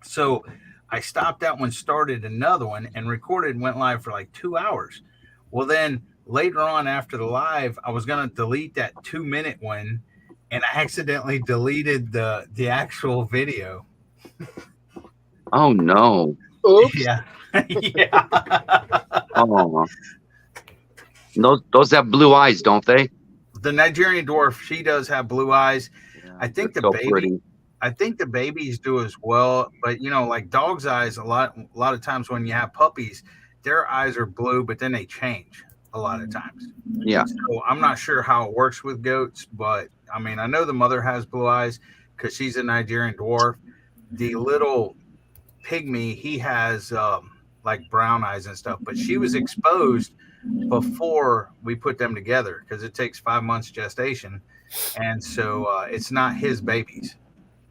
So I stopped that one, started another one, and recorded and went live for like 2 hours. Well, then later on after the live, I was going to delete that 2-minute one, and I accidentally deleted the actual video. Oh no. Oops. Yeah. Yeah. Oh. Those have blue eyes, don't they? The Nigerian dwarf, she does have blue eyes. I think They're so pretty. I think the babies do as well, but like dog's eyes, a lot of times when you have puppies, their eyes are blue, but then they change a lot of times. Yeah. So I'm not sure how it works with goats, but I mean, I know the mother has blue eyes because she's a Nigerian dwarf. The little pygmy, he has like brown eyes and stuff, but she was exposed before we put them together because it takes 5 months gestation, and so it's not his babies.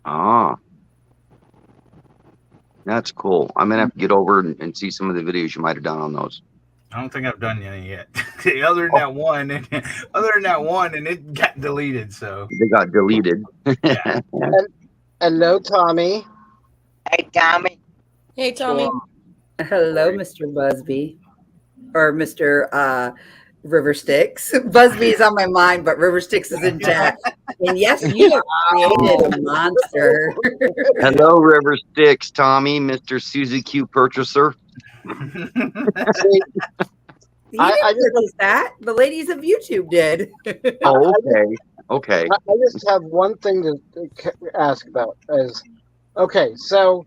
Ah. That's cool. I'm gonna have to get over and see some of the videos you might have done on those. I don't think I've done any yet. other than that one, and it got deleted. So They got deleted. yeah. Hello, Tommy. Hey, Tommy. Hey, Tommy. Hello, Mr. Busby. Or Mr. River Styx. Busby is on my mind, but River Styx is in chat. And yes, you have created a monster. Hello, River Styx, Tommy, Mr. Suzy Q purchaser. See, You I didn't just- purchase that. The ladies of YouTube did. Oh, okay. Okay. I just have one thing to ask about. Okay, so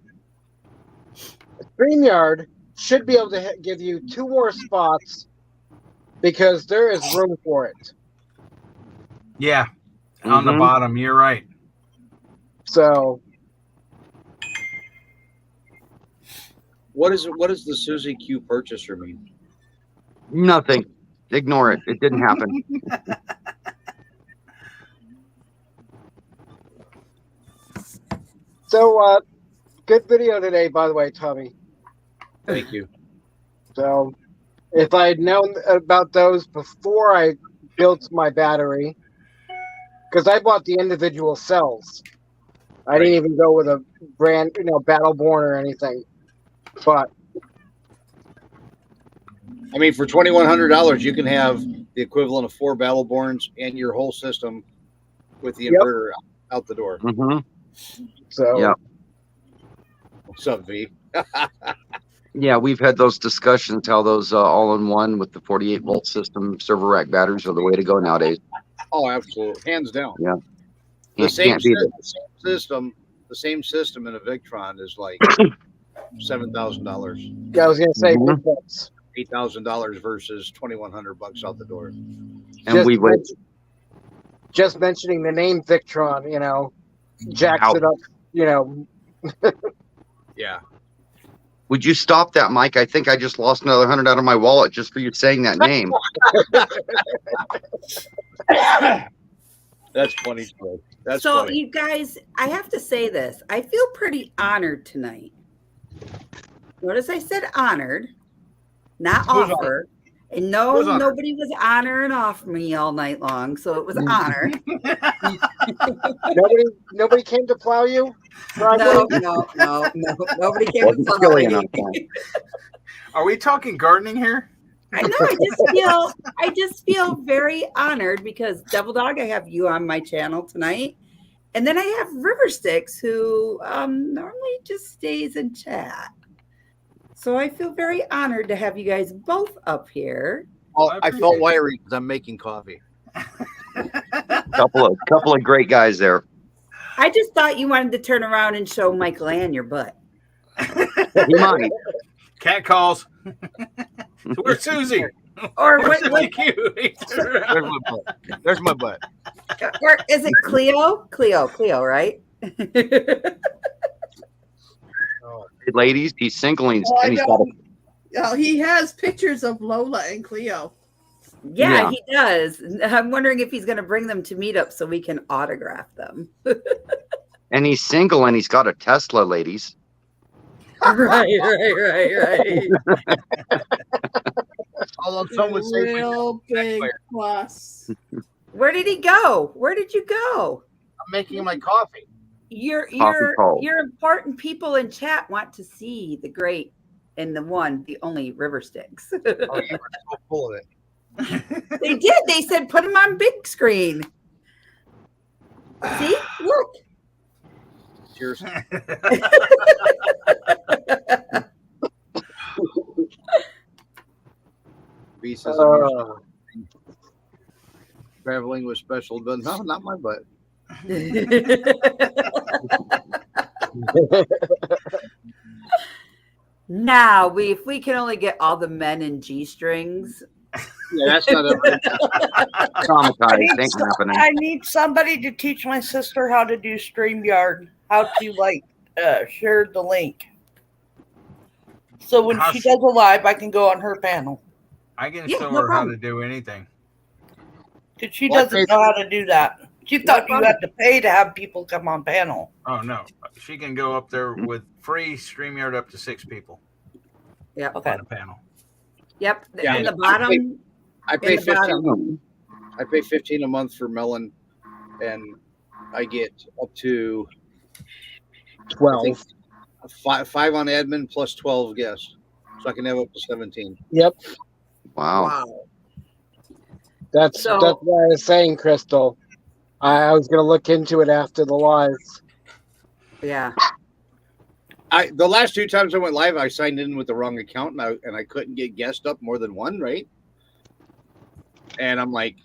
StreamYard should be able to give you 2 more spots because there is room for it. Yeah, on the Mhm. bottom, you're right. So What does the Suzy Q purchaser mean? Nothing. Ignore it. It didn't happen. So, good video today, by the way, Tommy. Thank you. So, if I had known about those before I built my battery, because I bought the individual cells, I didn't even go with a brand, Battleborn or anything. But I mean, for $2,100, you can have the equivalent of 4 Battleborns and your whole system with the Yep. inverter out the door. Mm-hmm. so, Yeah. What's up, V? Yeah, we've had those discussions how those all-in-one with the 48-volt system server rack batteries are the way to go nowadays. Oh, absolutely, hands down. Yeah, The same, can't beat it. the same system in a Victron is like $7,000, Yeah, I was gonna say Mhm. big bucks. $8,000 versus $2,100 out the door. And Just we went. Just mentioning the name Victron, jacks Out. it up, Yeah. Would you stop that, Mike? I think I just lost another 100 out of my wallet just for you saying that name. That's funny. Troy. That's So, funny. you guys, I have to say this. I feel pretty honored tonight. Notice I said honored, not Who's offer. And no, Who's honored? nobody was honoring off me all night long. So it was honor. nobody came to plow you. No, nobody came to Wasn't follow chilly me. enough then. Are we talking gardening here? I know. I just feel very honored because Devil Dog, I have you on my channel tonight, and then I have River Sticks, who normally just stays in chat. So I feel very honored to have you guys both up here. Oh, I I appreciate felt it. wiry because I'm making coffee. Couple of great guys there. I just thought you wanted to turn around and show Michael Ann your butt. He might. Cat calls. Where's Susie? Or Where's what? Susie Q? There's my butt. There's my butt. Or is it Cleo? Cleo, right? Hey, ladies, he's single and Oh, I he's got know. a Yeah, he has pictures of Lola and Cleo. Yeah, Yeah. he does. I'm wondering if he's going to bring them to meet up so we can autograph them. and he's single and he's got a Tesla, ladies. right. Although some would say Real big plus. Where did he go? Where did you go? I'm making my coffee. Your cold. your important people in chat want to see the great and the only River Sticks. Oh, you were so full of it. They did. They said put them on big screen. See, look. Cheers. B says I'm usually traveling with special, but no, not my butt. Now, if we can only get all the men in G strings. Yeah, that's not ever. Traumatized. Ain't happening. I need somebody to teach my sister how to do StreamYard, how to share the link. So when How she she- does a live, I can go on her panel. I can Yeah, show no her how to problem. do anything. Because she What doesn't know how to do that. She thought you problem. had to pay to have people come on panel. Oh no, she can go up there with free StreamYard up to 6 people Yep. Okay. on the panel. Yep. Yeah, in the bottom. I pay In the bottom. 15. I pay 15 a month for Melon, and I get up to I 12. think five on admin plus 12 guests, so I can have up to 17. Yep. Wow. Wow. That's So- what I was saying, Crystal. I was gonna look into it after the live. Yeah. The last 2 times I went live, I signed in with the wrong account, and I couldn't get guest up more than one, right? And I'm like,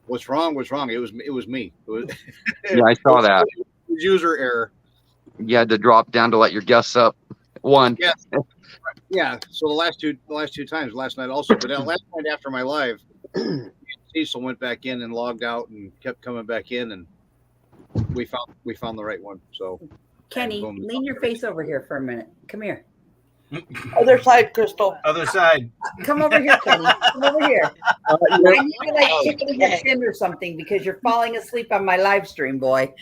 "What's wrong? What's wrong?" It was me. It was, Yeah, I saw that. It was user error. You had to drop down to let your guests up. One. Yeah. Yeah. So the last two times, last night also, but that last night after my live, Cecil went back in and logged out and kept coming back in, and we found the right one. So Kenny, boom. lean your face over here for a minute. Come here. Other side, Crystal. Other side. Come over here, Kenny. Come over here. I need you like tickle your chin or something because you're falling asleep on my live stream, boy.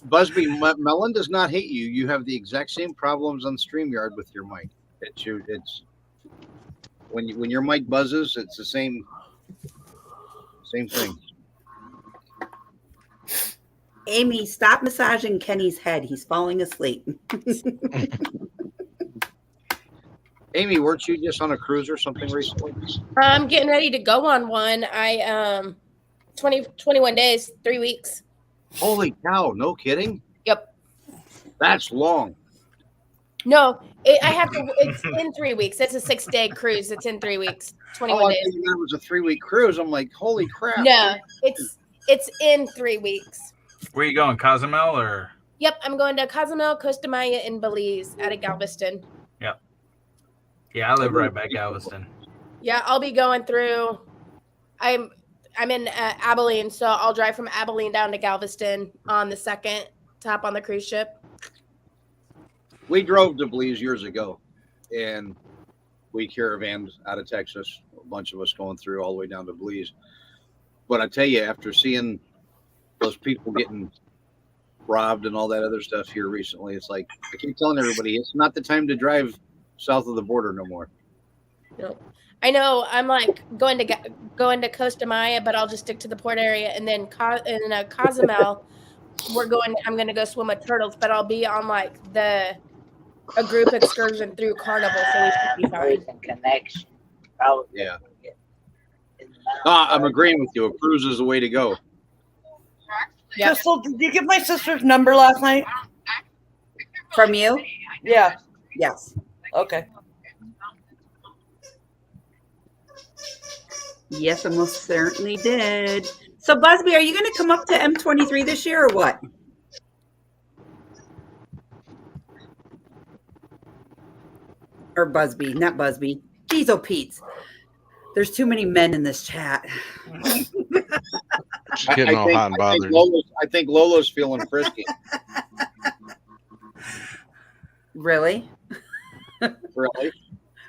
Busby, Melon does not hate you. You have the exact same problems on StreamYard with your mic. It's when your mic buzzes, it's the same thing. Amy, stop massaging Kenny's head. He's falling asleep. Amy, weren't you just on a cruise or something recently? I'm getting ready to go on one. 21 days, 3 weeks. Holy cow! No kidding. Yep. That's long. No, I have to. It's in 3 weeks. It's a 6-day cruise. It's in 3 weeks. 21 I days. think that was a 3-week cruise. I'm like, holy crap. No, it's in 3 weeks. Where you going, Cozumel or? Yep, I'm going to Cozumel, Costa Maya, and Belize out of Galveston. Yep. Yeah, I live right by Galveston. Yeah, I'll be going through. I'm in Abilene, so I'll drive from Abilene down to Galveston on the 2nd to hop on the cruise ship. We drove to Belize years ago, and we caravanned out of Texas. A bunch of us going through all the way down to Belize. But I tell you, after seeing those people getting robbed and all that other stuff here recently, it's like I keep telling everybody, it's not the time to drive south of the border no more. Nope. I know. I'm like going to Costa Maya, but I'll just stick to the port area, and then Cozumel, I'm going to go swim with turtles, but I'll be on like a group excursion through Carnival, so we should be fine. Connection. Probably. Yeah. I'm agreeing with you. A cruise is the way to go. Yep. Crystal, did you get my sister's number last night? From you? Yeah. Yes. Okay. Yes, I most certainly did. So, Busby, are you going to come up to M23 this year or what? Or Busby, not Busby. Diesel Pete's. There's too many men in this chat. She's getting all hot and bothered. I think Lola's feeling frisky. Really? Really?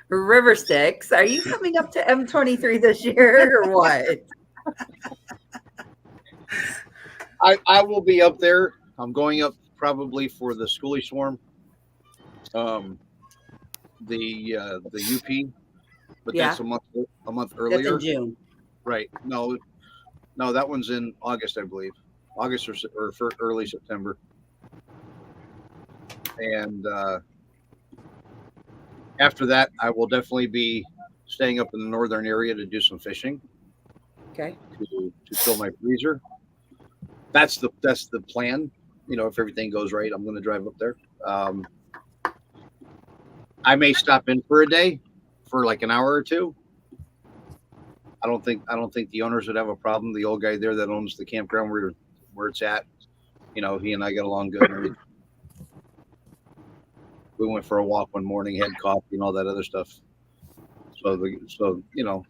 River Sticks, are you coming up to M23 this year or what? I will be up there. I'm going up probably for the Schoolie Swarm. The UP, but that's a month earlier. That's in June. Right. No, that one's in August, I believe. August or for early September. And after that, I will definitely be staying up in the northern area to do some fishing. Okay. To fill my freezer. That's the plan. You know, if everything goes right, I'm going to drive up there. I may stop in for a day, for like an hour or two. I don't think the owners would have a problem. The old guy there that owns the campground where it's at, you know, he and I got along good. We went for a walk one morning, had coffee and all that other stuff. So you know.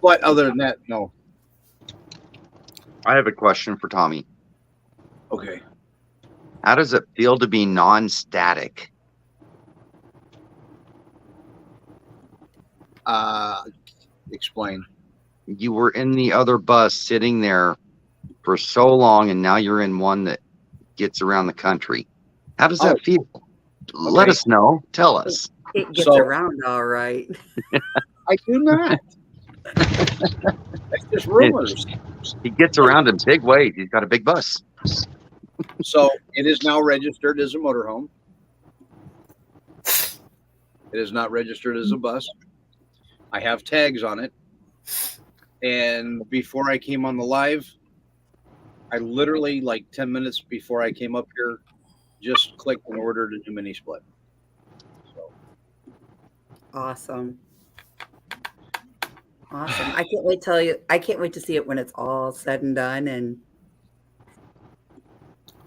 But other than that, no. I have a question for Tommy. Okay. How does it feel to be non-static? Explain. You were in the other bus sitting there for so long, and now you're in one that gets around the country. How does that feel? Let us know. Tell us. It gets around all right. I do not. That's just rumors. He gets around in big ways. He's got a big bus. So it is now registered as a motorhome. It is not registered as a bus. I have tags on it. And before I came on the live, I literally, like 10 minutes before I came up here, just clicked and ordered a new mini split. So. Awesome. I can't wait to see it when it's all said and done and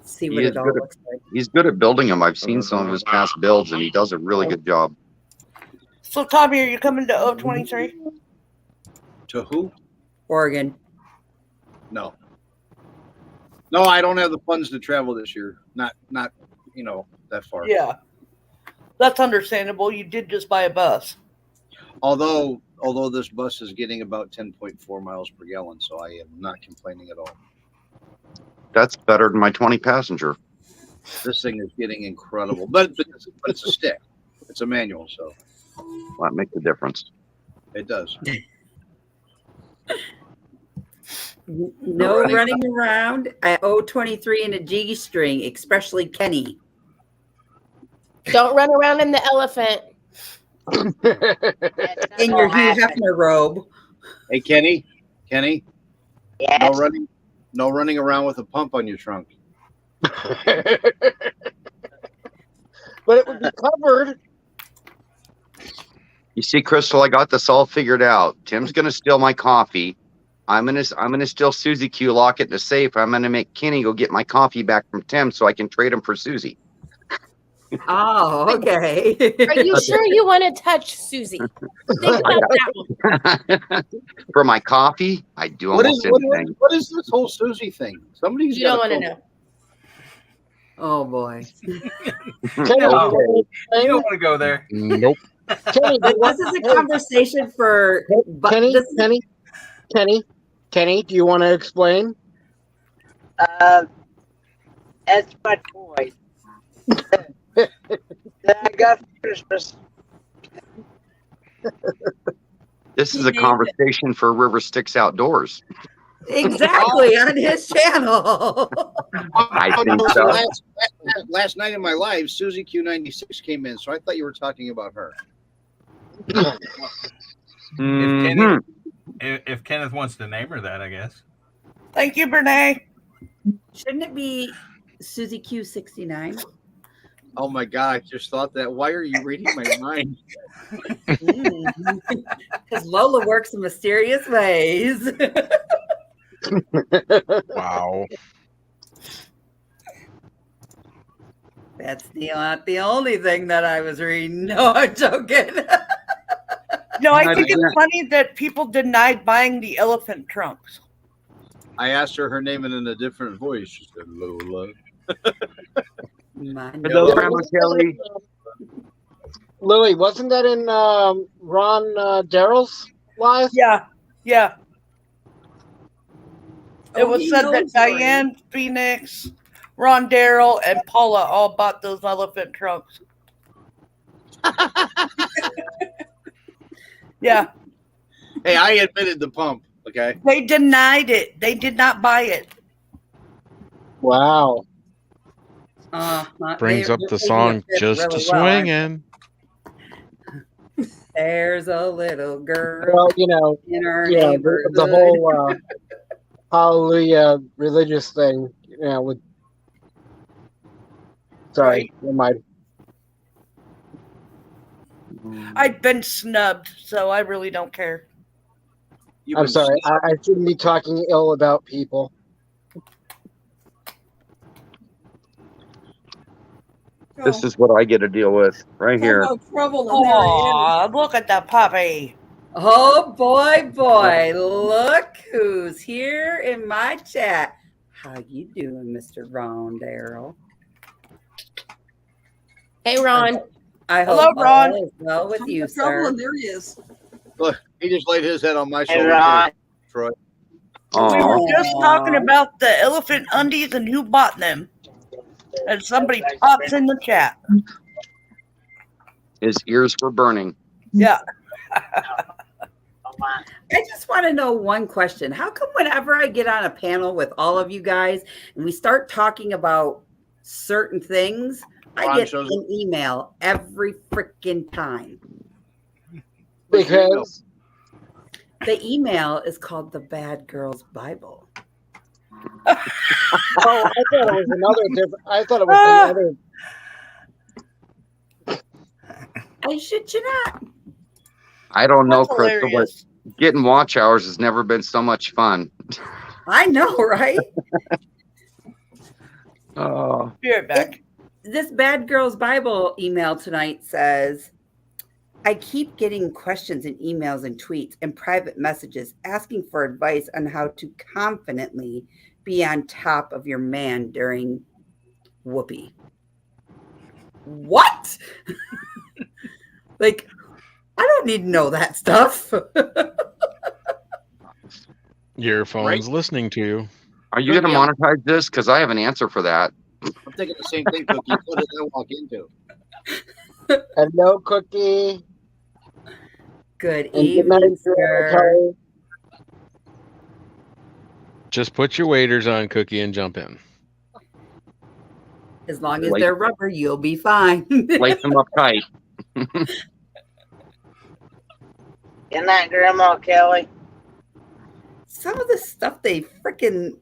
see what it all looks like. He's good at building them. I've seen some of his past builds, and he does a really good job. So, Tommy, are you coming to O23? To who? Oregon. No, I don't have the funds to travel this year. Not that far. Yeah, that's understandable. You did just buy a bus. Although this bus is getting about 10.4 miles per gallon, so I am not complaining at all. That's better than my 20 passenger. This thing is getting incredible, but it's a stick. It's a manual, so that makes a difference. It does. No running around at O23 in a G string, especially Kenny. Don't run around in the elephant. In your Hugh Hefner robe. Hey, Kenny. Yes. No running around with a pump on your trunk. But it would be covered. You see, Crystal, I got this all figured out. Tim's gonna steal my coffee. I'm gonna steal Susie Q, lock it in the safe. I'm gonna make Kenny go get my coffee back from Tim so I can trade him for Susie. Oh, okay. Are you sure you want to touch Susie? Think about that one. For my coffee, I do What almost is anything. what is this whole Susie thing? Somebody's You don't gotta want to fill- know. Oh boy. Kenny, Oh. do You don't want to go there. Nope. Kenny, do you want- This is a conversation for Kenny, this is- Kenny, do you want to explain? That's my toy that I got for Christmas. This is a conversation for River Styx Outdoors. exactly on his channel. I think Oh, so. Last night in my live, Susie Q96 came in, so I thought you were talking about her. Mhm. If Kenneth wants to name her that, I guess. Thank you, Brene. Shouldn't it be Susie Q69? Oh my God, I just thought that. Why are you reading my mind? Because Lola works in mysterious ways. Wow. That's not the only thing that I was reading. No, I'm joking. No, I Not think yet. it's funny that people denied buying the elephant trunks. I asked her name in a different voice. She said, Lola. My For those Grandma Kelly, Louie, wasn't that in Ron Darrell's live? Yeah, yeah. It Oh, was he said that knows already. Diane Phoenix, Ron Darrell, and Paula all bought those elephant trunks. Yeah, Hey, I admitted the pump. Okay. they denied it. They did not buy it. Wow. Brings up the song Just a Swingin'. There's a little girl Well, you know, in our the neighborhood. whole hallelujah religious thing, you know, with sorry, never mind. I've been snubbed, so I really don't care. You've I'm been sorry. I shouldn't be talking ill about people. this is what I get to deal with right here. Talk about trouble, and there he is. Aw, look at the puppy. Oh boy, look who's here in my chat. How you doing, Mr. Ron Darrell? Hey, Ron. I Hello, hope Ron. all is well with Talk you, about trouble, sir. and there he is. Look, he just laid his head on my Hey, shoulder. Ron. too, Troy. We were Aw. just talking about the elephant undies and who bought them. And somebody pops in the chat. His ears were burning. Yeah. I just want to know one question. How come whenever I get on a panel with all of you guys and we start talking about certain things, I Ron get shows- an email every freaking time? Because The email is called the Bad Girls Bible. I thought it was another different. I thought it was another. I should you not? I don't know, That's Crystal, but hilarious. getting watch hours has never been so much fun. I know, right? Oh, Be right back. This Bad Girls Bible email tonight says, I keep getting questions in emails and tweets and private messages asking for advice on how to confidently be on top of your man during whoopee. What? Like, I don't need to know that stuff. Your phone's Right. listening to you. are you going to monetize this? Because I have an answer for that. I'm thinking the same thing, Cookie. What did I walk into? Hello, Cookie. Good And good evening, night, sir. Kelly. Just put your waders on, Cookie, and jump in. As long as Like- they're rubber, you'll be fine. Lace them up tight. Good night, Grandma Kelly. Some of the stuff they freaking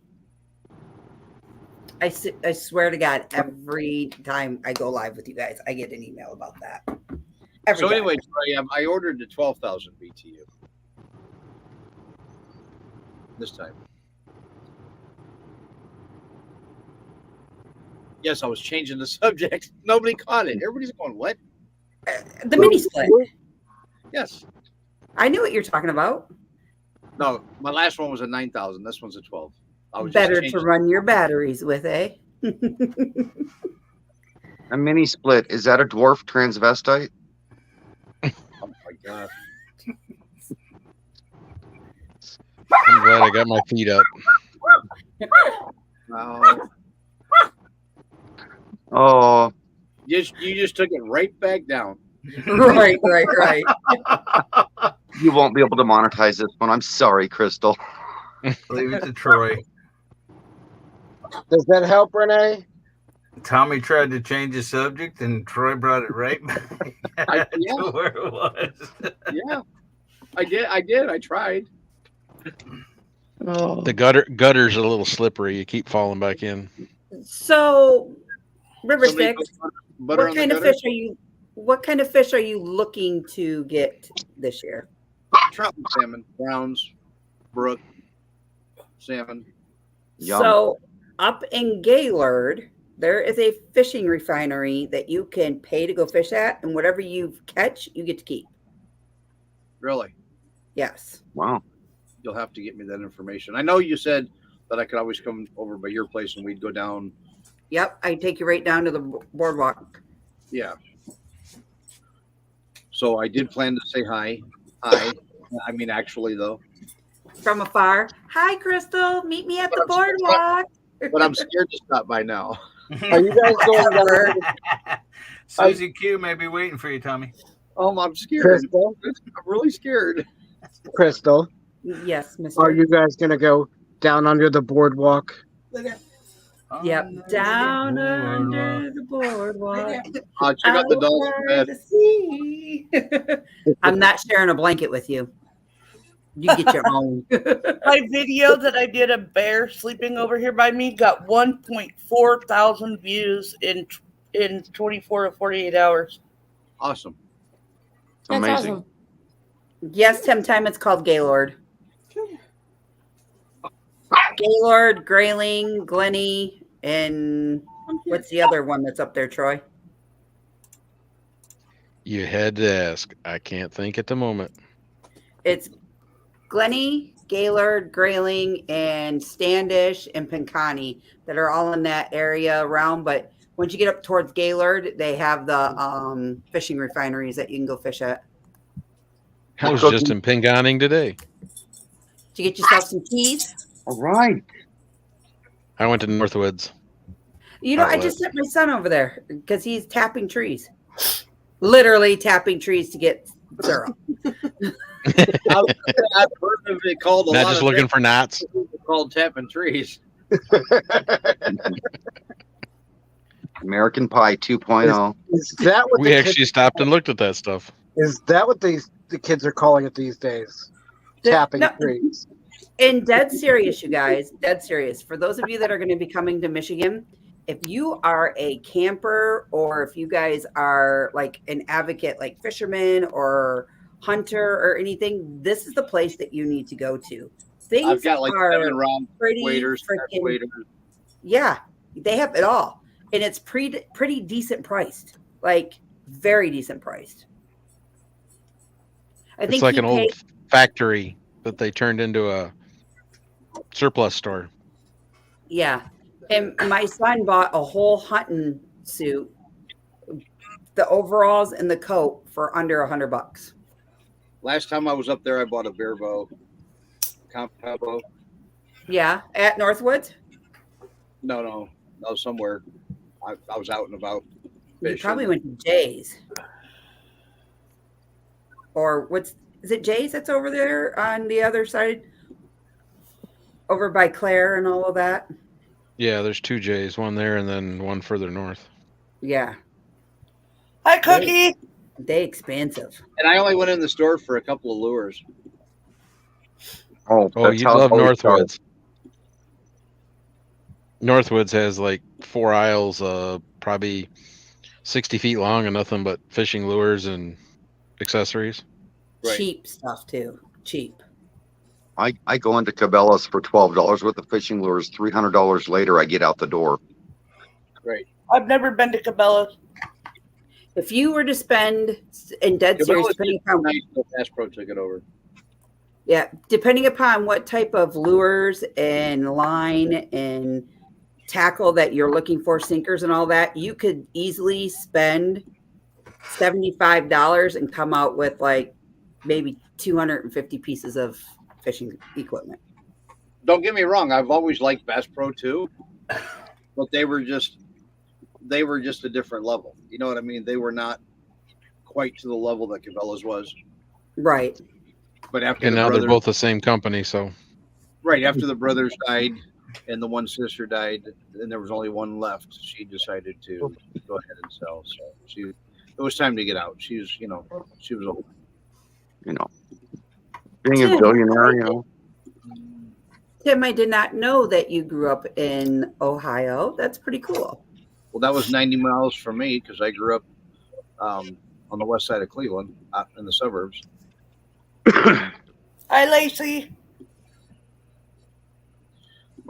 I swear to God, every time I go live with you guys, I get an email about that. Every So time. anyway, Troy, I ordered the 12,000 BTU this time. Yes, I was changing the subject. Nobody caught it. Everybody's going, what? The mini split. Yes. I knew what you're talking about. No, my last one was a 9,000. This one's a 12. I was Better just to run your batteries with, eh? A mini split. Is that a dwarf transvestite? Oh my god. I'm glad I got my feet up. No. Oh, You just took it right back down. right. you won't be able to monetize this one. I'm sorry, Crystal. Leave it to Troy. Does that help, Renee? Tommy tried to change the subject, and Troy brought it right back Yeah. to where it was. Yeah. I did. I tried. Oh. The gutter's a little slippery. You keep falling back in. So, River Somebody Sticks, put butter what on the kind of gutter? fish are you? What kind of fish are you looking to get this year? Trout and salmon, browns, brook, salmon. Yum. So, up in Gaylord, there is a fishing refinery that you can pay to go fish at, and whatever you catch, you get to keep. Really? Yes. Wow. You'll have to get me that information. I know you said that I could always come over by your place and we'd go down. Yep. I take you right down to the boardwalk. Yeah. So I did plan to say hi. Hi. I mean, actually, though. From afar. Hi, Crystal. Meet me at the boardwalk. But I'm scared to stop by now. Are you guys going down? Susie Q may be waiting for you, Tommy. I'm scared. Crystal? I'm really scared. Crystal, Yes, Mr. are you guys going to go down under the boardwalk? Yep. Down under the boardwalk. Check out the dogs in Over bed. the sea. I'm not sharing a blanket with you. You get your own. My video that I did of bear sleeping over here by me got 1.4 thousand views in 24 to 48 hours. Awesome. That's Amazing. awesome. Yes, Tim Time. It's called Gaylord. Gaylord, Grayling, Glenny, and what's the other one that's up there, Troy? You had to ask. I can't think at the moment. It's Glenny, Gaylord, Grayling, and Standish and Pinkani that are all in that area around. But once you get up towards Gaylord, they have the fishing refineries that you can go fish at. I was just in Pingoning today. To get yourself some keys. All right. I went to Northwoods. You know, I just sent my son over there because he's tapping trees. Literally tapping trees to get syrup. I've heard of it called a Not lot just of looking things. for knots. It's called tapping trees. American Pie 2.0. Is that what We the actually kids, stopped and looked at that stuff. is that what the kids are calling it these days? Tapping No. trees. And dead serious, you guys, dead serious. For those of you that are going to be coming to Michigan, if you are a camper or if you guys are like an advocate, like fisherman or hunter or anything, this is the place that you need to go to. Things I've got like are 7 round pretty waders, freaking- waders. Yeah, they have it all, and it's pretty decent priced, like very decent priced. I It's think like he an old paid- factory that they turned into a surplus store. Yeah. And my son bought a whole hunting suit, the overalls and the coat for under $100. Last time I was up there, I bought a bear bow, compound bow. Yeah. At Northwoods? No, somewhere. I was out and about. You fishing. probably went to Jay's. Or is it Jay's that's over there on the other side? Over by Claire and all of that? Yeah, there's 2 J's, one there and then one further north. Yeah. Hi, Cookie. They expensive. And I only went in the store for a couple of lures. Oh, Oh, that's you'd how it love always started. Northwoods. Northwoods has like 4 aisles, probably 60 feet long, and nothing but fishing lures and accessories. Right. Cheap stuff too. Cheap. I go into Cabela's for $12 worth of fishing lures. $300 later, I get out the door. Right. I've never been to Cabela's. If you were to spend, in dead serious, depending upon, nice. Bass Pro took it over. yeah, depending upon what type of lures and line and tackle that you're looking for, sinkers and all that, you could easily spend $75 and come out with like maybe 250 pieces of fishing equipment. Don't get me wrong. I've always liked Bass Pro too, but they were just a different level. You know what I mean? They were not quite to the level that Cabela's was. Right. But after And the now brothers, they're both the same company, so right after the brothers died and the one sister died, and there was only one left, she decided to go ahead and sell. So it was time to get out. She was old. Being a Tim, billionaire, Tim, I did not know that you grew up in Ohio. That's pretty cool. Well, that was 90 miles from me because I grew up on the west side of Cleveland, out in the suburbs. Hi, Lacey.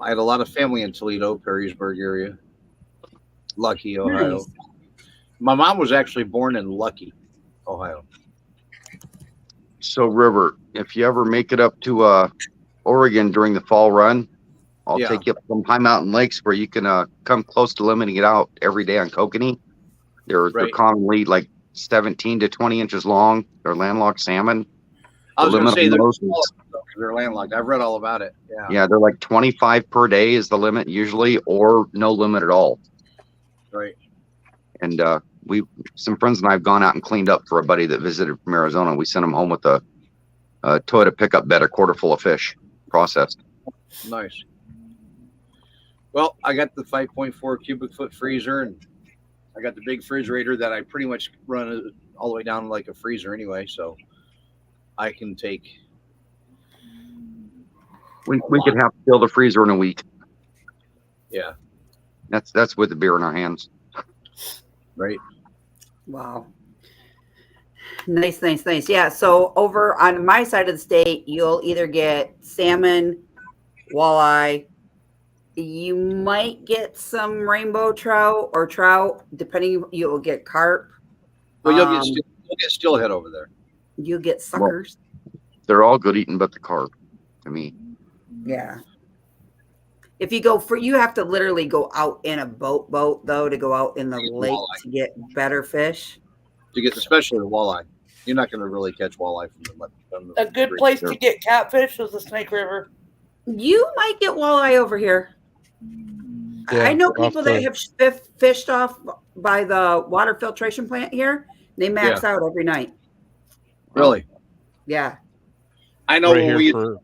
I had a lot of family in Toledo, Perrysburg area, Lucky, Ohio. Nice. My mom was actually born in Lucky, Ohio. So, River, if you ever make it up to Oregon during the fall run, I'll Yeah. take you up some High Mountain Lakes where you can come close to limiting it out every day on kokanee. They're Right. commonly like 17 to 20 inches long. They're landlocked salmon. I was The going to limit say on they're, those is- they're landlocked. I've read all about it. Yeah. yeah, they're like 25 per day is the limit usually, or no limit at all. Right. And some friends and I have gone out and cleaned up for a buddy that visited from Arizona. We sent him home with a Toyota pickup bed, a quarter full of fish, processed. Nice. Well, I got the 5.4 cubic foot freezer, and I got the big refrigerator that I pretty much run all the way down like a freezer anyway. So I can take. We could have to fill the freezer in a week. Yeah. That's with the beer in our hands. Right. Wow. Nice, nice, nice. Yeah. So over on my side of the state, you'll either get salmon, walleye. You might get some rainbow trout or trout, depending. You'll get carp. Well, you'll get steelhead over there. You'll get suckers. They're all good eating, but the carp to me. Yeah. If you go for, you have to literally go out in a boat though to go out in the lake walleye. to get better fish. To get especially the walleye. You're not going to really catch walleye from the A good place to get catfish is the Snake River. You might get walleye over here. Yeah, I know off people that the- have fished off by the water filtration plant here. They max out every night. Really? Yeah. I know right when here we for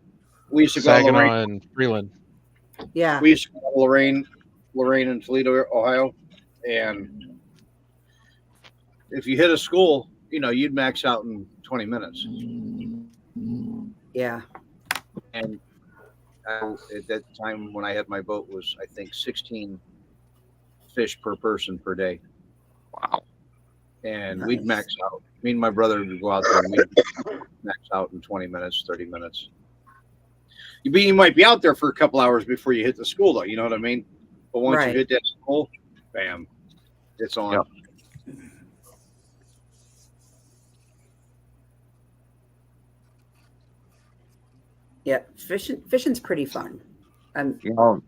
used to go to Saginaw Lorraine. and Freeland. Yeah. We used to go to Lorraine and Toledo, Ohio, and if you hit a school, you'd max out in 20 minutes. Yeah. And at that time when I had my boat was, I think, 16 fish per person per day. Wow. And we'd Nice. max out. Me and my brother would go out there and we'd max out in 20 minutes, 30 minutes. You might be out there for a couple hours before you hit the school, though. You know what I mean? But once Right. you hit that school, bam, it's on. Yep. Yeah. Fishing's pretty fun.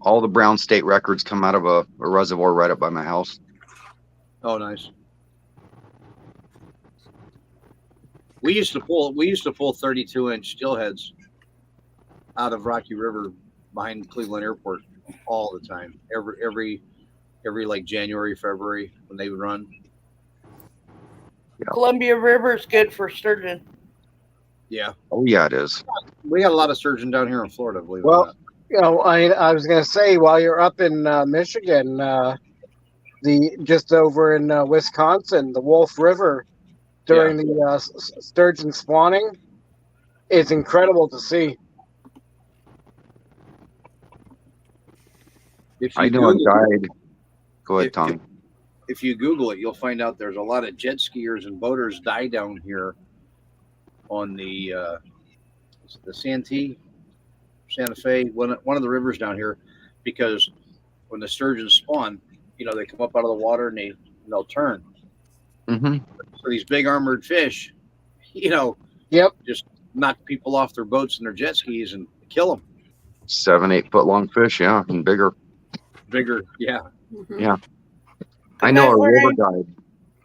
All the Brown State records come out of a reservoir right up by my house. Oh, nice. We used to pull 32-inch steelheads out of Rocky River behind Cleveland Airport all the time. Every like January, February when they would run. Columbia River is good for sturgeon. Yeah. Oh yeah, it is. We got a lot of sturgeon down here in Florida, believe it or Well, not. I was going to say, while you're up in Michigan, just over in Wisconsin, the Wolf River during the sturgeon spawning, it's incredible to see. If you I know a Google it- guide. Go ahead, if- Tommy. If you Google it, you'll find out there's a lot of jet skiers and boaters die down here on the Santee, Santa Fe, one of the rivers down here, because when the sturgeons spawn, they come up out of the water and they'll turn. Mm-hmm. So these big armored fish, Yep. just knock people off their boats and their jet skis and kill them. 7-8 foot long fish, yeah, and bigger. Bigger, yeah. Mhm. Yeah. I know a night, river Larry.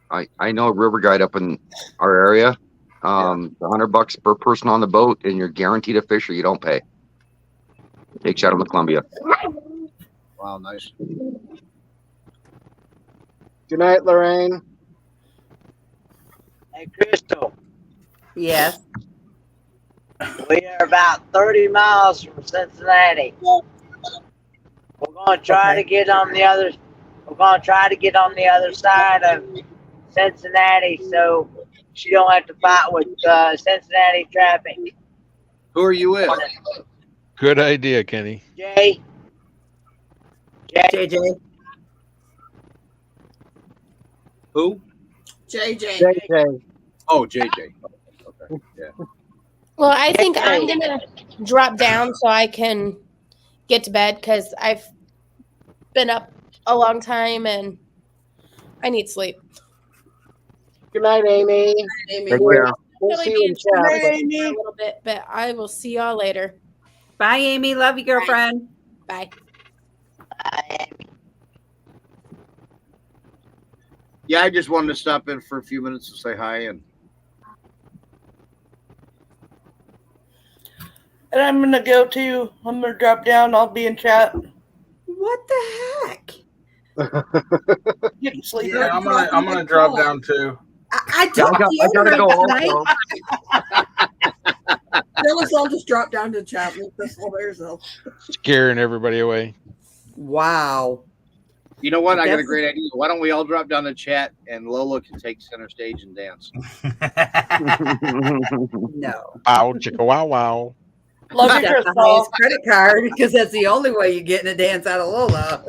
guide. I know a river guide up in our area. $100 per person on the boat, and you're guaranteed a fish or you don't pay. Takes you out of the Columbia. Wow, nice. Good night, Lorraine. Hey, Crystal, Yes. we are about 30 miles from Cincinnati. We're going to try to get on the other. We're going to try to get on the other side of Cincinnati, so she don't have to fight with Cincinnati traffic. Who are you with? Good idea, Kenny. Jay. JJ. Who? JJ. JJ. Oh, JJ. Okay. Yeah. Well, I think I'm going to drop down so I can get to bed because I've been up a long time and I need sleep. Good night, Amy. Amy. Take care. We'll Really see be you in in chat. for a little bit, but I will see y'all later. Bye, Amy. Love you, girlfriend. Bye. Yeah, I just wanted to stop in for a few minutes to say hi and And I'm gonna drop down. I'll be in chat. What the heck? Getting sleepy. Yeah, I'm gonna drop down too. I told you I gotta go tonight. also. Phyllis, I'll just drop down to chat with Crystal by herself. Scaring everybody away. Wow. you know what? I got a That's- great idea. Why don't we all drop down the chat and Lola can take center stage and dance? No. Wow, chicka wow wow. Love you, Got the Crystal. highest credit card because that's the only way you're getting a dance out of Lola.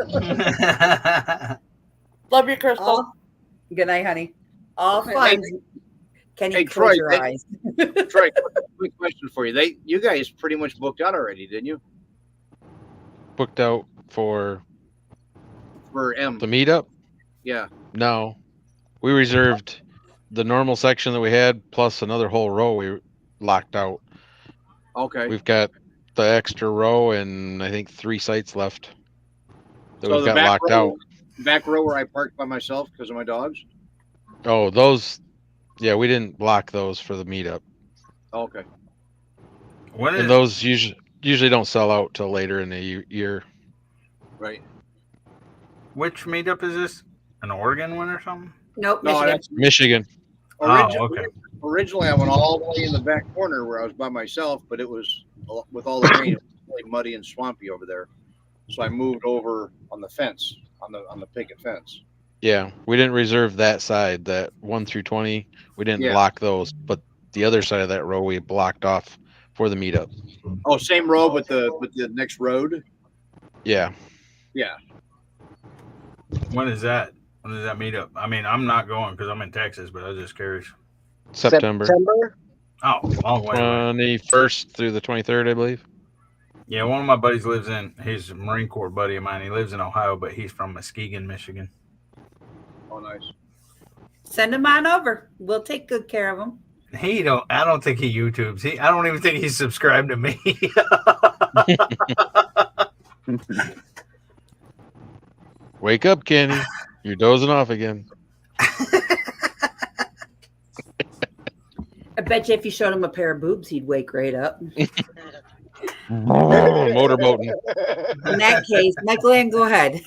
Love you, Crystal. All- Good night, honey. All fun. Can you Hey, close Troy, your hey. eyes? Troy, quick question for you. You guys pretty much booked out already, didn't you? Booked out for For M. the meetup? Yeah. No. We reserved the normal section that we had plus another whole row we locked out. Okay. We've got the extra row and I think 3 sites left that So we've the got locked out. back row where I parked by myself because of my dogs. Oh, those, yeah, we didn't block those for the meetup. Okay. When is, And those usually don't sell out till later in the year. Right. which meetup is this? An Oregon one or something? Nope. No, Michigan. that's Michigan. Okay. Originally, I went all the way in the back corner where I was by myself, but it was with all the rain, it was really muddy and swampy over there. So I moved over on the fence, on the picket fence. Yeah, we didn't reserve that side, that 1 through 20. We didn't Yeah. block those, but the other side of that row we blocked off for the meetup. Oh, same road with the next road. Yeah. Yeah. When is that? When is that meetup? I mean, I'm not going because I'm in Texas, but I was just curious. September Oh, long way. away. 21st through the 23rd, I believe. Yeah, one of my buddies lives in. He's a Marine Corps buddy of mine. He lives in Ohio, but he's from Muskegon, Michigan. Oh, nice. Send him on over. We'll take good care of him. I don't think he YouTubes. I don't even think he's subscribed to me. Wake up, Kenny. You're dozing off again. I bet you if you showed him a pair of boobs, he'd wake right up. Motorboating. In that case, Michael Ann, go ahead.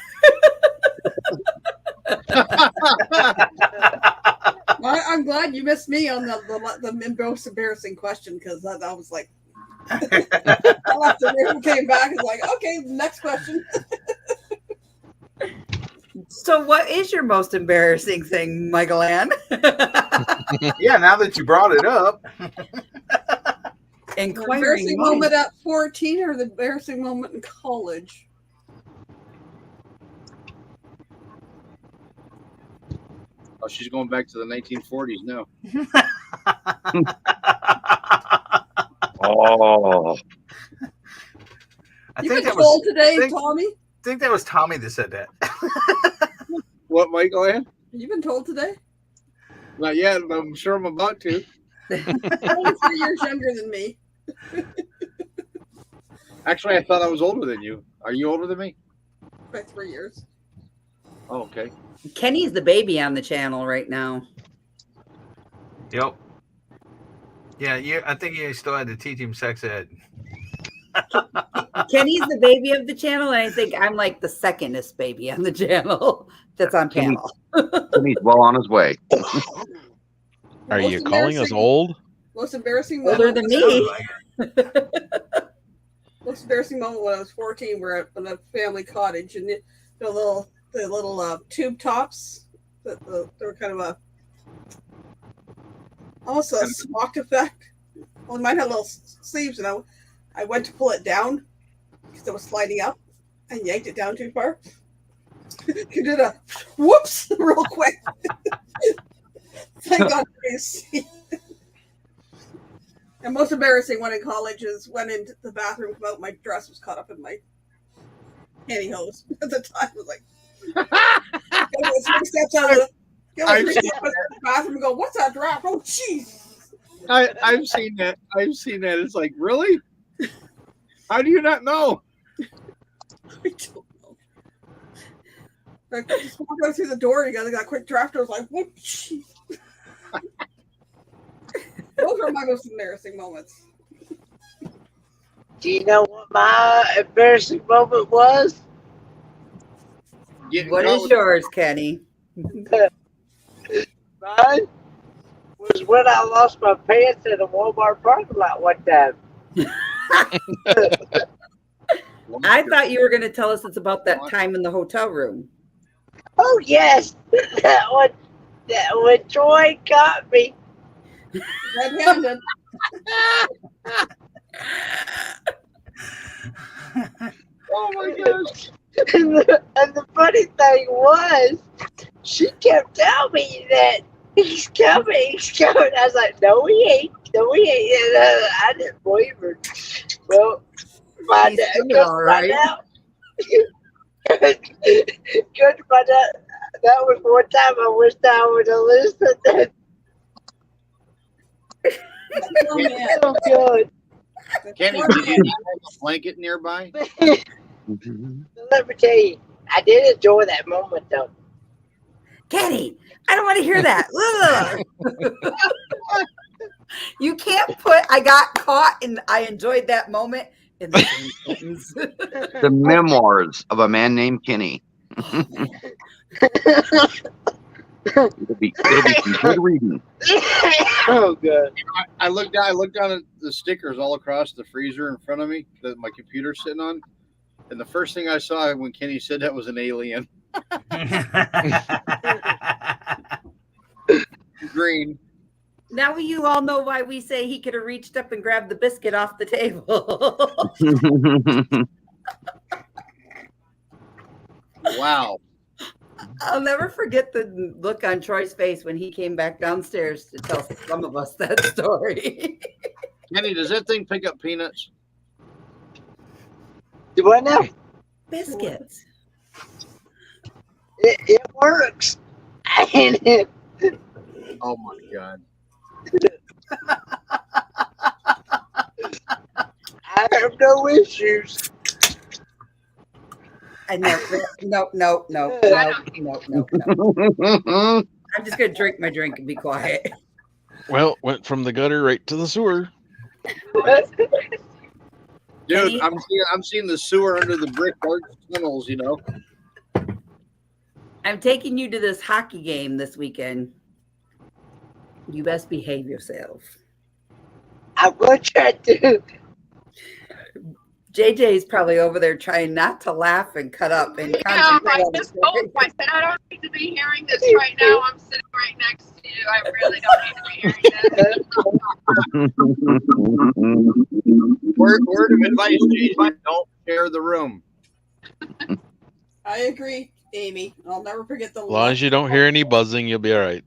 I'm glad you missed me on the most embarrassing question because I was like, I left the room, came back, and was like, okay, next question. So, what is your most embarrassing thing, Michael Ann? Yeah, now that you brought it up. The Inquiring embarrassing minds. moment at 14 or the embarrassing moment in college? Oh, she's going back to the 1940s now. Oh, I You think been that was told today, think- Tommy? I think that was Tommy that said that. What, Michael? Ann? You been told today? Not yet, but I'm sure I'm about to. You're only 3 years younger than me. Actually, I thought I was older than you. Are you older than me? By 3 years. Oh, okay. Kenny's the baby on the channel right now. Yep. Yeah, I think you still had to teach him sex ed. Kenny's the baby of the channel, and I think I'm like the secondest baby on the channel that's on Kenny- panel. He's well on his way. Are Most you calling us embarrassing- old? Most embarrassing Older moment. than me. Most embarrassing moment when I was 14. We're at a family cottage, and the little tube tops. They were kind of almost a smock effect. Well, mine had little sleeves, and I went to pull it down because it was sliding up, and yanked it down too far. You did a whoops real quick. Thank God you see. And most embarrassing one in college is went into the bathroom, come out, my dress was caught up in my pantyhose at the time. I was like, got 3 steps out of the bathroom and go, what's that drop? Oh, jeez. I've seen that. I've seen that. It's like, really? How do you not know? I don't know. I just walked out through the door and got a quick draft. I was like, oh, jeez. Those are my most embarrassing moments. Do you know what my embarrassing moment was? What is yours, Kenny? Mine was when I lost my pants in a Walmart parking lot one time. I thought you were going to tell us it's about that time in the hotel room. Oh yes, that one when Troy got me. Red-handed. Oh my gosh. And the funny thing was, she kept telling me that he's coming, he's coming. I was like, no, he ain't. No, he ain't. And, I didn't believe her. Well, find He's out. coming, Good all to right. find out. Good to find out. That was one time I wished I would have listened. Oh, man. So good. Kenny, did you not have a blanket nearby? Let me tell you, I did enjoy that moment though. Kenny, I don't want to hear that. Ugh. You can't put I got caught and I enjoyed that moment in the same sentence. The memoirs of a man named Kenny. It'll be some good reading. Oh good. I looked down at the stickers all across the freezer in front of me that my computer's sitting on, and the first thing I saw when Kenny said that was an alien. Green. Now you all know why we say he could have reached up and grabbed the biscuit off the table. Wow. I'll never forget the look on Troy's face when he came back downstairs to tell some of us that story. Kenny, does that thing pick up peanuts? Do what now? Biscuits. It works. Oh my god. I have no issues. I know. No. I'm just gonna drink my drink and be quiet. Well, went from the gutter right to the sewer. Dude, I'm seeing the sewer under the brick arch tunnels, you know. I'm taking you to this hockey game this weekend. You best behave yourself. I will try to. JJ's probably over there trying not to laugh and cut up and Yeah, concentrate I on the just told him, I said, I don't need to be hearing this right now. I'm sitting right next to you. I really don't need to be hearing this. Word of advice, JJ, don't share the room. I agree. Amy. I'll never forget the As long as you don't hear any buzzing, you'll be all right.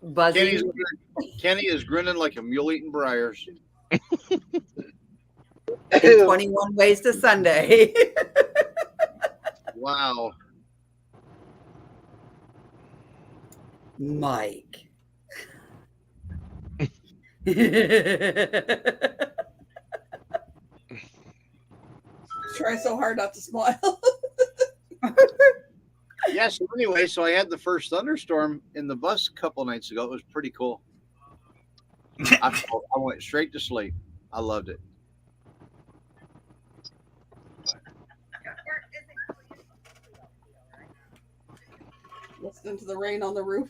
Buzzing. Kenny is grinning like a mule eating briars. In 21 Ways to Sunday. Wow. Mike. Try so hard not to smile. Yeah, so anyway, so I had the first thunderstorm in the bus a couple nights ago. It was pretty cool. I went straight to sleep. I loved it. Listening to the rain on the roof.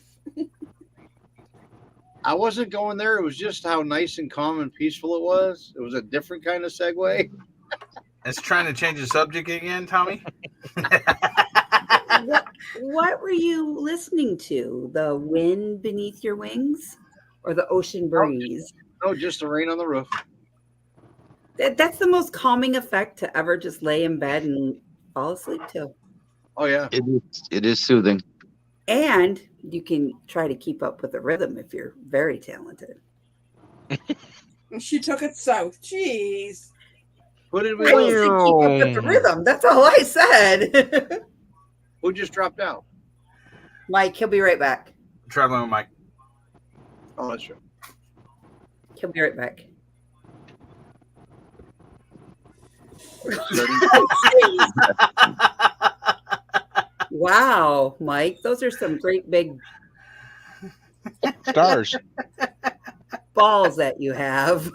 I wasn't going there. It was just how nice and calm and peaceful it was. It was a different kind of segue. It's trying to change the subject again, Tommy. What were you listening to? The wind beneath your wings or the ocean breeze? No, just the rain on the roof. That's the most calming effect to ever just lay in bed and fall asleep to. Oh, yeah. It is soothing. And you can try to keep up with the rhythm if you're very talented. She took it south. Jeez. Who did we Well, lose? you said keep up with the rhythm. That's all I said. Who just dropped out? Mike, he'll be right back. Traveling with Mike. Oh, that's true. He'll be right back. Wow, Mike, those are some great big Stars. balls that you have.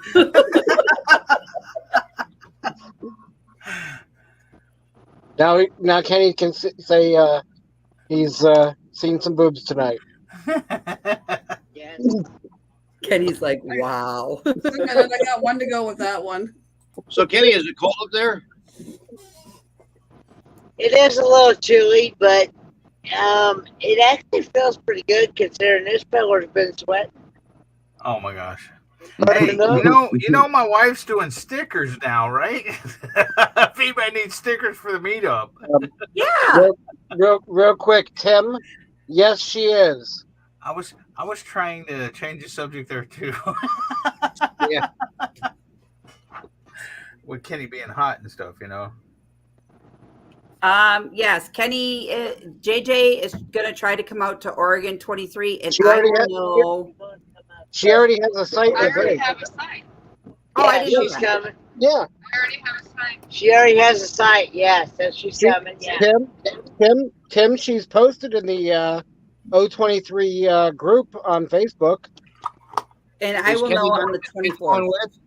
Now Kenny can say he's seen some boobs tonight. Yes. Kenny's like, wow. I got one to go with that one. So, Kenny, is it cold up there? It is a little chilly, but it actually feels pretty good considering this fella's been sweating. Oh my gosh. Hey, you know, my wife's doing stickers now, right? If anybody needs stickers for the meetup. Yeah. Real quick, Tim. Yes, she is. I was trying to change the subject there too. Yeah. With Kenny being hot and stuff, you know. Yes, Kenny, JJ is gonna try to come out to Oregon 23, and She I already will know. She already has a site. I with already her. have a site. Oh, I didn't know she's that. coming. Yeah, I already have a site. She already has a site. Yeah, so she's coming. Yeah. Tim. She's posted in the O23 group on Facebook. And I Is will Kenny know going on the to be 24th. on with?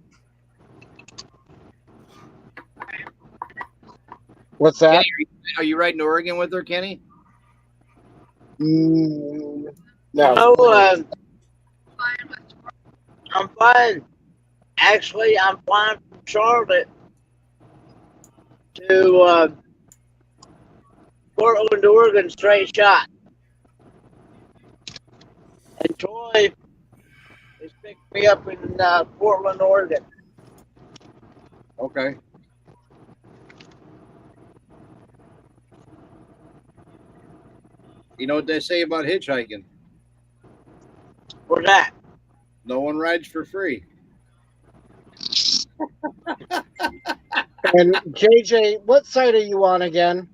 What's that? Kenny, are you riding to Oregon with her, Kenny? No. Oh, I'm flying. Actually, I'm flying from Charlotte to Portland, Oregon, straight shot. And Troy is picking me up in Portland, Oregon. Okay. You know what they say about hitchhiking? What's that? No one rides for free. And JJ, what site are you on again?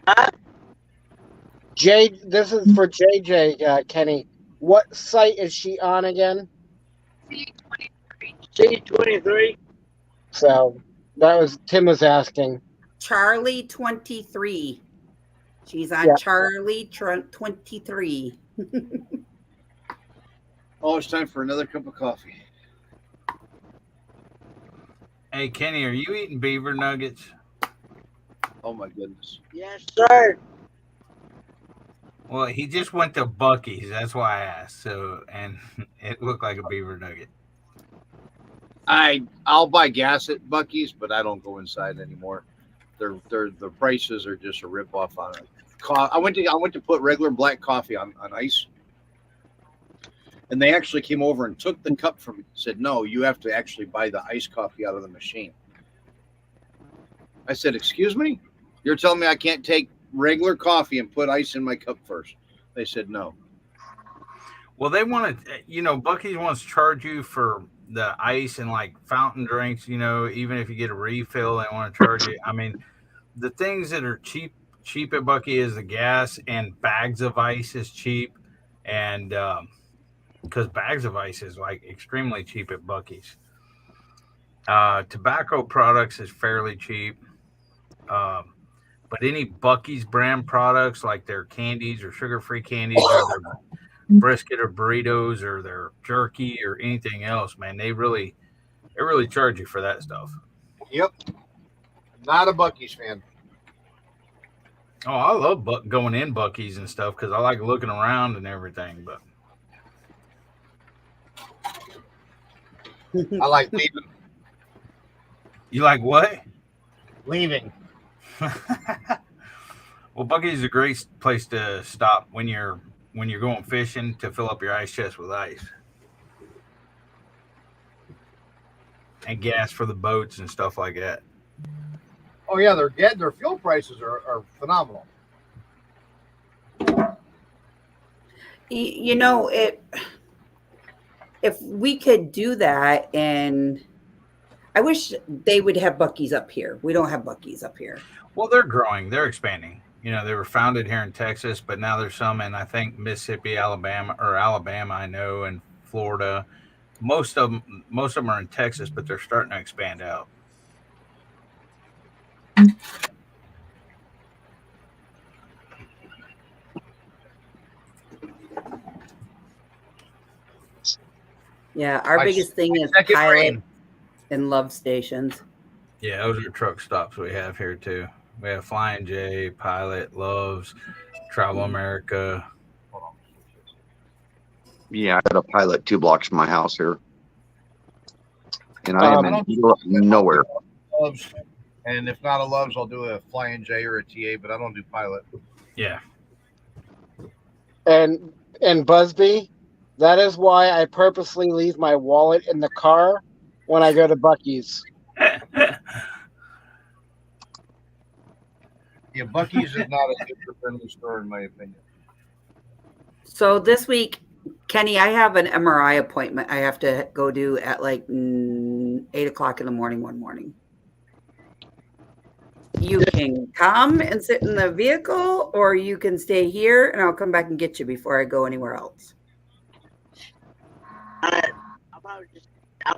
Huh? This is for JJ, Kenny. What site is she on again? C23. So that was Tim was asking. Charlie 23. She's on Yeah. Charlie 23. Oh, it's time for another cup of coffee. Hey Kenny, are you eating beaver nuggets? Oh my goodness. Yes, sir. Well, he just went to Buc-ee's. That's why I asked. So, and it looked like a beaver nugget. I'll buy gas at Buc-ee's, but I don't go inside anymore. The prices are just a rip off on it. I went to put regular black coffee on ice, And they actually came over and took the cup from me. Said, no, you have to actually buy the iced coffee out of the machine. I said, excuse me? You're telling me I can't take regular coffee and put ice in my cup first? They said no. Well, they want to, Buc-ee's wants to charge you for the ice and like fountain drinks, even if you get a refill, they want to charge you. I mean, the things that are cheap at Buc-ee is the gas, and bags of ice is cheap. And because bags of ice is like extremely cheap at Buc-ee's. Tobacco products is fairly cheap. But any Buc-ee's brand products, like their candies or sugar-free candies or their brisket or burritos or their jerky or anything else, man, they really charge you for that stuff. Yep. Not a Buc-ee's fan. Oh, I love going in Buc-ee's and stuff because I like looking around and everything. But I like leaving. You like what? Leaving. Well, Buc-ee's is a great place to stop when you're going fishing to fill up your ice chest with ice and gas for the boats and stuff like that. Oh yeah, their fuel prices are phenomenal. If we could do that, and I wish they would have Buc-ee's up here. We don't have Buc-ee's up here. Well, they're growing. They're expanding. They were founded here in Texas, but now there's some in, I think, Mississippi, Alabama, I know, and Florida. Most of them are in Texas, but they're starting to expand out. Yeah, our biggest thing is Pilot and Love stations. Yeah, those are truck stops we have here too. We have Flying J, Pilot, Loves, Travel America. Yeah, I got a Pilot 2 blocks from my house here. And I am in the middle of nowhere. Loves, and if not a Loves, I'll do a Flying J or a TA, but I don't do Pilot. Yeah. And Busby, that is why I purposely leave my wallet in the car when I go to Buc-ee's. Yeah, Buc-ee's is not a user-friendly store, in my opinion. So this week, Kenny, I have an MRI appointment I have to go do at like 8 o'clock in the morning one morning. You can come and sit in the vehicle, or you can stay here and I'll come back and get you before I go anywhere else. I'll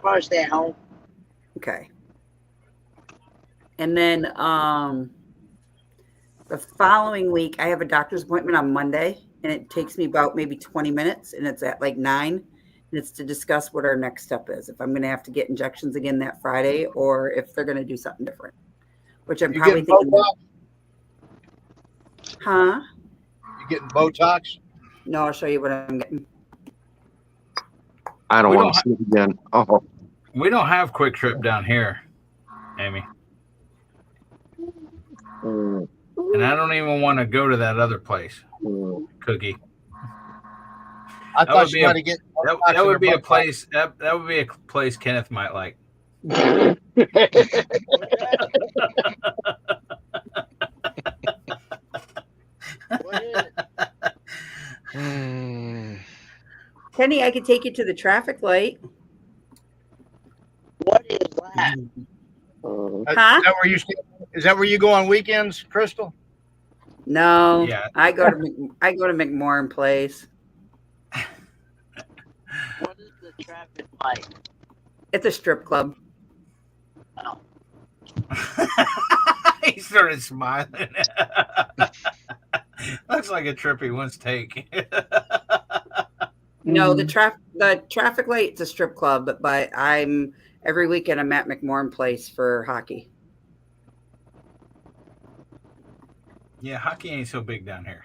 probably stay at home. Okay. And then the following week, I have a doctor's appointment on Monday, and it takes me about maybe 20 minutes, and it's at like 9. And it's to discuss what our next step is, if I'm going to have to get injections again that Friday, or if they're going to do something different, which I'm probably thinking. Huh? You getting Botox? No, I'll show you what I'm getting. I don't want to see it again. Oh. We don't have Quick Trip down here, Amy. And I don't even want to go to that other place, Cookie. I thought you might get that would be a place that would be a place Kenneth might like. Kenny, I could take you to the traffic light. What is that? Is that where you go on weekends, Crystal? No, Yeah. I go to McMorrin Place. What is the traffic light? It's a strip club. Oh. He started smiling. Looks like a trip he wants to take. No, the traffic light, it's a strip club, but every weekend I'm at McMorrin Place for hockey. Yeah, hockey ain't so big down here.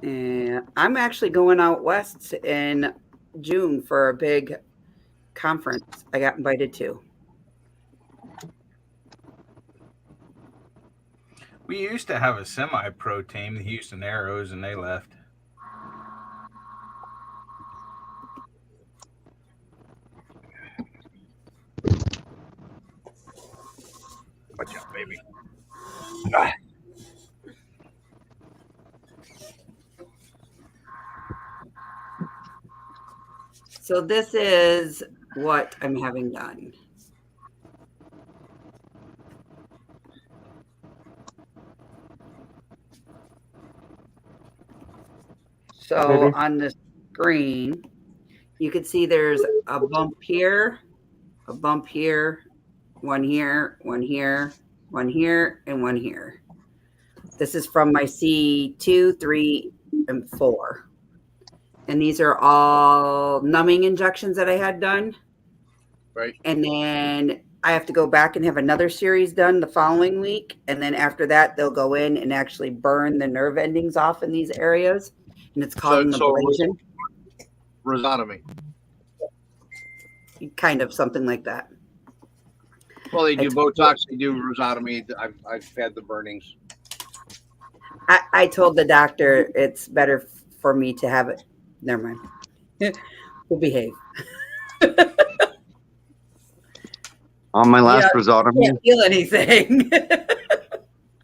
And I'm actually going out west in June for a big conference I got invited to. We used to have a semi-pro team, the Houston Aeros, and they left. So this is what I'm having done. So on the screen, you can see there's a bump here, a bump here, one here, one here, one here, and one here. This is from my C2, 3, and 4. And these are all numbing injections that I had done. Right. And then I have to go back and have another series done the following week. And then after that, they'll go in and actually burn the nerve endings off in these areas. And it's called an ablation. Rhizotomy. Kind of something like that. Well, they do Botox, they do rhizotomy. I've had the burnings. I told the doctor it's better for me to have it. Never mind. We'll behave. On my last rhizotomy, Can't feel anything.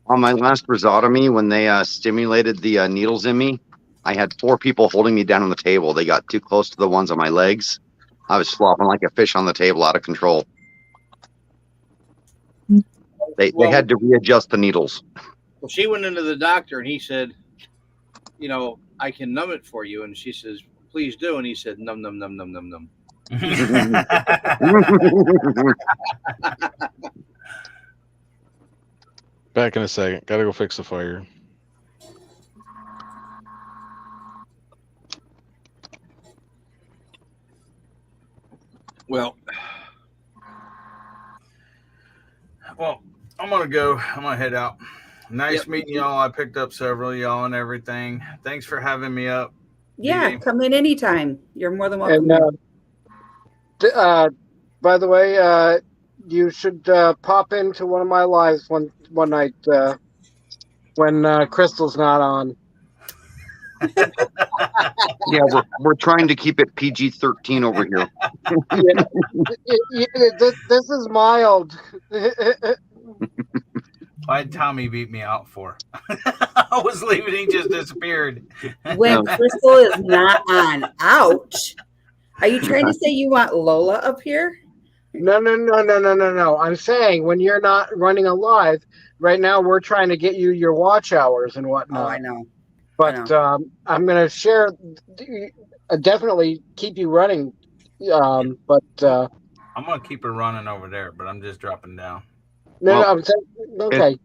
on my last rhizotomy, when they stimulated the needles in me, I had 4 people holding me down on the table. They got too close to the ones on my legs. I was flopping like a fish on the table, out of control. They had to readjust the needles. Well, she went into the doctor and he said, you know, I can numb it for you. And she says, please do. And he said, num, num, num, num, num, num. Back in a second. Gotta go fix the fire. Well, I'm gonna go. I'm gonna head out. Nice meeting y'all. I picked up several of y'all and everything. Thanks for having me up. Yeah, DD. come in anytime. You're more than welcome. And by the way, you should pop into one of my lives one night when Crystal's not on. Yeah, we're trying to keep it PG-13 over here. This is mild. Why'd Tommy beat me out for? I was leaving, he just disappeared. When Crystal is not on. Ouch. Are you trying to say you want Lola up here? No. I'm saying when you're not running a live, right now we're trying to get you your watch hours and whatnot. Oh, I know. But I'm going to share, definitely keep you running. I'm going to keep her running over there, but I'm just dropping down. No, I'm saying, okay.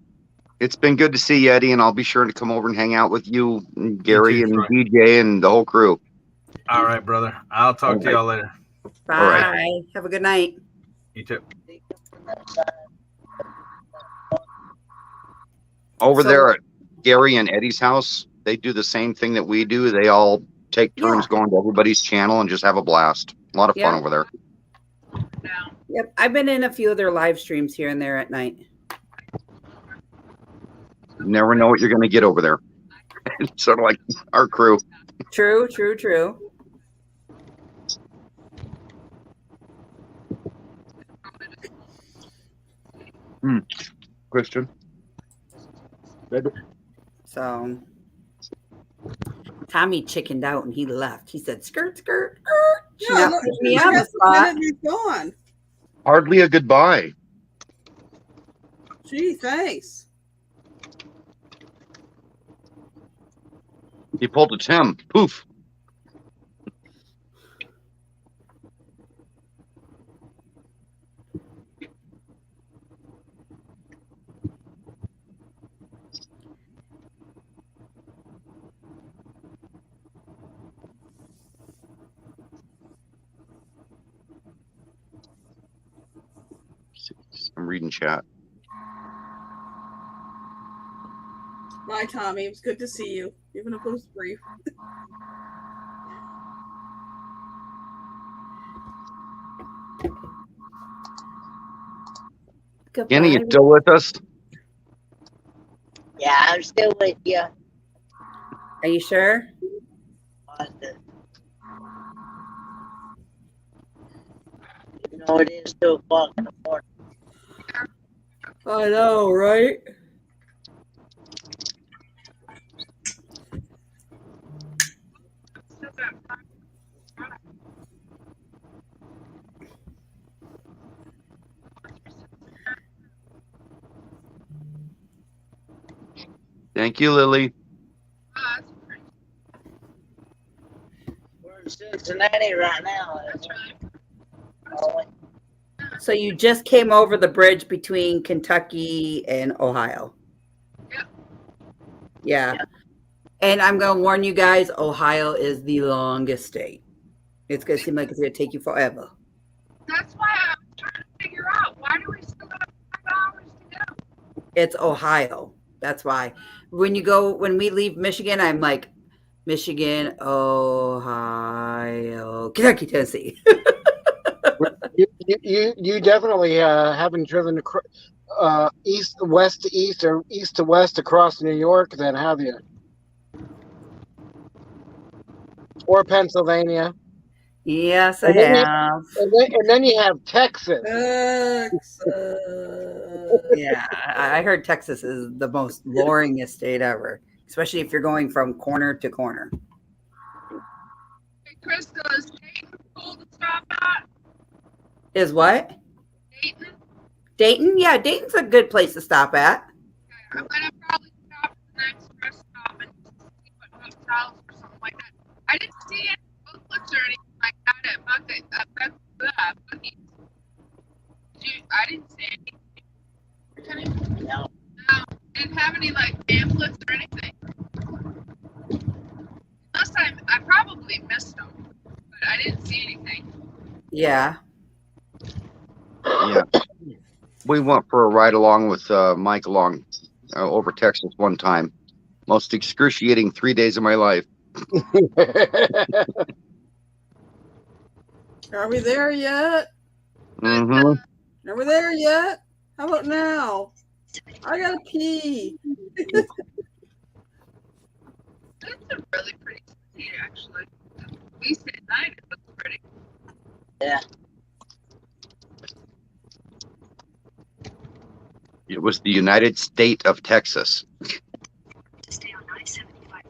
It's been good to see you, Eddie, and I'll be sure to come over and hang out with you, and Gary, and DJ, and the whole crew. All right, brother. I'll talk to y'all later. Bye. All right. Have a good night. You too. Over there at Gary and Eddie's house, they do the same thing that we do. They all take turns going to everybody's channel and just have a blast. A lot of fun over there. Yep, I've been in a few of their live streams here and there at night. You never know what you're going to get over there. It's sort of like our crew. True. Christian. So Tommy chickened out and he left. He said, skirt, skirt, She Yeah, not look, put me she on the has to spot. minute, he's gone. Hardly a goodbye. Gee, thanks. He pulled a Tim. Poof. I'm reading chat. Bye, Tommy. It was good to see you, even if it was brief. Kenny, you still with us? Yeah, I'm still with you. Are you sure? You know, it is 2 o'clock in the morning. I know, right? Thank you, Lily. We're in Cincinnati right now. That's right. So you just came over the bridge between Kentucky and Ohio. Yeah. And I'm going to warn you guys, Ohio is the longest state. It's going to seem like it's going to take you forever. That's why I was trying to figure out, why do we still have 5 hours to go? It's Ohio. That's why. When we leave Michigan, I'm like, Michigan, Ohio, Kentucky, Tennessee. You definitely haven't driven west to east or east to west across New York, then, have you? Or Pennsylvania? Yes, I And then you- have. And then you have Texas. Yeah, I heard Texas is the most boringest state ever, especially if you're going from corner to corner. Hey, Crystal, is Dayton cool to stop at? Is what? Dayton? Dayton? Yeah, Dayton's a good place to stop at. I'm gonna probably stop at the next rest stop and see what hotels or something like that. I didn't see any booklets or anything like that at Bucky's. I didn't see anything. No. No, didn't have any like pamphlets or anything. Unless I probably missed them, but I didn't see anything. Yeah. Yeah. We went for a ride along with Mike along over Texas one time. Most excruciating 3 days of my life. Are we there yet? Mm-hmm. Are we there yet? How about now? I gotta pee. It's a really pretty city, actually. At least at night it looks pretty. Yeah. It was the United State of Texas. Stay on I-75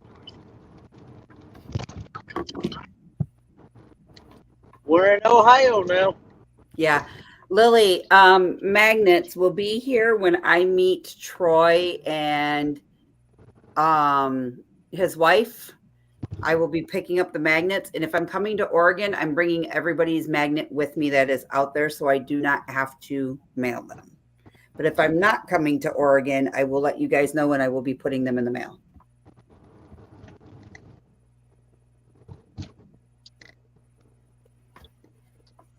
north. We're in Ohio now. Yeah. Lily, magnets will be here when I meet Troy and his wife. I will be picking up the magnets. And if I'm coming to Oregon, I'm bringing everybody's magnet with me that is out there, so I do not have to mail them. But if I'm not coming to Oregon, I will let you guys know when I will be putting them in the mail.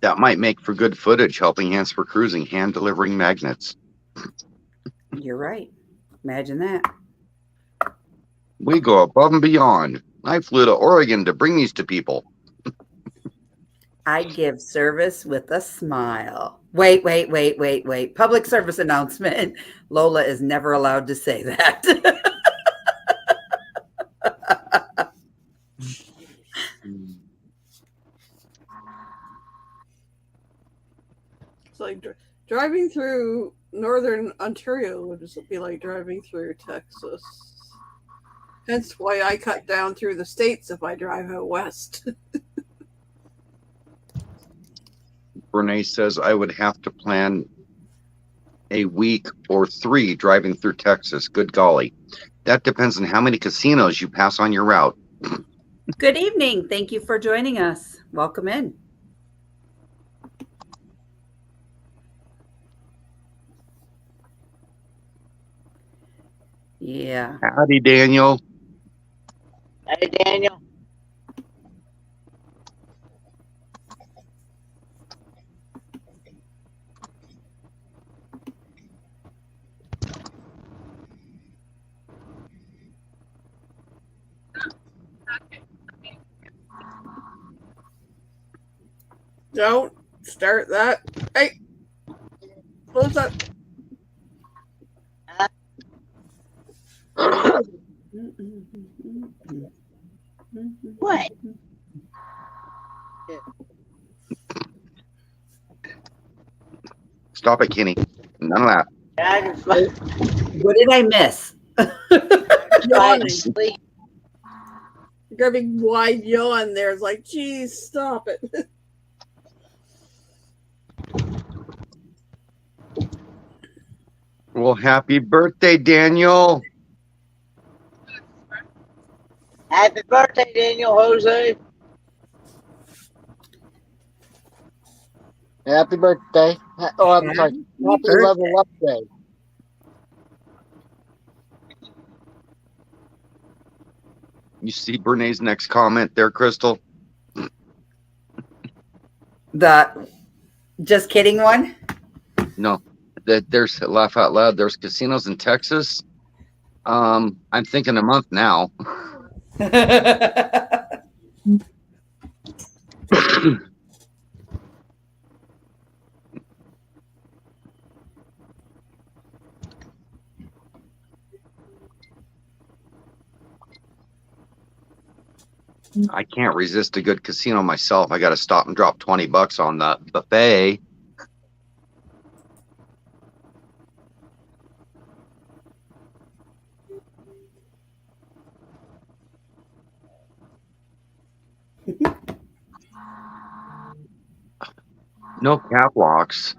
That might make for good footage, helping hands for cruising, hand delivering magnets. You're right. Imagine that. We go above and beyond. I flew to Oregon to bring these to people. I give service with a smile. Wait. Public service announcement. Lola is never allowed to say that. It's like driving through northern Ontario would just be like driving through Texas. Hence why I cut down through the states if I drive out west. Renee says I would have to plan a week or 3 driving through Texas. Good golly. That depends on how many casinos you pass on your route. Good evening. Thank you for joining us. Welcome in. Yeah. Howdy, Daniel. Hey, Daniel. Don't start that. Hey, close that. What? Stop it, Kenny. None of that. What did I miss? Yawning. got a big wide yawn there. It's like, geez, stop it. Well, happy birthday, Daniel. Happy birthday, Daniel Jose. Happy birthday. Oh, I'm sorry. Happy level up day. You see Bernays' next comment there, Crystal? The just kidding one? No, there's laugh out loud. There's casinos in Texas. I'm thinking a month now. I can't resist a good casino myself. I got to stop and drop $20 on the buffet. No cap locks.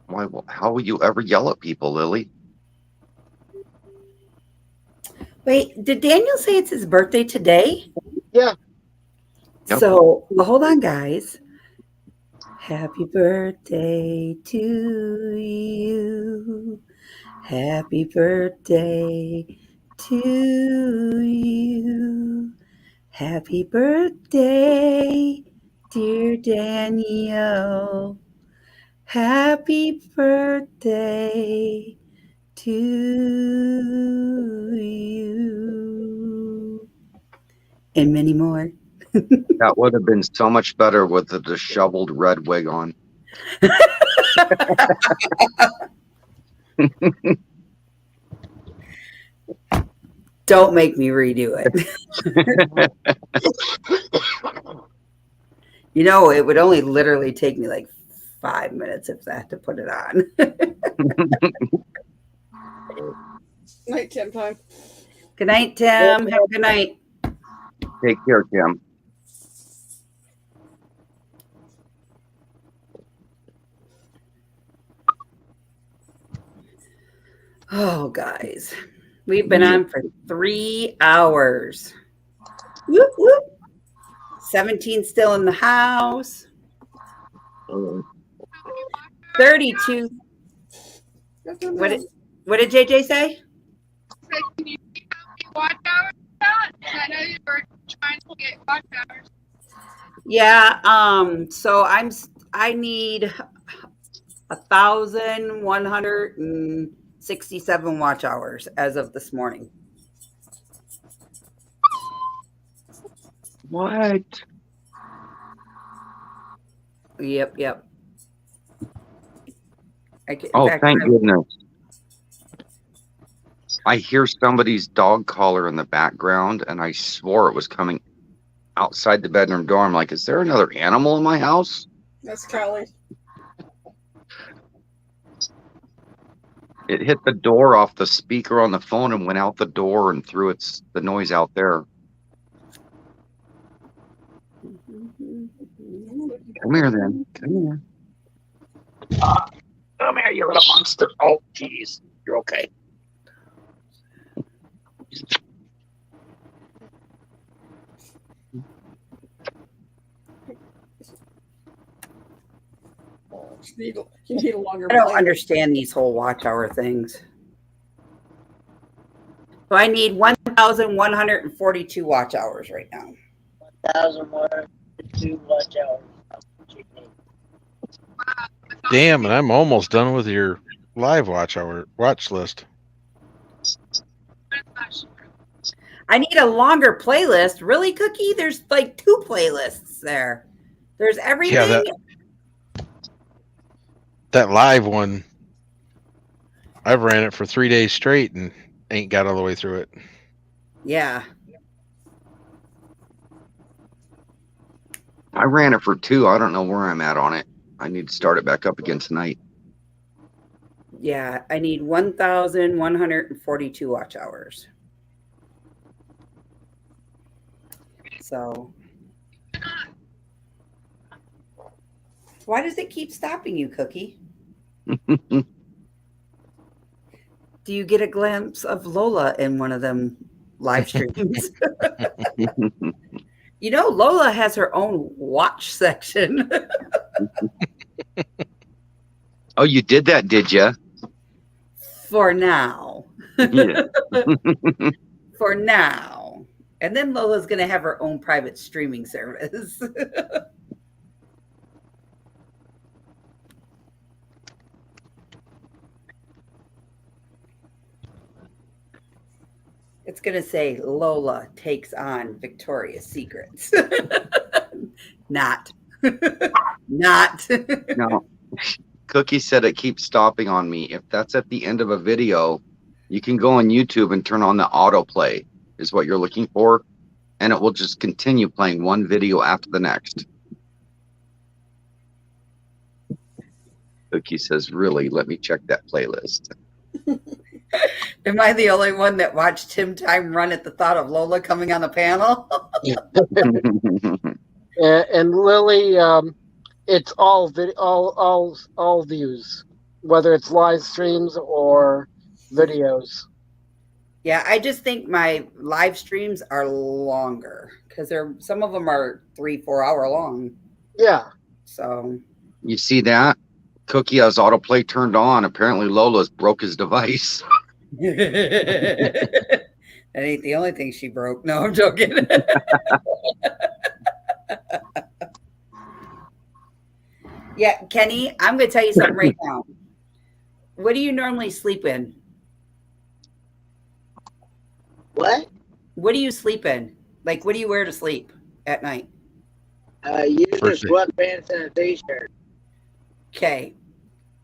Why? How will you ever yell at people, Lily? Wait, did Daniel say it's his birthday today? Yeah. Yep. So hold on, guys. Happy birthday to you. Happy birthday to you. Happy birthday, dear Daniel. Happy birthday to you. And many more. That would have been so much better with a disheveled red wig on. Don't make me redo it. You know, it would only literally take me like 5 minutes if that to put it on. Night, Tim time. Good night, Tim. Have a good night. Take care, Tim. Oh, guys. We've been on for 3 hours. Whoop, whoop. 17 still in the house. 32. What did JJ say? So can you see how many watch hours out? I know you were trying to get watch hours. Yeah, so I need 1,167 watch hours as of this morning. What? Yep. Oh, thank goodness. I hear somebody's dog collar in the background, and I swore it was coming outside the bedroom door. I'm like, is there another animal in my house? That's Callie. It hit the door off the speaker on the phone and went out the door and threw the noise out there. Come here, then. Come here. Come here, you little monster. Oh, jeez. You're okay. You need a longer I don't play. understand these whole watch hour things. So I need 1,142 watch hours right now. 1,102 watch hours. Damn, and I'm almost done with your live watch list. I need a longer playlist. Really, Cookie? There's like 2 playlists there. There's everything. Yeah, that live one, I've ran it for 3 days straight and ain't got all the way through it. Yeah. I ran it for 2. I don't know where I'm at on it. I need to start it back up again tonight. Yeah, I need 1,142 watch hours. So why does it keep stopping you, Cookie? Do you get a glimpse of Lola in one of them live streams? You know, Lola has her own watch section. Oh, you did that, did you? For now. Yeah. For now. And then Lola's going to have her own private streaming service. It's going to say Lola takes on Victoria's Secrets. Not. Not. No. Cookie said it keeps stopping on me. If that's at the end of a video, you can go on YouTube and turn on the autoplay, is what you're looking for. And it will just continue playing one video after the next. Cookie says, really, let me check that playlist. Am I the only one that watched Tim Time run at the thought of Lola coming on the panel? And Lily, it's all all views, whether it's live streams or videos. Yeah, I just think my live streams are longer because some of them are 3-4 hour long. Yeah. So You see that? Cookie has autoplay turned on. Apparently Lola's broke his device. that ain't the only thing she broke. No, I'm joking. Yeah, Kenny, I'm going to tell you something right now. What do you normally sleep in? What? What do you sleep in? Like, what do you wear to sleep at night? Usually sweatpants and a t-shirt. Okay.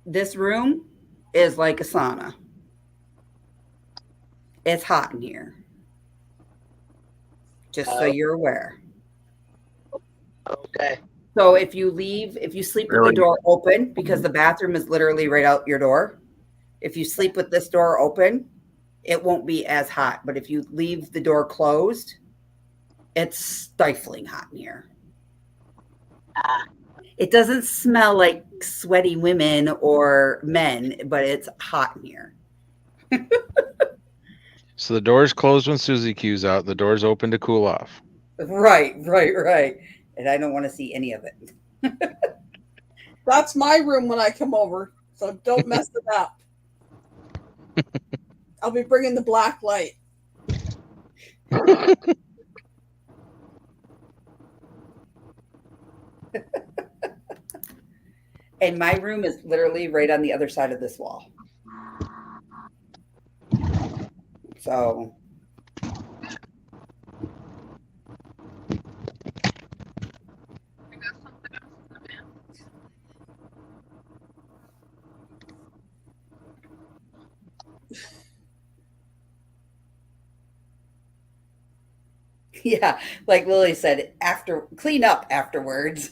This room is like a sauna. It's hot in here. Just so you're aware. Okay. So if you sleep with the door open, because the bathroom is literally right out your door, if you sleep with this door open, it won't be as hot. But if you leave the door closed, it's stifling hot in here. It doesn't smell like sweaty women or men, but it's hot in here. So the door's closed when Susie Q's out. The door's open to cool off. Right. And I don't want to see any of it. That's my room when I come over, so don't mess it up. I'll be bringing the black light. And my room is literally right on the other side of this wall. So yeah, like Lily said, clean up afterwards.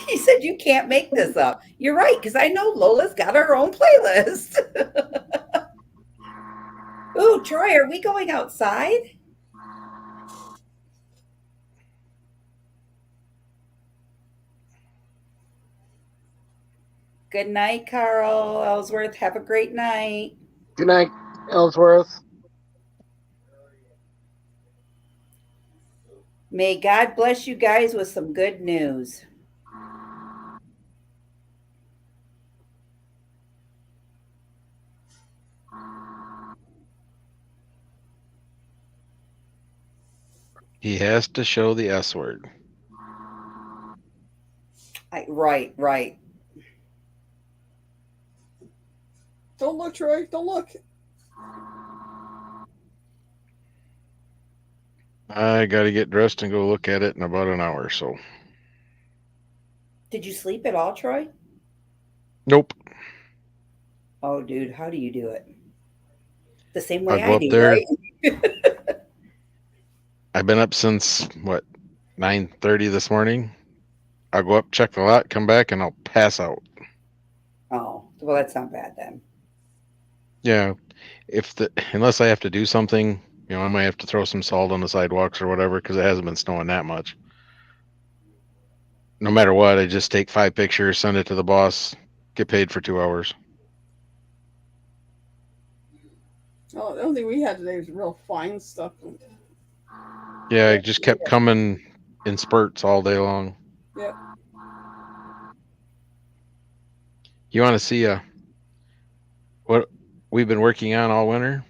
He said, you can't make this up. You're right, because I know Lola's got her own playlist. Ooh, Troy, are we going outside? Good night, Carl Ellsworth. Have a great night. Good night, Ellsworth. May God bless you guys with some good news. He has to show the S word. Right. Don't look, Troy. Don't look. I got to get dressed and go look at it in about an hour. So. Did you sleep at all, Troy? Nope. Oh, dude, how do you do it? The same way I'll go I up do, there. right? I've been up since 9:30 this morning. I'll go up, check the lot, come back, and I'll pass out. Oh, well, that's not bad then. Yeah, unless I have to do something, I might have to throw some salt on the sidewalks or whatever because it hasn't been snowing that much. No matter what, I just take 5 pictures, send it to the boss, get paid for 2 hours. Oh, the only thing we had today was real fine stuff. Yeah, it just kept coming in spurts all day long. Yep. You want to see what we've been working on all winter?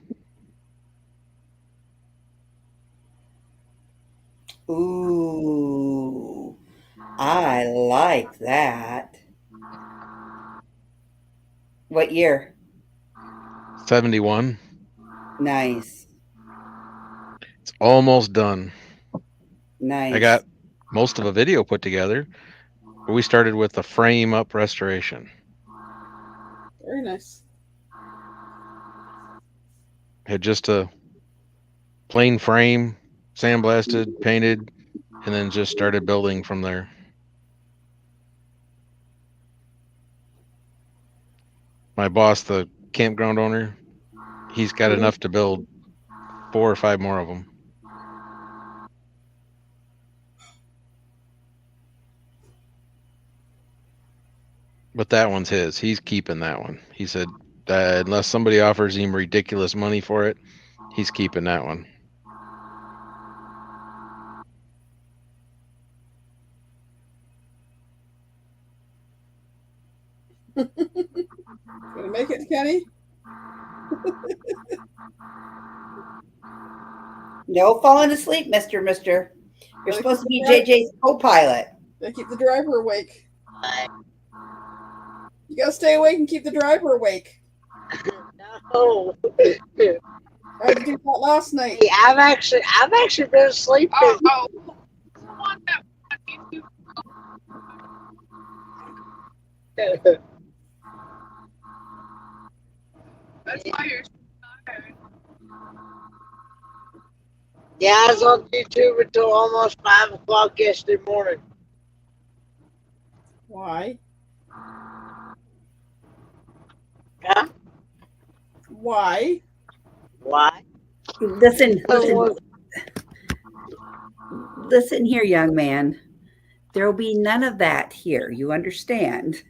Ooh, I like that. What year? 71. Nice. It's almost done. Nice. I got most of a video put together. We started with the frame up restoration. Very nice. Had just a plain frame, sandblasted, painted, and then just started building from there. My boss, the campground owner, he's got enough to build 4 or 5 more of them. But that one's his. He's keeping that one. He said, unless somebody offers him ridiculous money for it, he's keeping that one. Gonna make it, Kenny? No falling asleep, Mister. You're supposed to be JJ's co-pilot. They keep the driver awake. You gotta stay awake and keep the driver awake. No. I had to do that last night. Hey, I've actually been sleeping. Oh, the one that you That's why you're so tired. Yeah, I was on YouTube until almost 5 o'clock yesterday morning. Why? Huh? Why? Why? Listen here, young man. There will be none of that here. You understand?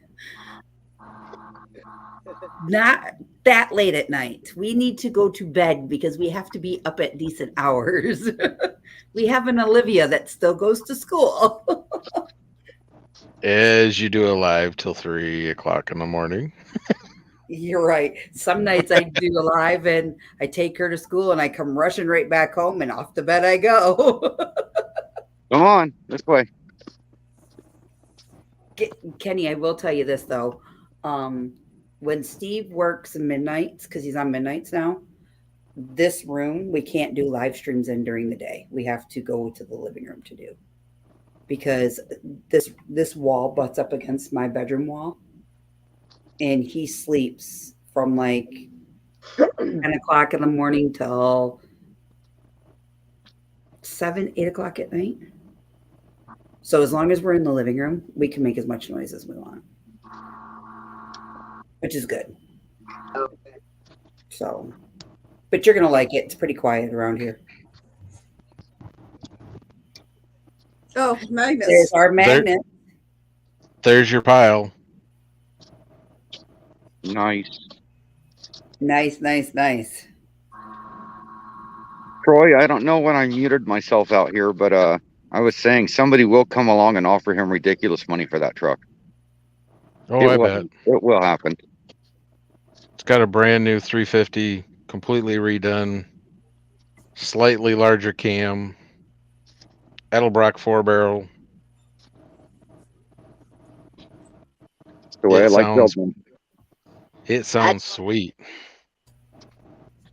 Not that late at night. We need to go to bed because we have to be up at decent hours. We have an Olivia that still goes to school. As you do a live till 3 o'clock in the morning. You're right. Some nights I do a live and I take her to school and I come rushing right back home and off to bed I go. Come on, this way. Kenny, I will tell you this though. When Steve works midnights, because he's on midnights now, this room we can't do live streams in during the day. We have to go to the living room to do, because this wall butts up against my bedroom wall, and he sleeps from like 10 o'clock in the morning till 7, 8 o'clock at night. So as long as we're in the living room, we can make as much noise as we want, which is good. Okay. So, but you're going to like it. It's pretty quiet around here. Oh, magnets. There's our magnet. There's your pile. Nice. Nice. Troy, I don't know when I muted myself out here, but I was saying somebody will come along and offer him ridiculous money for that truck. Oh, I bet. It will happen. It's got a brand new 350, completely redone, slightly larger cam, Edelbrock 4-barrel. That's the way I like building them. It sounds sweet.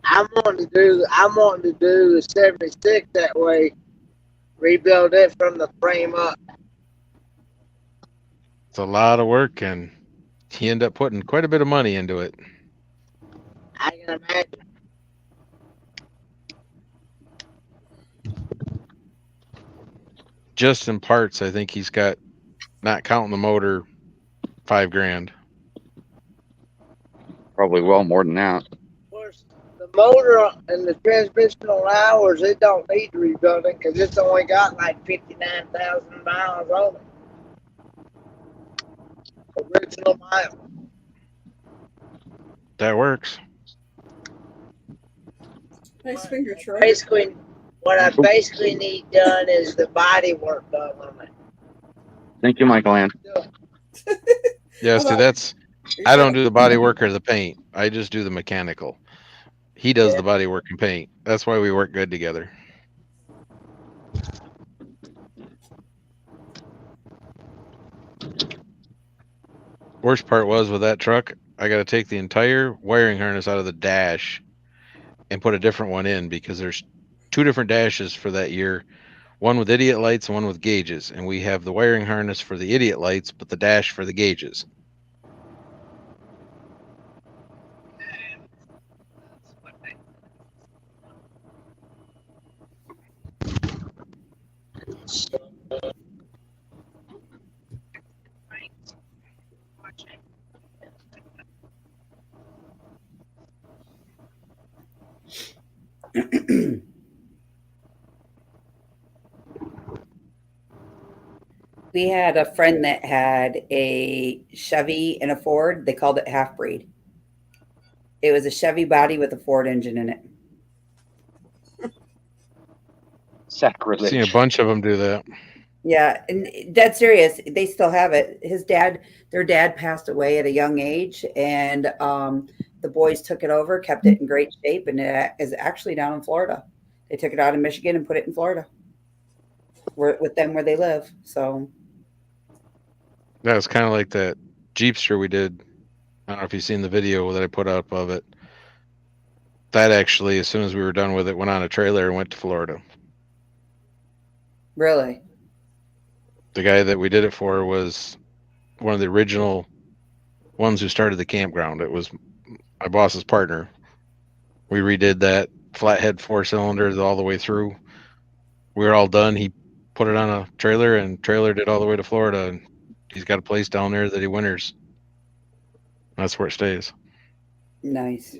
I'm wanting to do the 76 that way, rebuild it from the frame up. It's a lot of work, and he ended up putting quite a bit of money into it. I can imagine. Just in parts, I think he's got, not counting the motor, $5,000. Probably well more than that. motor and the transmission on ours, it don't need rebuilding because it's only got like 59,000 miles on it. Original miles. That works. Nice finger, Troy. Basically, what I basically need done is the body work done on it. Thank you, Michael Ann. Yeah, see, that's I don't do the body work or the paint. I just do the mechanical. He does the body work and paint. That's why we work good together. Worst part was with that truck, I got to take the entire wiring harness out of the dash and put a different one in because there's 2 different dashes for that year. One with idiot lights and one with gauges. And we have the wiring harness for the idiot lights, but the dash for the gauges. We had a friend that had a Chevy and a Ford. They called it half breed. It was a Chevy body with a Ford engine in it. Sacrilege. Seen a bunch of them do that. Yeah, and dead serious. They still have it. Their dad passed away at a young age, and the boys took it over, kept it in great shape, and it is actually down in Florida. They took it out of Michigan and put it in Florida, with them where they live. So That was kind of like that Jeepster we did. I don't know if you've seen the video that I put up of it. That actually, as soon as we were done with it, went on a trailer and went to Florida. really, The guy that we did it for was one of the original ones who started the campground. It was my boss's partner. We redid that flathead 4-cylinder all the way through. We were all done. He put it on a trailer and trailered it all the way to Florida. And he's got a place down there that he winters. That's where it stays. nice.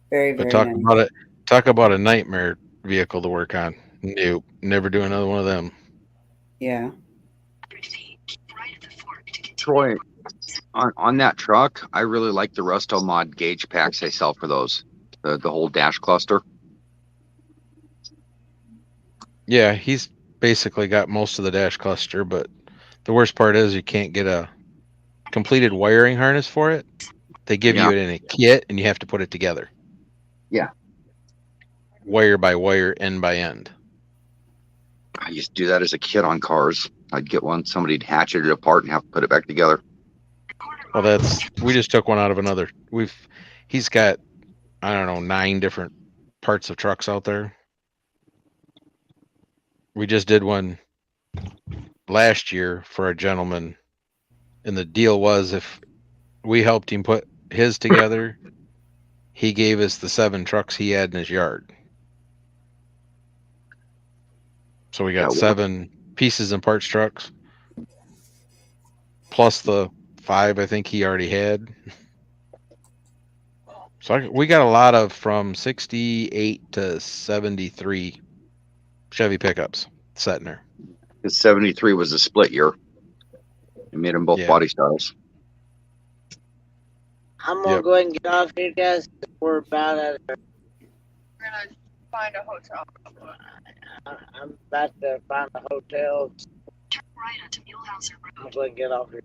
Very, But very nice. talk about a nightmare vehicle to work on. Nope, never do another one of them. Yeah. Troy, on that truck, I really like the Resto Mod gauge packs they sell for those. The whole dash cluster. Yeah, he's basically got most of the dash cluster, but the worst part is you can't get a completed wiring harness for it. They give you it in a kit and you have to put it together. Yeah. Wire by wire, end by end. I used to do that as a kid on cars. I'd get one, somebody'd hatchet it apart and have to put it back together. Well, we just took one out of another. He's got, I don't know, 9 different parts of trucks out there. We just did one last year for a gentleman, and the deal was if we helped him put his together, he gave us the 7 trucks he had in his yard. So we got 7 pieces and parts trucks, plus the 5 I think he already had. So we got a lot of from 68 to 73 Chevy pickups sitting there. Because 73 was a split year. It made them both body styles. I'm gonna go ahead and get off here, guys. We're about at. We're gonna find a hotel. I'm about to find a hotel. I'm gonna get off here.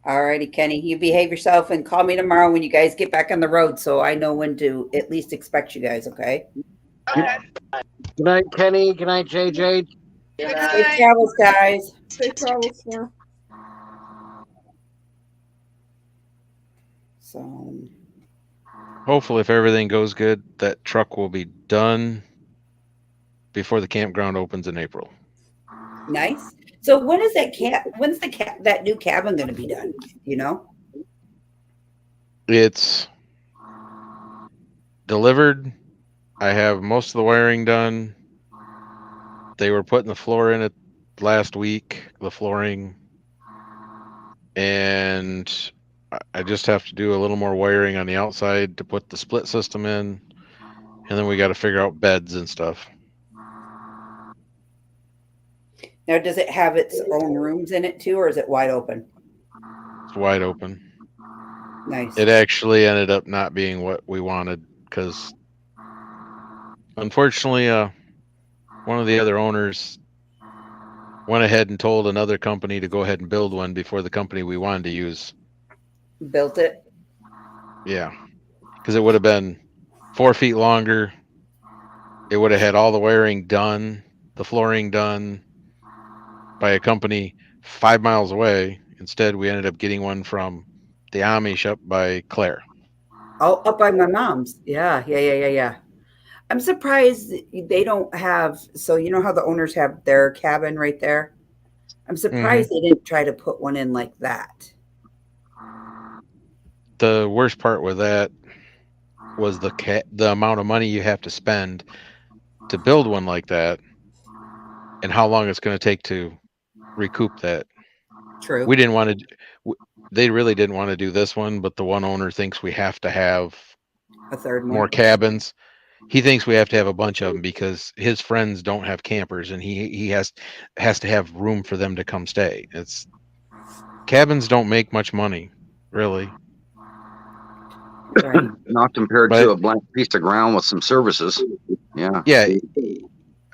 All righty, Kenny. You behave yourself and call me tomorrow when you guys get back on the road so I know when to at least expect you guys, okay? Good night, Kenny. Good night, JJ. Safe travels, guys. Safe travels, yeah. So Hopefully, if everything goes good, that truck will be done before the campground opens in April. nice. So when is when's that new cabin going to be done? You know? It's delivered. I have most of the wiring done. They were putting the floor in it last week, the flooring. And I just have to do a little more wiring on the outside to put the split system in, and then we got to figure out beds and stuff. Now, does it have its own rooms in it too, or is it wide open? It's wide open. Nice. It actually ended up not being what we wanted because, unfortunately, one of the other owners went ahead and told another company to go ahead and build one before the company we wanted to use. Built it? Yeah, because it would have been 4 feet longer. It would have had all the wiring done, the flooring done by a company 5 miles away. Instead, we ended up getting one from the Amish up by Claire. Oh, up by my mom's. Yeah. I'm surprised they don't have, so you know how the owners have their cabin right there? I'm surprised they didn't try to put one in like that. The worst part with that was the amount of money you have to spend to build one like that and how long it's going to take to recoup that. True. We didn't want to, they really didn't want to do this one, but the one owner thinks we have to have a third more cabins. He thinks we have to have a bunch of them because his friends don't have campers and he has to have room for them to come stay. Cabins don't make much money, really. Right. Not compared to a blank piece of ground with some services. Yeah. Yeah.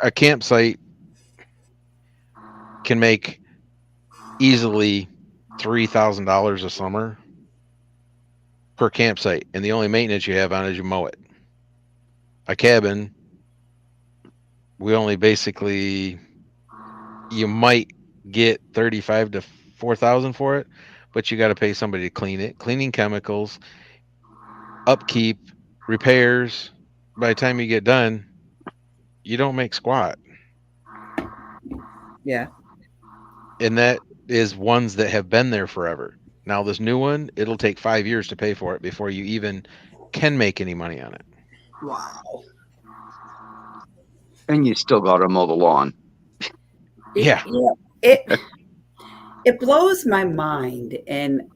A campsite can make easily $3,000 a summer per campsite. And the only maintenance you have on it is you mow it. A cabin, we only basically, you might get 35 to 4,000 for it, but you got to pay somebody to clean it, cleaning chemicals, upkeep, repairs. By the time you get done, you don't make squat. Yeah. And that is ones that have been there forever. Now this new one, it'll take 5 years to pay for it before you even can make any money on it. Wow. And you still got to mow the lawn. Yeah. It blows my mind. And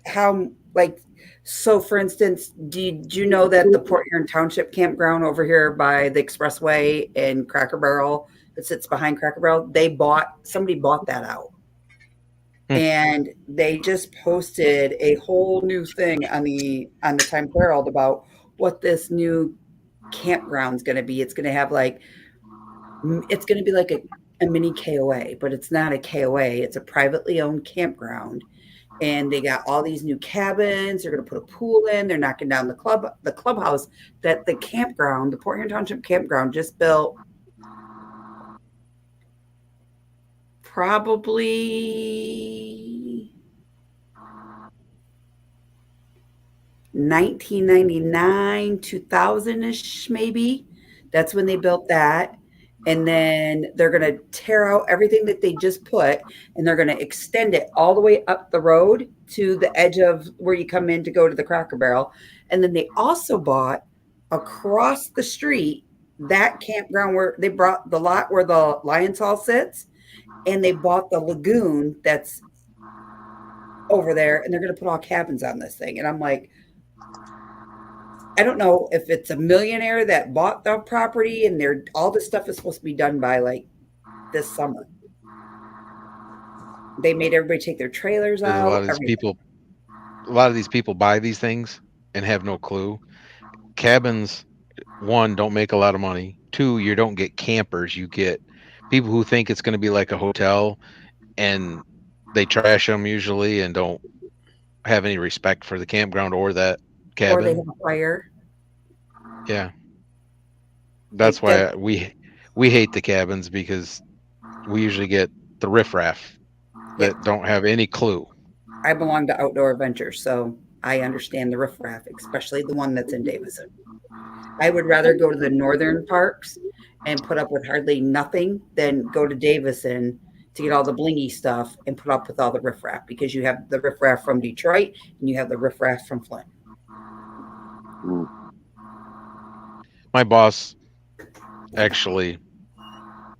how, like, so for instance, did you know that the Port Huron Township campground over here by the Expressway in Cracker Barrel that sits behind Cracker Barrel, somebody bought that out. And they just posted a whole new thing on the Times Herald about what this new campground is going to be. It's going to have it's going to be like a mini KOA, but it's not a KOA. It's a privately owned campground. And they got all these new cabins. They're going to put a pool in. They're knocking down the clubhouse that the campground, the Port Huron Township campground, just built probably 1999, 2000-ish, maybe. That's when they built that. And then they're going to tear out everything that they just put, and they're going to extend it all the way up the road to the edge of where you come in to go to the Cracker Barrel. And then they also bought across the street that campground where they brought the lot where the Lions Hall sits, and they bought the lagoon that's over there, and they're going to put all cabins on this thing. And I'm like, I don't know if it's a millionaire that bought the property and all this stuff is supposed to be done by like this summer. They made everybody take their trailers out. A lot of these people buy these things and have no clue. Cabins, one, don't make a lot of money. Two, you don't get campers. You get people who think it's going to be like a hotel, and they trash them usually and don't have any respect for the campground or that cabin. Or they have a fire. Yeah. That's why we hate the cabins, because we usually get the riffraff that don't have any clue. I belong to Outdoor Adventures, so I understand the riffraff, especially the one that's in Davison. I would rather go to the northern parks and put up with hardly nothing than go to Davison to get all the blingy stuff and put up with all the riffraff, because you have the riffraff from Detroit and you have the riffraff from Flint. My boss actually,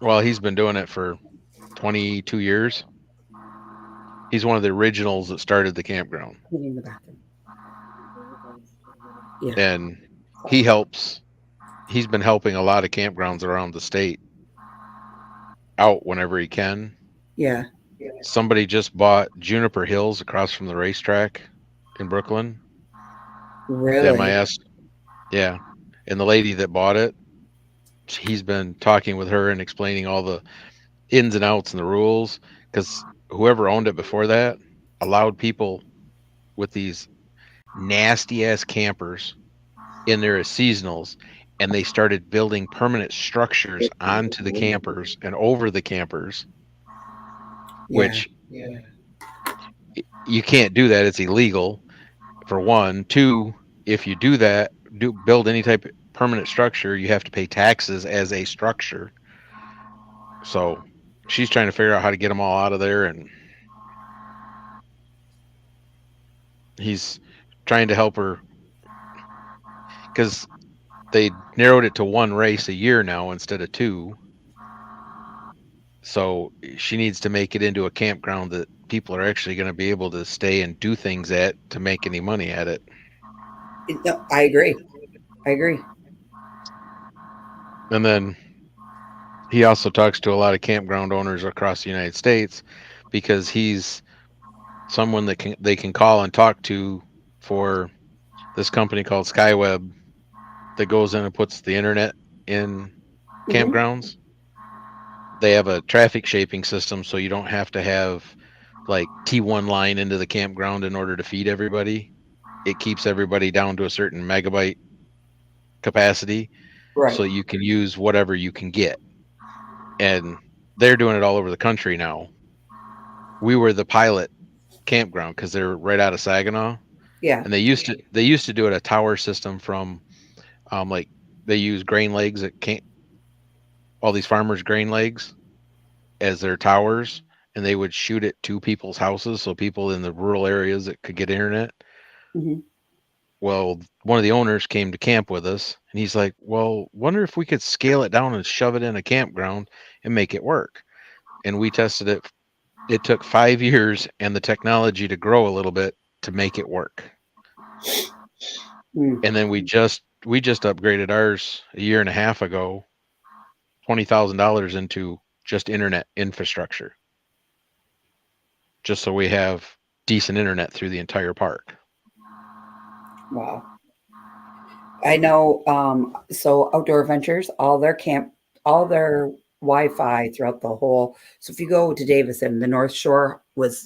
well, he's been doing it for 22 years. He's one of the originals that started the campground. Cleaning the bathroom. Yeah. And he's been helping a lot of campgrounds around the state out whenever he can. Yeah. Somebody just bought Juniper Hills across from the racetrack in Brooklyn. Really? MIS. Yeah. And the lady that bought it, he's been talking with her and explaining all the ins and outs and the rules, because whoever owned it before that allowed people with these nasty ass campers in there as seasonals, and they started building permanent structures onto the campers and over the campers, which you can't do that. It's illegal, for one. Two, if you do that, build any type of permanent structure, you have to pay taxes as a structure. So she's trying to figure out how to get them all out of there, and he's trying to help her because they narrowed it to one race a year now instead of two. So she needs to make it into a campground that people are actually going to be able to stay and do things at to make any money at it. No, I agree. And then he also talks to a lot of campground owners across the United States, because he's someone that they can call and talk to for this company called SkyWeb that goes in and puts the internet in campgrounds. They have a traffic shaping system, so you don't have to have like T1 line into the campground in order to feed everybody. It keeps everybody down to a certain megabyte capacity, so you can use whatever you can get. And they're doing it all over the country now. We were the pilot campground because they're right out of Saginaw. Yeah. And they used to do it a tower system from like they use grain legs at all these farmers' grain legs as their towers, and they would shoot it to people's houses, so people in the rural areas that could get internet. Well, one of the owners came to camp with us, and he's like, well, wonder if we could scale it down and shove it in a campground and make it work. And we tested it. It took 5 years and the technology to grow a little bit to make it work. And then we just upgraded ours a year and a half ago, $20,000 into just internet infrastructure, just so we have decent internet through the entire park. Wow. I know. So Outdoor Adventures, all their Wi-Fi throughout the whole. So if you go to Davison, the North Shore was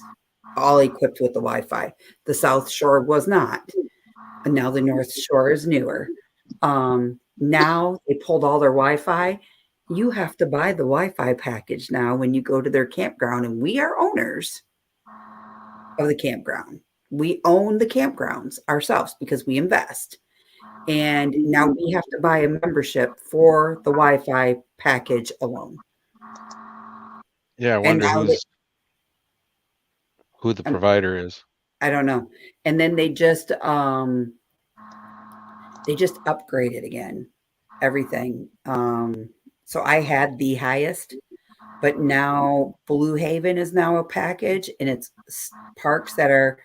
all equipped with the Wi-Fi. The South Shore was not. And now the North Shore is newer. Now they pulled all their Wi-Fi. You have to buy the Wi-Fi package now when you go to their campground, and we are owners of the campground. We own the campgrounds ourselves because we invest. And now we have to buy a membership for the Wi-Fi package alone. Yeah, I wonder who the provider is. I don't know. And then they just upgraded again, everything. So I had the highest, but now Blue Haven is now a package, and it's parks that are.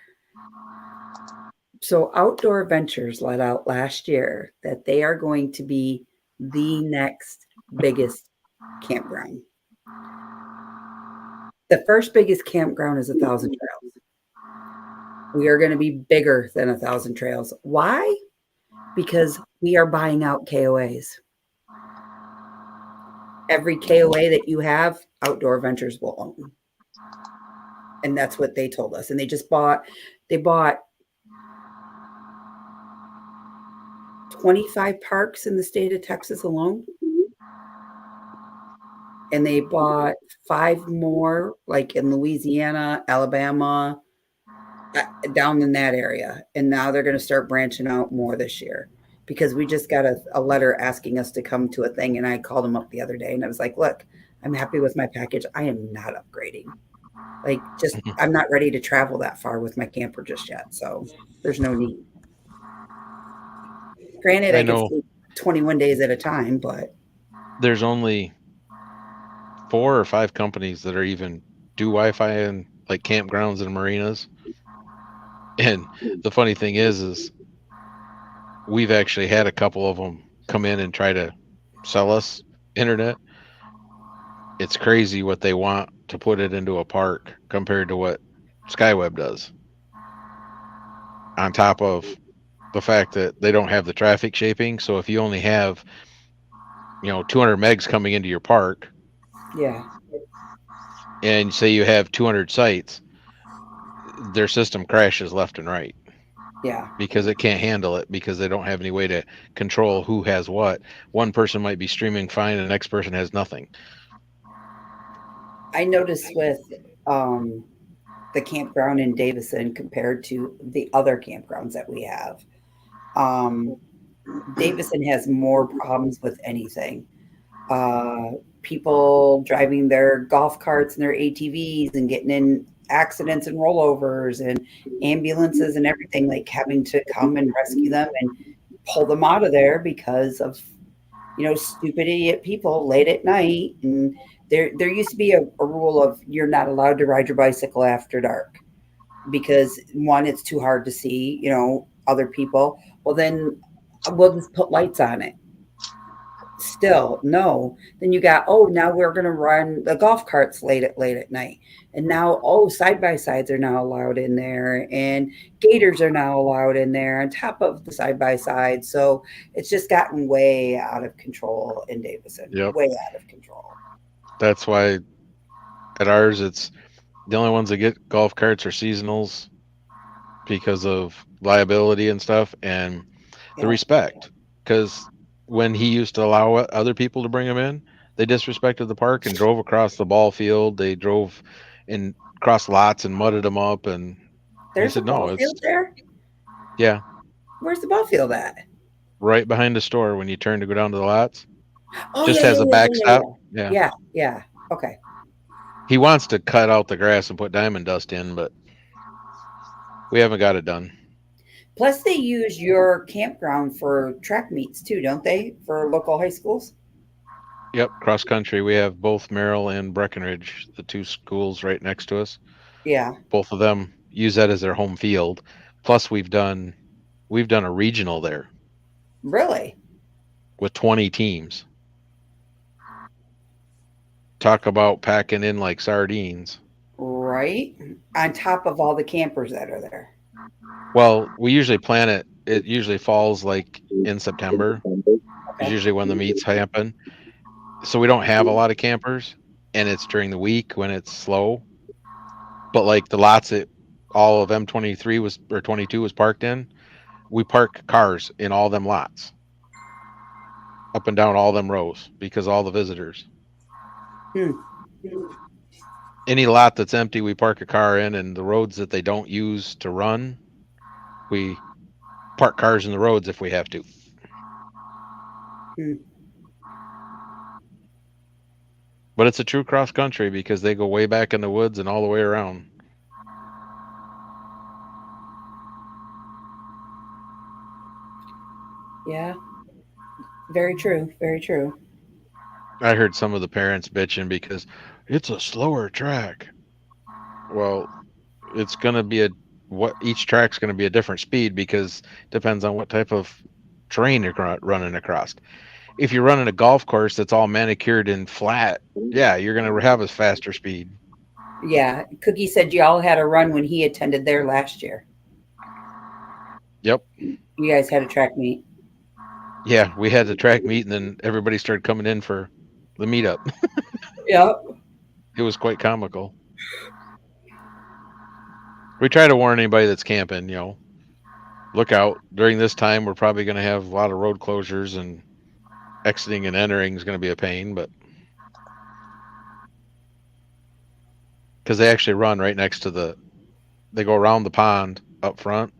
So Outdoor Adventures let out last year that they are going to be the next biggest campground. The first biggest campground is 1,000 Trails. We are going to be bigger than 1,000 Trails. Why? Because we are buying out KOAs. Every KOA that you have, Outdoor Adventures will own. And that's what they told us. And they bought 25 parks in the state of Texas alone. And they bought 5 more, like in Louisiana, Alabama, down in that area. And now they're going to start branching out more this year, because we just got a letter asking us to come to a thing. And I called them up the other day and I was like, look, I'm happy with my package. I am not upgrading. Like, just, I'm not ready to travel that far with my camper just yet. So there's no need. Granted, I can sleep 21 days at a time, but there's only 4 or 5 companies that are even do Wi-Fi in like campgrounds and marinas. And the funny thing is we've actually had a couple of them come in and try to sell us internet. It's crazy what they want to put it into a park compared to what Skyweb does. On top of the fact that they don't have the traffic shaping. So if you only have, 200 megs coming into your park, Yeah. and say you have 200 sites, their system crashes left and right Yeah. because it can't handle it, because they don't have any way to control who has what. One person might be streaming fine and the next person has nothing. I noticed with the campground in Davison compared to the other campgrounds that we have, Davison has more problems with anything. People driving their golf carts and their ATVs and getting in accidents and rollovers, and ambulances and everything, like having to come and rescue them and pull them out of there because of, stupid idiot people late at night. And there used to be a rule of you're not allowed to ride your bicycle after dark because, one, it's too hard to see, other people. Well, then we'll just put lights on it. Still, no. Then you got, now we're going to run the golf carts late at night. And now, side-by-sides are now allowed in there, and gators are now allowed in there on top of the side-by-side. So it's just gotten way out of control in Davison. Yep. Way out of control. That's why at ours, it's the only ones that get golf carts are seasonals because of liability and stuff, and the respect. Because when he used to allow other people to bring them in, they disrespected the park and drove across the ball field. They drove and across lots and mudded them up. And There's he said, a ball field there? Yeah. Where's the ball field at? Right behind the store when you turn to go down to the lots. Oh, Just yeah, has yeah, a yeah, backstop. yeah. Yeah. Yeah. Okay. He wants to cut out the grass and put diamond dust in, but we haven't got it done. Plus, they use your campground for track meets too, don't they? For local high schools? Yep, cross country. We have both Merrill and Breckenridge, the two schools right next to us. Yeah. Both of them use that as their home field. Plus, we've done a regional there Really? with 20 teams. Talk about packing in like sardines. Right. On top of all the campers that are there. Well, we usually plan it. It usually falls like in September. Is usually when the meets happen. So we don't have a lot of campers, and it's during the week when it's slow. But like the lots that all of M23 or 22 was parked in, we park cars in all them lots, up and down all them rows, because all the visitors. Any lot that's empty, we park a car in, and the roads that they don't use to run, we park cars in the roads if we have to. But it's a true cross country because they go way back in the woods and all the way around. Yeah. Very true. Very true. I heard some of the parents bitching because it's a slower track. Well, it's going to be each track's going to be a different speed because it depends on what type of terrain you're running across. If you're running a golf course that's all manicured and flat, yeah, you're going to have a faster speed. Yeah. Cookie said y'all had a run when he attended there last year. Yep. You guys had a track meet. Yeah, we had the track meet, and then everybody started coming in for the meetup. Yep. It was quite comical. We try to warn anybody that's camping, look out. During this time, we're probably going to have a lot of road closures, and exiting and entering is going to be a pain, but because they actually run right next to they go around the pond up front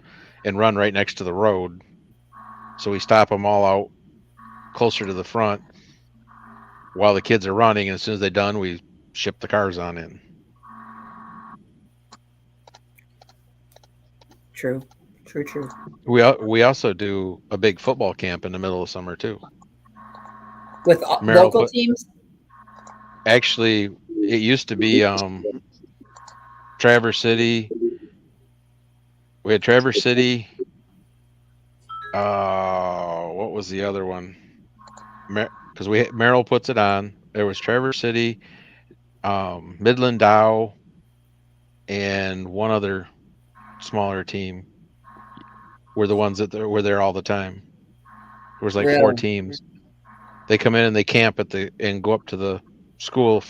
and run right next to the road. So we stop them all out closer to the front while the kids are running, and as soon as they're done, we ship the cars on in. True. We also do a big football camp in the middle of summer too. With local teams? Actually, it used to be Traverse City. We had Traverse City. What was the other one? Because Merrill puts it on. There was Traverse City, Midland Dow, and one other smaller team were the ones that were there all the time. There was like 4 Really? teams. They come in and they camp and go up to the school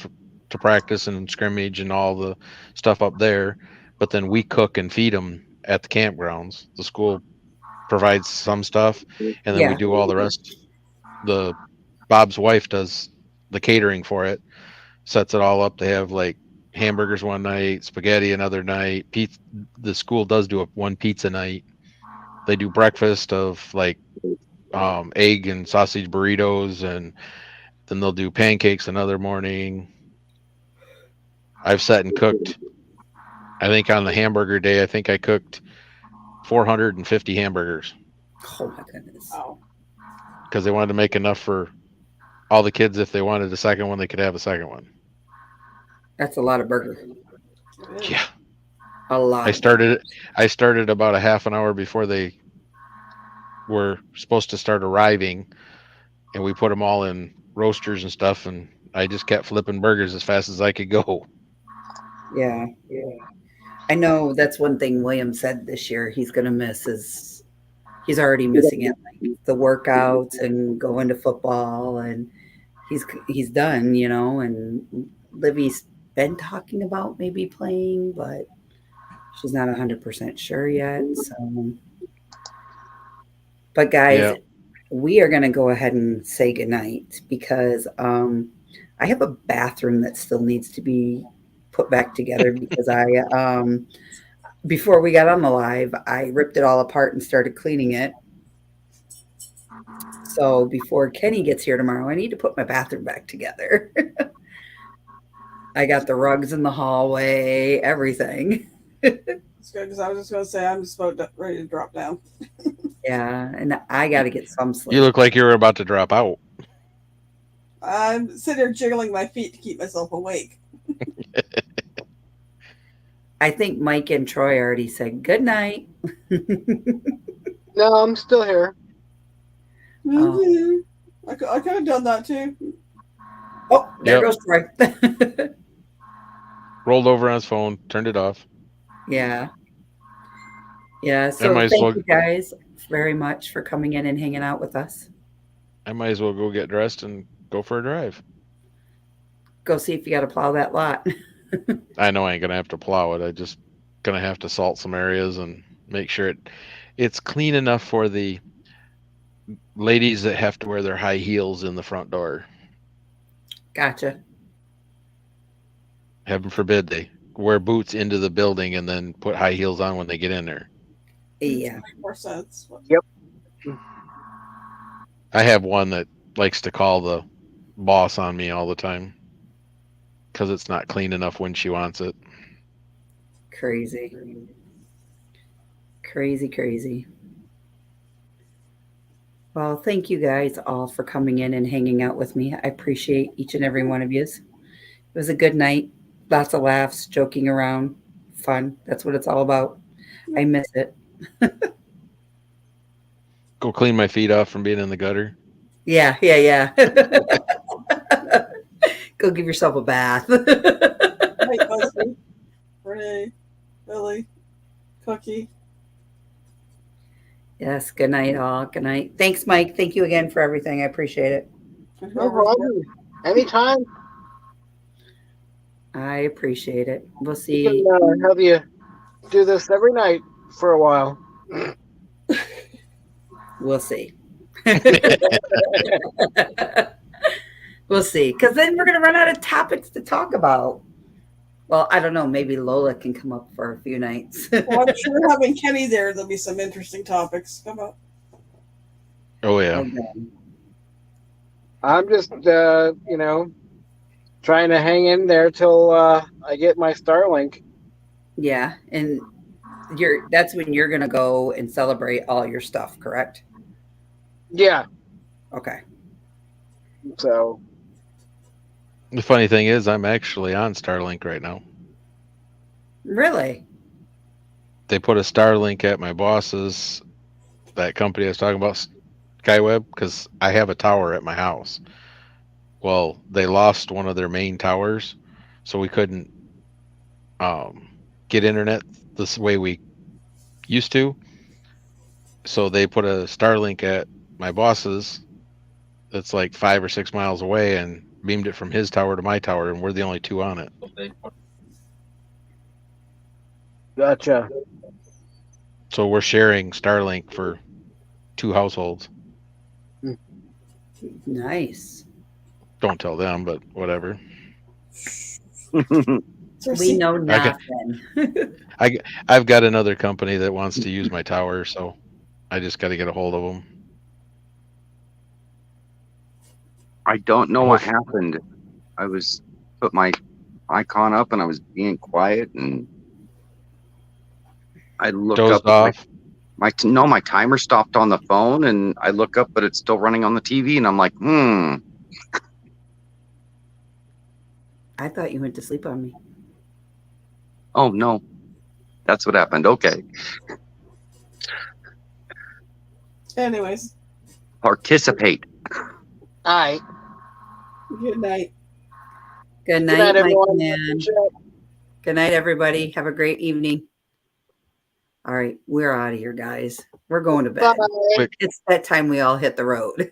to practice and scrimmage and all the stuff up there. But then we cook and feed them at the campgrounds. The school provides some stuff, and then Yeah. we do all the rest. Bob's wife does the catering for it, sets it all up. They have like hamburgers one night, spaghetti another night. Pizza. The school does do one pizza night. They do breakfast of like egg and sausage burritos, and then they'll do pancakes another morning. I've sat and cooked. I think on the hamburger day, I think I cooked 450 hamburgers. Oh my goodness. Oh. Because they wanted to make enough for all the kids. If they wanted a second one, they could have a second one. That's a lot of burger. Yeah. A lot. I started about a half an hour before they were supposed to start arriving, and we put them all in roasters and stuff, and I just kept flipping burgers as fast as I could go. Yeah. I know that's one thing William said this year he's going to miss is he's already missing it, like the workouts and going to football, and he's done, and Livy's been talking about maybe playing, but she's not 100% sure yet. So, but guys, we are going to go ahead and say goodnight because I have a bathroom that still needs to be put back together because before we got on the live, I ripped it all apart and started cleaning it. So before Kenny gets here tomorrow, I need to put my bathroom back together. I got the rugs in the hallway, everything. It's good because I was just going to say I'm just about ready to drop down. Yeah, and I got to get some sleep. You look like you were about to drop out. I'm sitting there jiggling my feet to keep myself awake. I think Mike and Troy already said good night. No, I'm still here. Mm-hmm. I could have done that too. Oh, there Yep. goes Troy. Rolled over on his phone, turned it off. Yeah. So might as thank well- you guys very much for coming in and hanging out with us. I might as well go get dressed and go for a drive. Go see if you got to plow that lot. I know I ain't gonna have to plow it. I just gonna have to salt some areas and make sure it's clean enough for the ladies that have to wear their high heels in the front door. Gotcha. Heaven forbid they wear boots into the building and then put high heels on when they get in there. Yeah. Makes more sense. I have one that likes to call the boss on me all the time because it's not clean enough when she wants it. Crazy. Well, thank you guys all for coming in and hanging out with me. I appreciate each and every one of you. It was a good night. Lots of laughs, joking around, fun. That's what it's all about. I miss it. Go clean my feet off from being in the gutter. Yeah. Go give yourself a bath. Hey, Leslie, Renee, Billy, Cookie. Yes. Good night, all. Good night. Thanks, Mike. Thank you again for everything. I appreciate it. No problem. Anytime. I appreciate it. We'll We see. can have you do this every night for a while. We'll see. We'll see. Because then we're going to run out of topics to talk about. Well, I don't know. Maybe Lola can come up for a few nights. Well, I'm sure having Kenny there'll be some interesting topics. Come up. Oh yeah. I'm just, trying to hang in there till I get my Starlink. Yeah. And that's when you're going to go and celebrate all your stuff, correct? Yeah. Okay. So. The funny thing is, I'm actually on Starlink right now. Really? They put a Starlink at my boss's, that company I was talking about, SkyWeb, because I have a tower at my house. Well, they lost one of their main towers, so we couldn't get internet this way we used to. So they put a Starlink at my boss's that's like 5 or 6 miles away and beamed it from his tower to my tower, and we're the only two on it. Gotcha. So we're sharing Starlink for 2 households. Nice. Don't tell them, but whatever. We know I got- nothing. I've got another company that wants to use my tower, so I just got to get a hold of them. I don't know what happened. I was put my icon up and I was being quiet and I looked Dozed up. off. My timer stopped on the phone and I look up, but it's still running on the TV and I'm like, I thought you went to sleep on me. oh no, that's what happened. Okay. Anyways, Participate. All right. good night. Good night, night, Mike everyone. Man. Good night, everybody. Have a great evening. All right, we're out of here, guys. We're going to bed. Bye. It's that time we all hit the road.